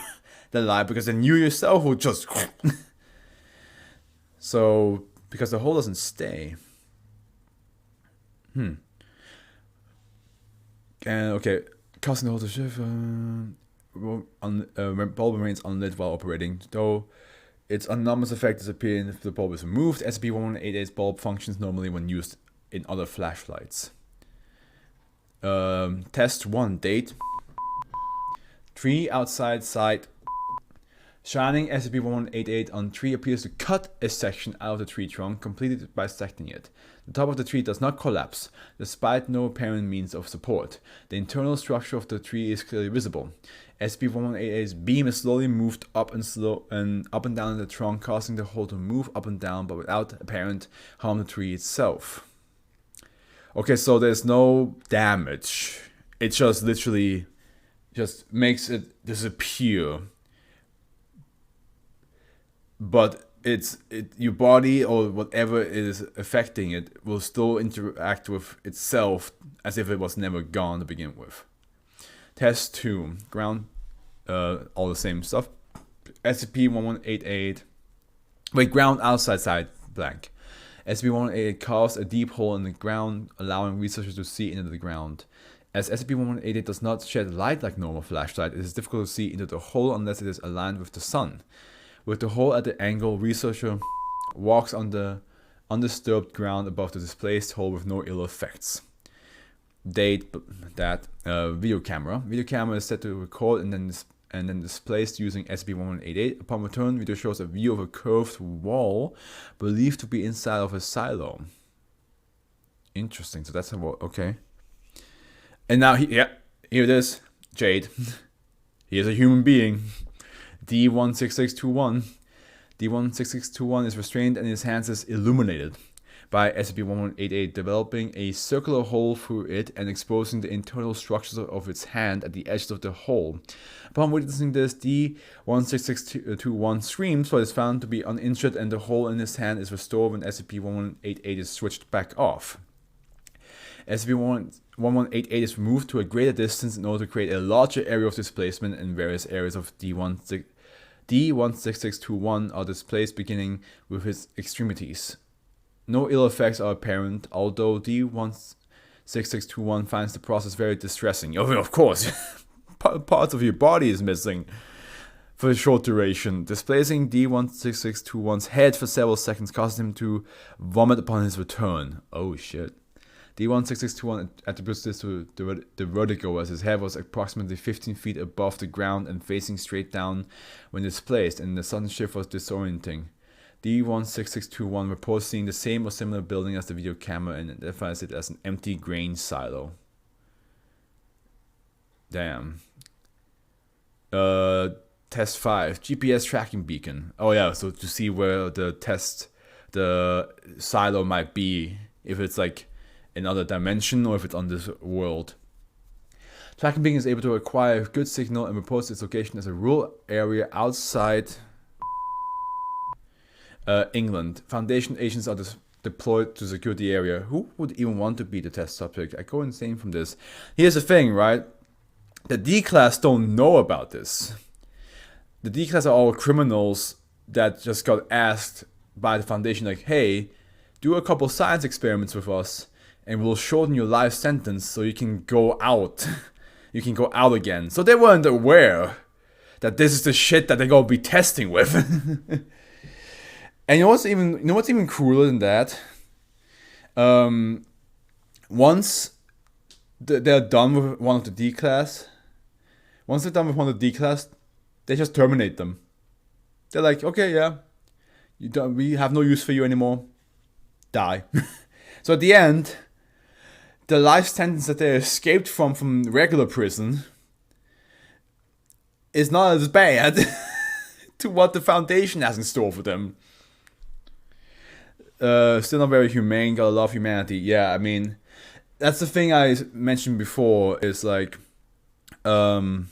the light because then you yourself will just so because the hole doesn't stay. And okay, causing the hole to shift. Bulb remains unlit while operating, though its anomalous effect disappears if the bulb is removed. SCP-1188's bulb functions normally when used in other flashlights. Test 1 date. Tree outside site. Shining SCP-1188 on tree appears to cut a section out of the tree trunk, completed by secting it. The top of the tree does not collapse, despite no apparent means of support. The internal structure of the tree is clearly visible. SCP-1188's beam is slowly moved up and down the trunk, causing the hole to move up and down, but without apparent harm to the tree itself. Okay, so there's no damage. It just literally just makes it disappear. But your body or whatever is affecting it will still interact with itself as if it was never gone to begin with. Test 2. Ground, all the same stuff. SCP-1188. Wait, ground outside side blank. SCP-1188 carves a deep hole in the ground, allowing researchers to see into the ground. As SCP-1188 does not shed light like normal flashlight, it is difficult to see into the hole unless it is aligned with the sun. With the hole at the angle, researcher walks on the undisturbed ground above the displaced hole with no ill effects. Date that video camera. Video camera is set to record and then displaced using SCP-1188. Upon return, video shows a view of a curved wall believed to be inside of a silo. Interesting. So that's a wall. Okay. And now, here it is. Jade. He is a human being. D16621. D16621 is restrained and his hands is illuminated by SCP-1188, developing a circular hole through it and exposing the internal structures of its hand at the edges of the hole. Upon witnessing this, D16621 screams, but is found to be uninjured, and the hole in his hand is restored when SCP-1188 is switched back off. SCP-1188 is removed to a greater distance in order to create a larger area of displacement, and various areas of D16621 are displaced, beginning with his extremities. No ill effects are apparent, although D16621 finds the process very distressing. Of course, parts of your body is missing for a short duration. Displacing D16621's head for several seconds causes him to vomit upon his return. Oh shit. D16621 attributes this to the vertigo, as his head was approximately 15 feet above the ground and facing straight down when displaced, and the sudden shift was disorienting. D16621 reports seeing the same or similar building as the video camera and identifies it as an empty grain silo. Damn. Test 5, GPS tracking beacon. Oh yeah, so to see where the silo might be, if it's like another dimension or if it's on this world. Tracking beacon is able to acquire a good signal and reports its location as a rural area outside England. Foundation agents are deployed to secure the area. Who would even want to be the test subject? I go insane from this. Here's the thing, right? The D-Class don't know about this. The D-Class are all criminals that just got asked by the Foundation, like, hey, do a couple science experiments with us and we'll shorten your life sentence so you can go out. You can go out again. So they weren't aware that this is the shit that they're gonna be testing with. And you know what's even cooler than that? Once they're done with one of the D-Class, they just terminate them. They're like, okay, yeah, we have no use for you anymore. Die. So at the end, the life sentence that they escaped from regular prison is not as bad to what the Foundation has in store for them. Still not very humane, gotta love humanity. Yeah, I mean, that's the thing I mentioned before, is like, the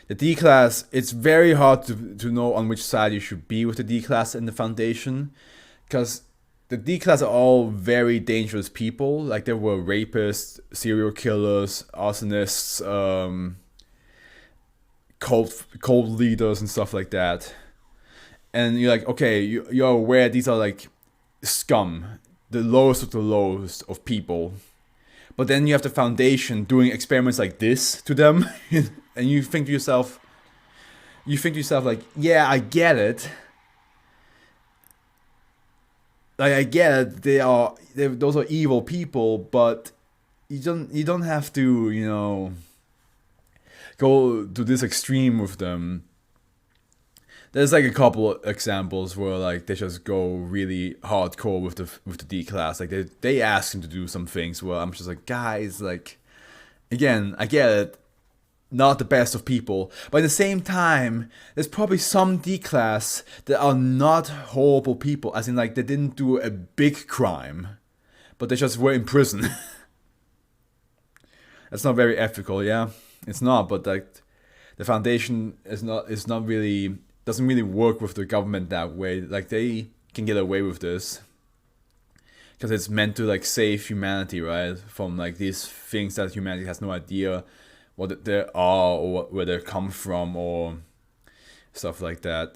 D-Class, it's very hard to know on which side you should be with the D-Class and the Foundation, because the D-Class are all very dangerous people. Like, there were rapists, serial killers, arsonists, cult leaders and stuff like that. And you're like, okay, you're aware these are like scum, the lowest of the lowest of people. But then you have the Foundation doing experiments like this to them, and you think to yourself like, yeah, I get it. Like, I get it. Those are evil people, but you don't have to, you know, go to this extreme with them. There's like a couple of examples where like they just go really hardcore with the D-Class. Like they ask him to do some things where I'm just like, guys, like, again, I get it, not the best of people, but at the same time, there's probably some D-Class that are not horrible people, as in like they didn't do a big crime, but they just were in prison. That's not very ethical, yeah, it's not. But like the Foundation doesn't really work with the government that way. Like, they can get away with this because it's meant to like save humanity, right, from like these things that humanity has no idea what they are or where they come from or stuff like that.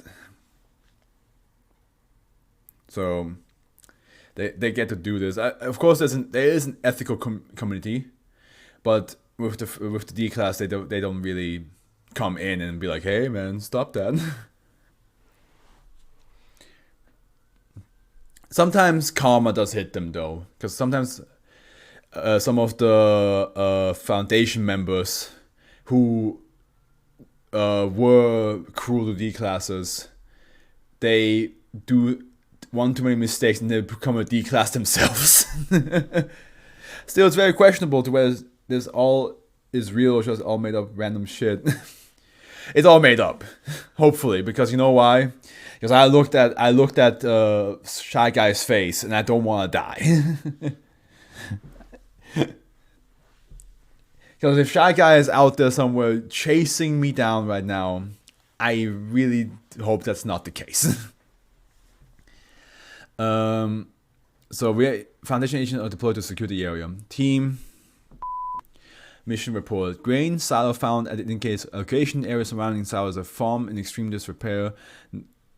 So they get to do this. Of course, there is an ethical community, But with the D class, they don't really come in and be like, hey man, stop that. Sometimes karma does hit them though, because sometimes some of the foundation members who were cruel to D classes, they do one too many mistakes and they become a D class themselves. Still, it's very questionable to whether this all is real or just all made up random shit. It's all made up, hopefully, because you know why? Because I looked at Shy Guy's face and I don't want to die. Because if Shy Guy is out there somewhere chasing me down right now, I really hope that's not the case. So we Foundation agents are deployed to secure the area. Team mission report. Grain silo found at the indicated location. Area surrounding silo is a farm in extreme disrepair.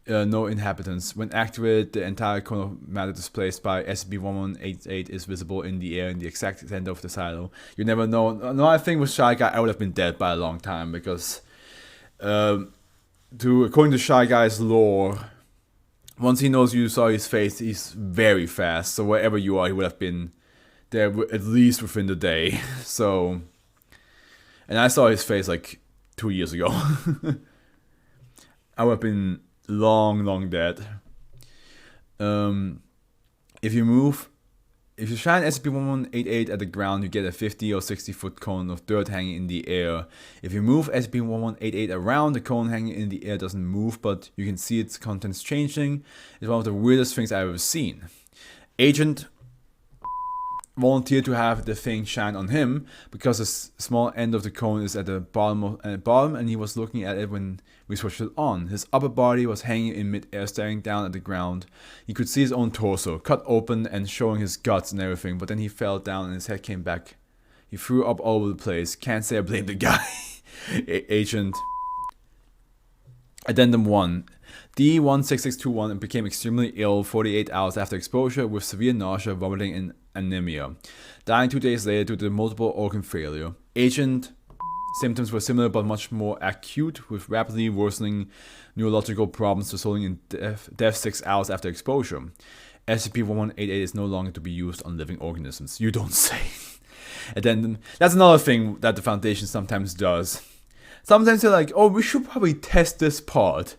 No inhabitants. When activated, the entire cone of matter displaced by SCP-1188 is visible in the air in the exact center of the silo. You never know. Another thing with Shy Guy, I would have been dead by a long time because, according to Shy Guy's lore, once he knows you saw his face, he's very fast. So wherever you are, he would have been there at least within the day. So, and I saw his face like 2 years ago. I would have been long dead. If you shine SCP-1188 at the ground, you get a 50 or 60 foot cone of dirt hanging in the air. If you move SCP-1188 around, the cone hanging in the air doesn't move, but you can see its contents changing. It's one of the weirdest things I've ever seen. Agent volunteered to have the thing shine on him because the small end of the cone is at the bottom, and he was looking at it when we switched it on. His upper body was hanging in mid-air, staring down at the ground. He could see his own torso, cut open and showing his guts and everything, but then he fell down and his head came back. He threw up all over the place. Can't say I blame the guy. Agent Addendum 1. D16621 became extremely ill 48 hours after exposure with severe nausea, vomiting, and anemia, dying 2 days later due to multiple organ failure. Agent symptoms were similar but much more acute, with rapidly worsening neurological problems resulting in death 6 hours after exposure. SCP-1188 is no longer to be used on living organisms. You don't say. And then that's another thing that the Foundation sometimes does. Sometimes they're like, oh, we should probably test this part.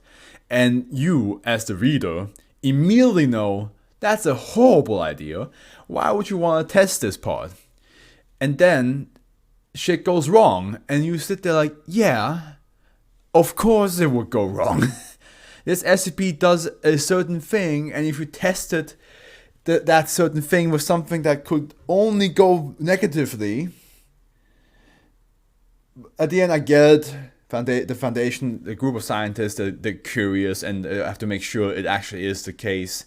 And you, as the reader, immediately know that's a horrible idea. Why would you want to test this part? And then shit goes wrong, and you sit there like, yeah, of course it would go wrong. This SCP does a certain thing, and if you tested that certain thing with something that could only go negatively, at the end I get it. The Foundation, the group of scientists, they're curious and they have to make sure it actually is the case,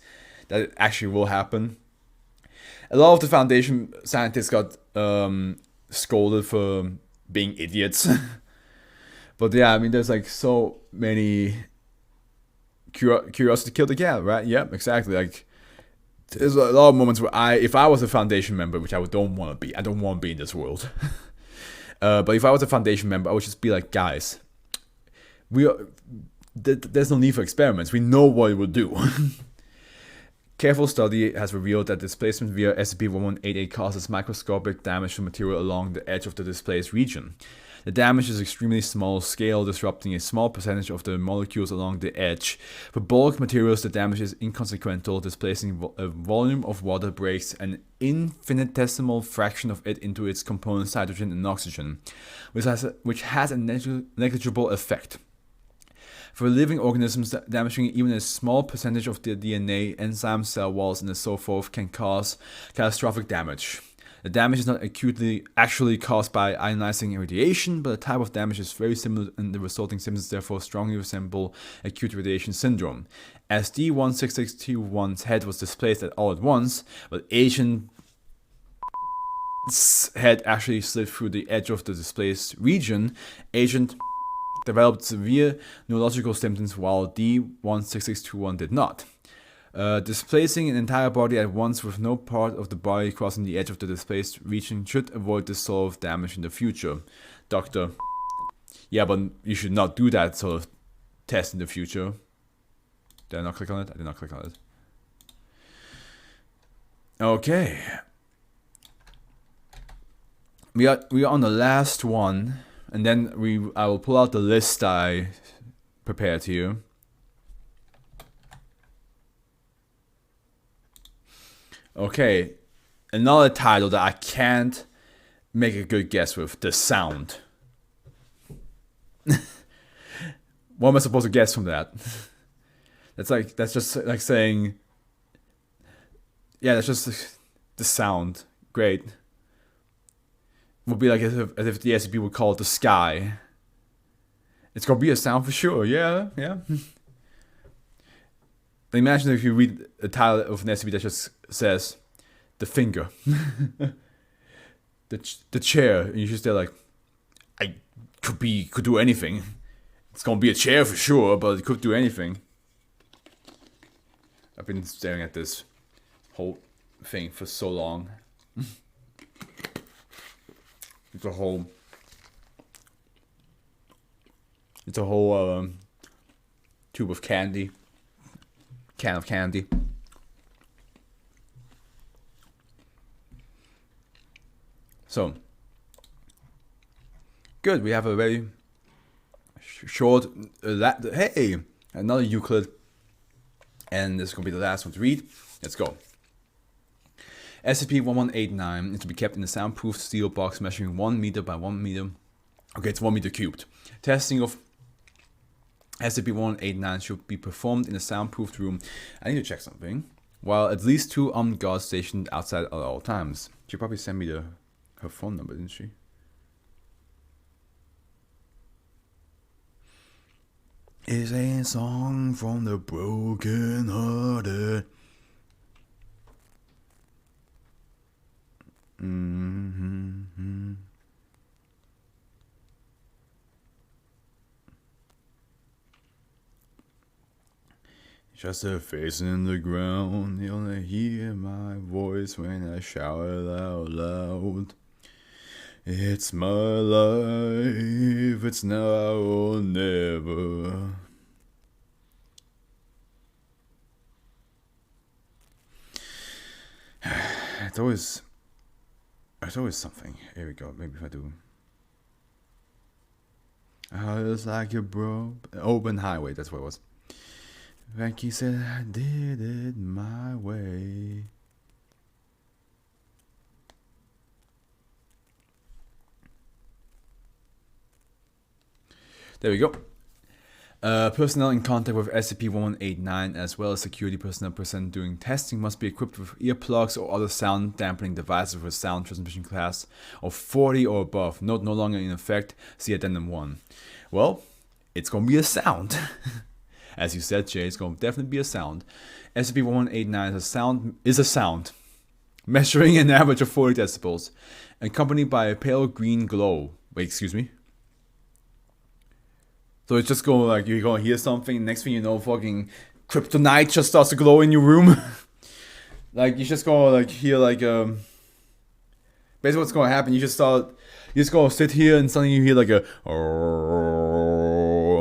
that it actually will happen. A lot of the Foundation scientists got scolded for being idiots. But yeah, I mean, there's like so many curiosity killed the cat, right? Yep, exactly. Like, there's a lot of moments where if I was a Foundation member, which I don't want to be, I don't want to be in this world. But if I was a Foundation member, I would just be like, guys, there's no need for experiments. We know what it will do. Careful study has revealed that displacement via SCP-1188 causes microscopic damage to material along the edge of the displaced region. The damage is extremely small scale, disrupting a small percentage of the molecules along the edge. For bulk materials, the damage is inconsequential, displacing a volume of water breaks an infinitesimal fraction of it into its components hydrogen and oxygen, which has a negligible effect. For living organisms, damaging even a small percentage of the DNA, enzymes, cell walls, and so forth can cause catastrophic damage. The damage is not actually caused by ionizing radiation, but the type of damage is very similar, and the resulting symptoms therefore strongly resemble acute radiation syndrome. As D16621's head was displaced all at once, but Agent's head actually slid through the edge of the displaced region, Agent developed severe neurological symptoms while D16621 did not. Displacing an entire body at once with no part of the body crossing the edge of the displaced region should avoid this sort of damage in the future. Doctor. Yeah, but you should not do that sort of test in the future. Did I not click on it? I did not click on it. Okay. We are on the last one, and then I will pull out the list I prepared here. Okay, another title that I can't make a good guess with: The Sound. What am I supposed to guess from that? That's just like saying, yeah, that's just the sound. Great. Would be like as if the SCP would call it the sky. It's gonna be a sound for sure. Yeah. Imagine if you read the title of an SCP that just says the finger, the chair, and you just there like, I could do anything. It's gonna be a chair for sure, but it could do anything. I've been staring at this whole thing for so long. It's a whole tube of candy. Can of candy. So good. We have a very short. Hey, another Euclid, and this is gonna be the last one to read. Let's go. SCP-1189 is to be kept in a soundproof steel box measuring 1 meter by 1 meter. Okay, it's 1 meter cubed. Testing of SCP-1189 should be performed in a soundproofed room. I need to check something. While at least 2 armed guards stationed outside at all times. She probably sent me her phone number, didn't she? Is a song from the broken hearted. Just a face in the ground, you'll only hear my voice when I shout out loud. It's my life, it's now or never. It's always something. Here we go, maybe if I do. It's like a open highway, that's what it was. Frankie said I did it my way. There we go. Personnel in contact with SCP-1189 as well as security personnel present during testing must be equipped with earplugs or other sound dampening devices with a sound transmission class of 40 or above. Note no longer in effect. See Addendum 1. Well, it's gonna be a sound. As you said, Jay, it's going to definitely be a sound. SCP-1189 is a sound, measuring an average of 40 decibels, accompanied by a pale green glow. Wait, excuse me? So it's just going like, you're going to hear something, next thing you know, fucking kryptonite just starts to glow in your room. Like, you just going to like hear like, basically what's going to happen, you're just going to sit here and suddenly you hear like a,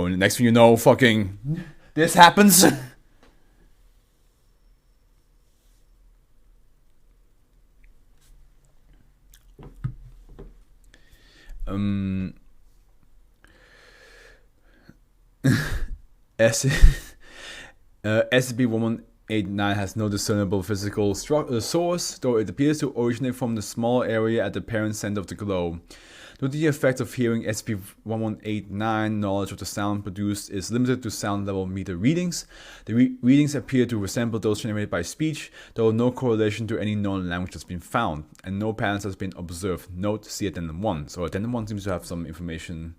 and the next thing you know, fucking... This happens. SCP-1189 has no discernible physical source, though it appears to originate from the small area at the parent center of the globe. Due to the effect of hearing, SCP-1189 knowledge of the sound produced is limited to sound level meter readings. The readings appear to resemble those generated by speech, though no correlation to any known language has been found, and no patterns has been observed. Note, see Addendum 1. So Addendum 1 seems to have some information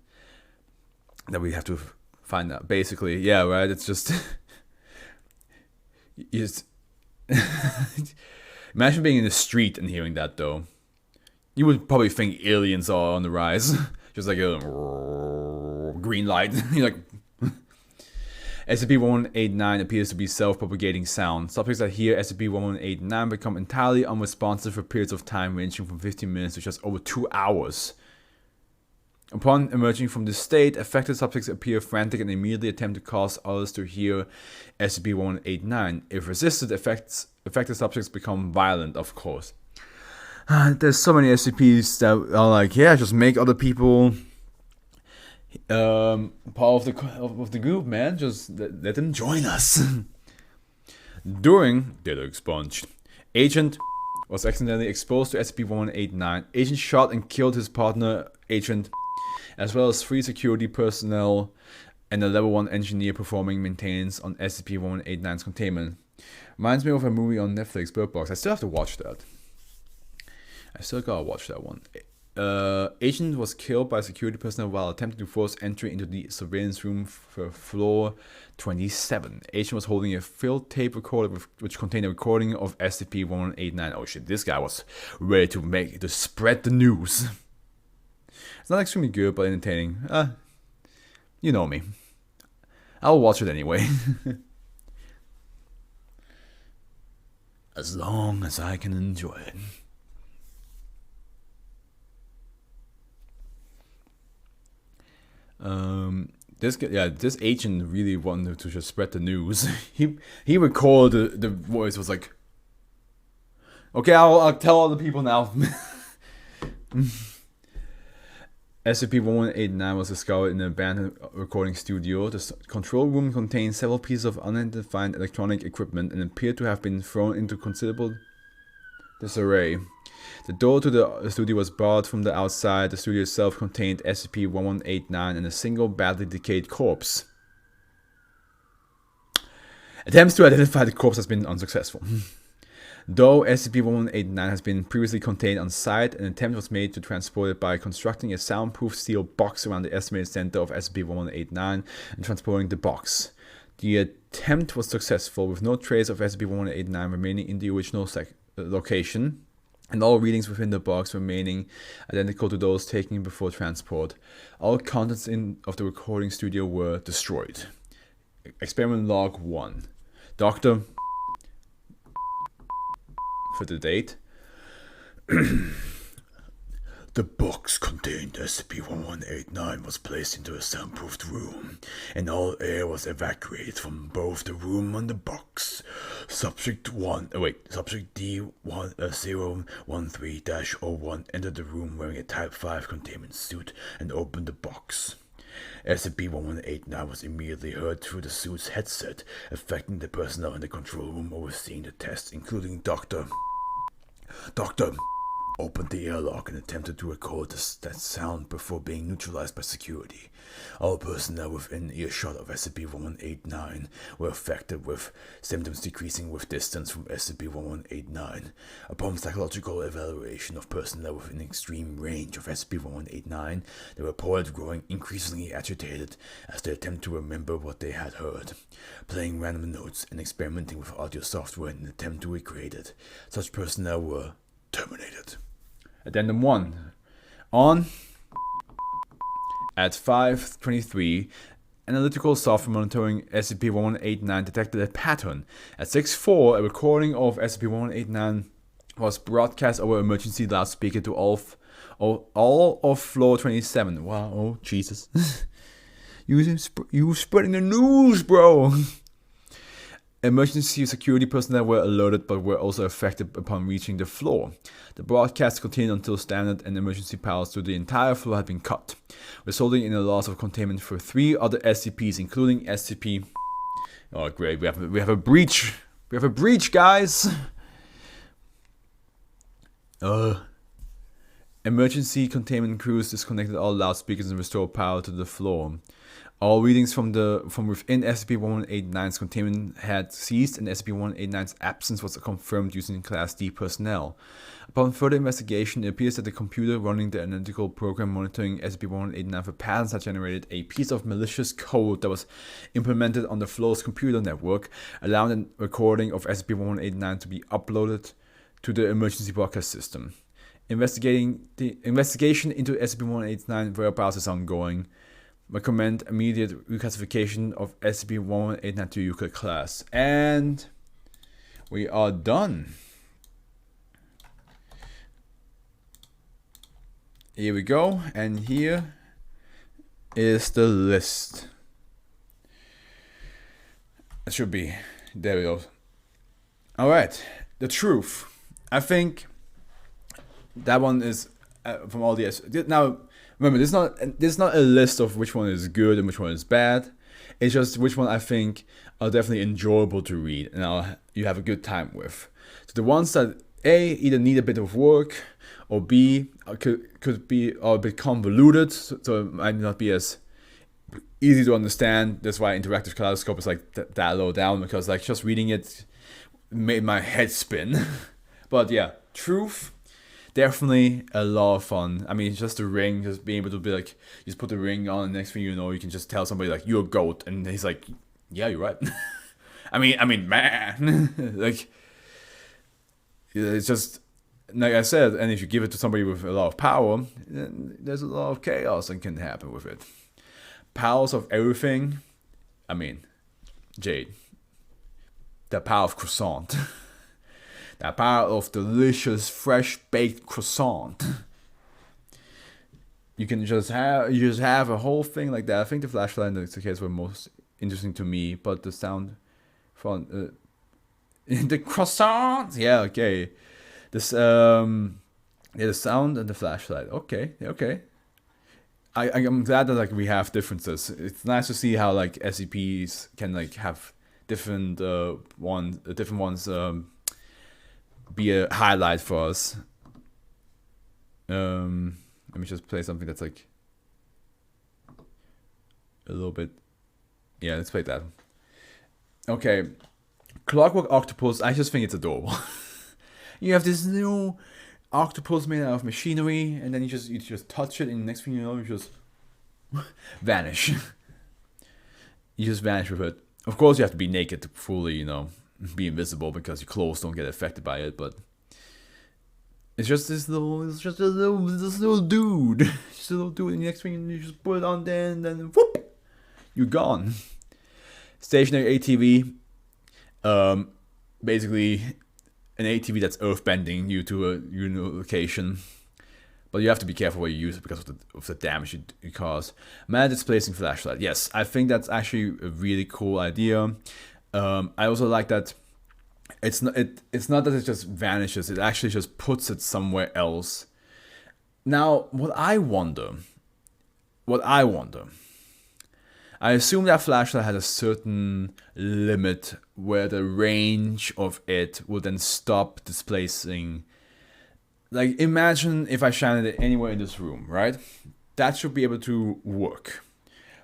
that we have to find out. Basically, yeah, right, it's just... Imagine being in the street and hearing that, though. You would probably think aliens are on the rise. Just like a green light. You're like... SCP-1189 appears to be self-propagating sound. Subjects that hear SCP-1189 become entirely unresponsive for periods of time ranging from 15 minutes to just over 2 hours. Upon emerging from this state, affected subjects appear frantic and immediately attempt to cause others to hear SCP-1189. If resisted, affected subjects become violent, of course. There's so many SCPs that are like, yeah, just make other people part of the group, man. Just let them join us. During Data Expunged, Agent was accidentally exposed to SCP-1189. Agent shot and killed his partner, Agent, as well as 3 security personnel and a level 1 engineer performing maintenance on SCP-1189's containment. Reminds me of a movie on Netflix, Bird Box. I still have to watch that. I still gotta watch that one. Agent was killed by security personnel while attempting to force entry into the surveillance room for floor 27. Agent was holding a filled tape recorder which contained a recording of SCP-1189. Oh shit, this guy was ready to spread the news. It's not extremely good, but entertaining. You know me. I'll watch it anyway. As long as I can enjoy it. This agent really wanted to just spread the news. he recorded the voice, was like, okay, I'll tell other people now. SCP-1189 was discovered in an abandoned recording studio. The control room contained several pieces of unidentified electronic equipment and appeared to have been thrown into considerable disarray. The door to the studio was barred from the outside. The studio itself contained SCP-1189 and a single badly decayed corpse. Attempts to identify the corpse has been unsuccessful. Though SCP-1189 has been previously contained on site, an attempt was made to transport it by constructing a soundproof steel box around the estimated center of SCP-1189 and transporting the box. The attempt was successful, with no trace of SCP-1189 remaining in the original location, and all readings within the box remaining identical to those taken before transport. All contents of the recording studio were destroyed. Experiment Log 1. Doctor, for the date, the box contained SCP-1189 was placed into a soundproofed room, and all air was evacuated from both the room and the box. Subject D-013-01 entered the room wearing a Type 5 containment suit and opened the box. SCP-1189 was immediately heard through the suit's headset, affecting the personnel in the control room overseeing the test, including Doctor opened the airlock and attempted to record that sound before being neutralized by security. All personnel within earshot of SCP-1189 were affected, with symptoms decreasing with distance from SCP-1189. Upon psychological evaluation of personnel within extreme range of SCP-1189, they reported growing increasingly agitated as they attempt to remember what they had heard, playing random notes and experimenting with audio software in an attempt to recreate it. Such personnel were terminated. Addendum 1. At 5:23, analytical software monitoring SCP-1189 detected a pattern. At 6:04, a recording of SCP-1189 was broadcast over emergency loudspeaker to all of floor 27. Wow, oh Jesus. You spreading the news, bro. Emergency security personnel were alerted but were also affected upon reaching the floor. The broadcast continued until standard and emergency powers to the entire floor had been cut, resulting in a loss of containment for 3 other SCPs, including SCP... Oh great, we have a breach! We have a breach, guys! Emergency containment crews disconnected all loudspeakers and restored power to the floor. All readings from within SCP-1189's containment had ceased, and SCP-1189's absence was confirmed using Class D personnel. Upon further investigation, it appears that the computer running the analytical program monitoring SCP-1189 for patterns had generated a piece of malicious code that was implemented on the floor's computer network, allowing the recording of SCP-1189 to be uploaded to the emergency broadcast system. The investigation into SCP-1189 whereabouts is ongoing. Recommend immediate reclassification of SCP-11892 Euclid class. And we are done. Here we go, and here is the list. It should be, there we go. Alright, the truth. I think that one is from all the... Now, remember, this is not a list of which one is good and which one is bad. It's just which one I think are definitely enjoyable to read and you have a good time with. So the ones that A, either need a bit of work, or B, could be a bit convoluted, so it might not be as easy to understand. That's why interactive kaleidoscope is like that low down, because like just reading it made my head spin. But yeah, truth, definitely a lot of fun. I mean, just the ring, just being able to be like, you just put the ring on, and next thing you know, you can just tell somebody like, you're a goat, and he's like, yeah, you're right. I mean, man, like, it's just, like I said, and if you give it to somebody with a lot of power, then there's a lot of chaos that can happen with it. Powers of everything, I mean, Jade, the power of croissant. The power of delicious, fresh-baked croissant. You can just have a whole thing like that. I think the flashlight and the case were most interesting to me, but the sound from the croissant. Yeah, okay. This yeah, the sound and the flashlight. Okay. I'm glad that like we have differences. It's nice to see how like SCPs can like have different ones be a highlight for us. Let me just play something that's like a little bit. Yeah, let's play that. Okay, Clockwork Octopus. I just think it's adorable. You have this new octopus made out of machinery, and then you just touch it, and the next thing you know, you just vanish. You just vanish with it. Of course, you have to be naked to fully, be invisible, because your clothes don't get affected by it. But it's just this little dude. Just a little dude, and the next thing you just put it on there, and then whoop, you're gone. Stationary ATV. Basically an ATV that's earthbending you to a location, but you have to be careful where you use it because of the damage you cause. Matter-Displacing flashlight. Yes, I think that's actually a really cool idea. I also like that it's not that it just vanishes, it actually just puts it somewhere else. Now, what I wonder, I assume that flashlight has a certain limit where the range of it will then stop displacing. Like, imagine if I shine it anywhere in this room, right? That should be able to work.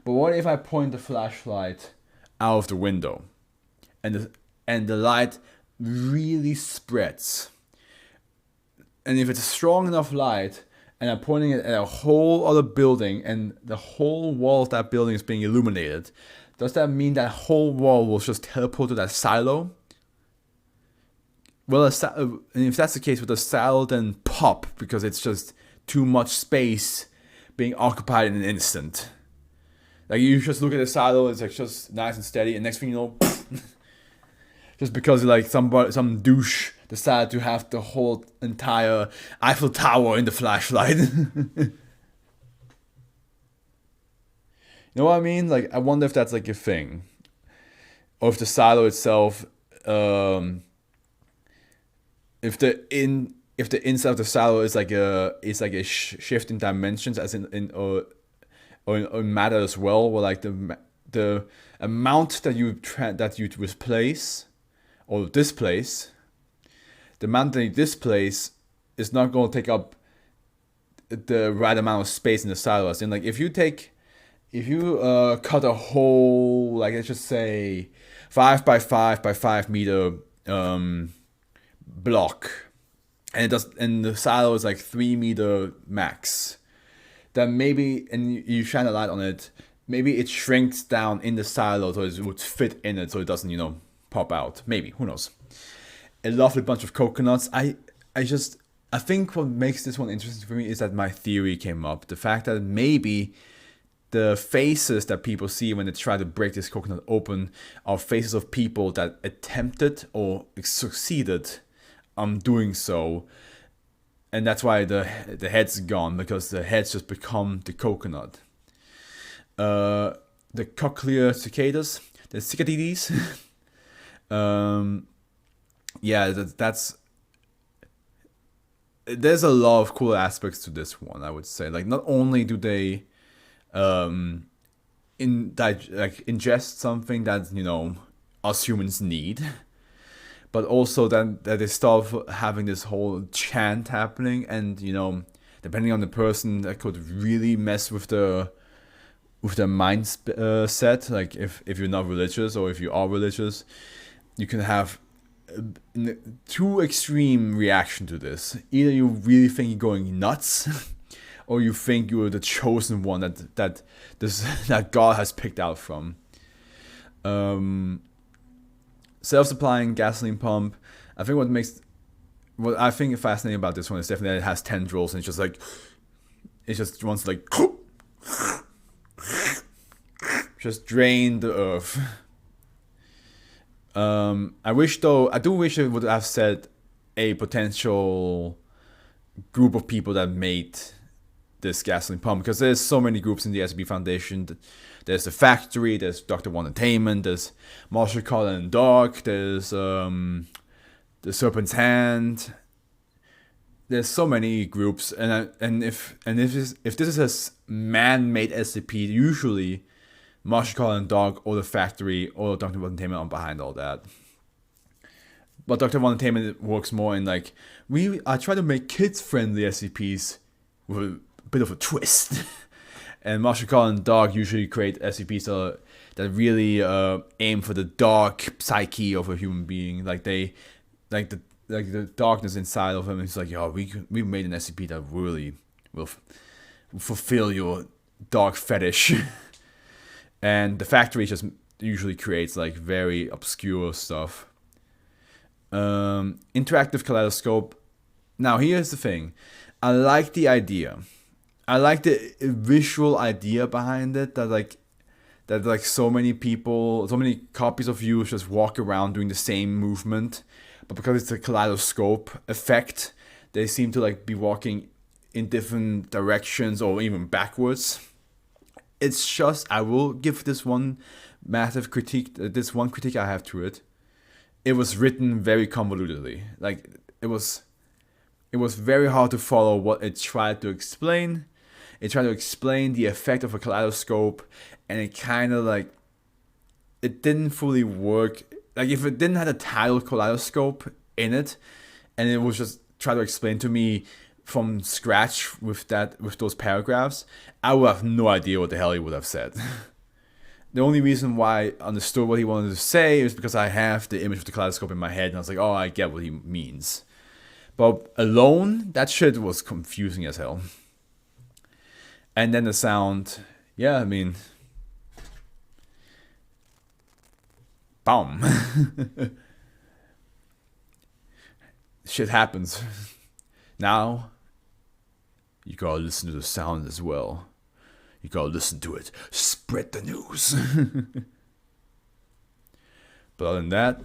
But what if I point the flashlight out of the window and the light really spreads? And if it's a strong enough light, and I'm pointing it at a whole other building, and the whole wall of that building is being illuminated, does that mean that whole wall will just teleport to that silo? Well, and if that's the case, would the silo then pop because it's just too much space being occupied in an instant? Like, you just look at the silo, it's like just nice and steady, and next thing you know, just because like some douche decided to have the whole entire Eiffel Tower in the flashlight. You know what I mean? Like, I wonder if that's like a thing, or if the silo itself, if the inside of the silo is like a shift in dimensions, as in matter as well, where like the amount that you replace or displace. The amount that you displace is not going to take up the right amount of space in the silo. As in, like, if you cut a whole, like, let's just say 5 by 5 by 5 meter block, and the silo is like 3 meter max, then maybe, and you shine a light on it, maybe it shrinks down in the silo so it would fit in it, so it doesn't pop out. Maybe, who knows? A lovely bunch of coconuts. I think what makes this one interesting for me is that my theory came up. The fact that maybe the faces that people see when they try to break this coconut open are faces of people that attempted or succeeded doing so. And that's why the head's gone, because the head's just become the coconut. The cochlear cicadas, the cicadides. Yeah, that's. There's a lot of cool aspects to this one, I would say. Like, not only do they ingest something that, you know, us humans need, but also that they start having this whole chant happening, and, you know, depending on the person, that could really mess with their mindset. Like, if you're not religious, or if you are religious, you can have two extreme reaction to this. Either you really think you're going nuts, or you think you're the chosen one that God has picked out from. Self-supplying gasoline pump. I think what I think fascinating about this one is definitely that it has tendrils, and it's just wants to, like, just drain the earth. I do wish it would have said a potential group of people that made this gasoline pump, because there's so many groups in the SCP Foundation. There's the Factory, there's Dr. Entertainment, there's Marshall Colin Dog, there's the Serpent's Hand. There's so many groups, and if this is a man-made SCP, usually Marshall Colin Dog or the Factory or Dr. Entertainment are behind all that. But Dr. Entertainment works more in, like, I try to make kids-friendly SCPs with a bit of a twist. And Marshall Colin Dog usually create SCPs that really aim for the dark psyche of a human being. Like, the darkness inside of him. It's like, yo, we made an SCP that really will fulfill your dark fetish. And the Factory just usually creates, like, very obscure stuff. Interactive kaleidoscope. Now, here's the thing. I like the idea. I like the visual idea behind it. That so many people, so many copies of you just walk around doing the same movement. But because it's a kaleidoscope effect, they seem to, like, be walking in different directions or even backwards. It's just, I will give this one massive critique. This one critique I have to it. It was written very convolutedly. Like, it was very hard to follow what it tried to explain. It tried to explain the effect of a kaleidoscope, and it kind of, like, it didn't fully work. Like, if it didn't have the title kaleidoscope in it, and it was just try to explain to me from scratch with those paragraphs, I would have no idea what the hell he would have said. The only reason why I understood what he wanted to say is because I have the image of the kaleidoscope in my head, and I was like, oh, I get what he means. But alone, that shit was confusing as hell. And then the sound, yeah, I mean, boom. Shit happens. Now, you gotta listen to the sound as well. You gotta listen to it. Spread the news. But other than that,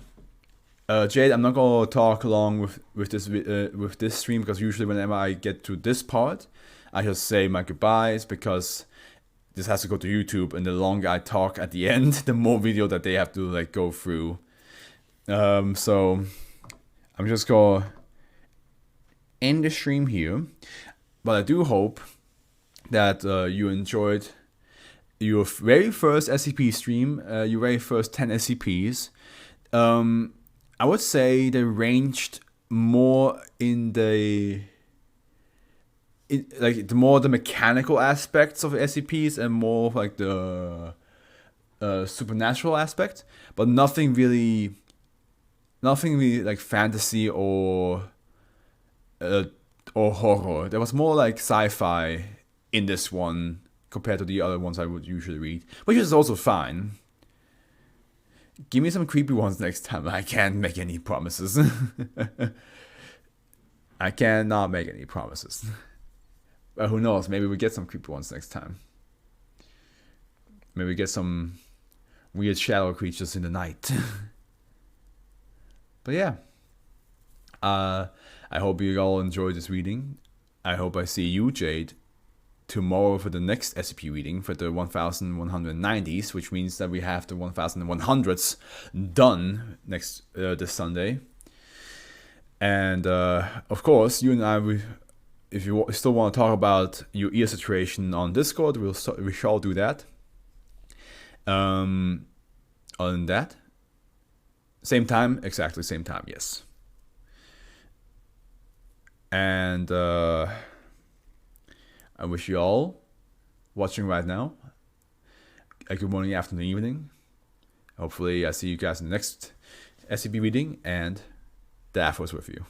Jade, I'm not gonna talk along with this stream, because usually whenever I get to this part, I just say my goodbyes, because this has to go to YouTube, and the longer I talk at the end, the more video that they have to, like, go through. So I'm just gonna end the stream here. But I do hope that you enjoyed your very first SCP stream, your very first 10 SCPs. I would say they ranged more in the mechanical aspects of SCPs, and more of, like, the supernatural aspect, but nothing really like fantasy or horror. There was more like sci-fi in this one compared to the other ones I would usually read, which is also fine. Give me some creepy ones next time. I can't make any promises. I cannot make any promises. But who knows? Maybe we get some creepy ones next time. Maybe get some weird shadow creatures in the night. But yeah, I hope you all enjoyed this reading. I hope I see you, Jade, tomorrow for the next SCP reading for the 1190s, which means that we have the 1100s done this Sunday. And of course, you and I, if you still want to talk about your ear situation on Discord, we shall do that. Other than that, exactly same time, yes. And I wish you all watching right now a good morning, afternoon, evening. Hopefully I see you guys in the next SCP reading, and the Afro's with you.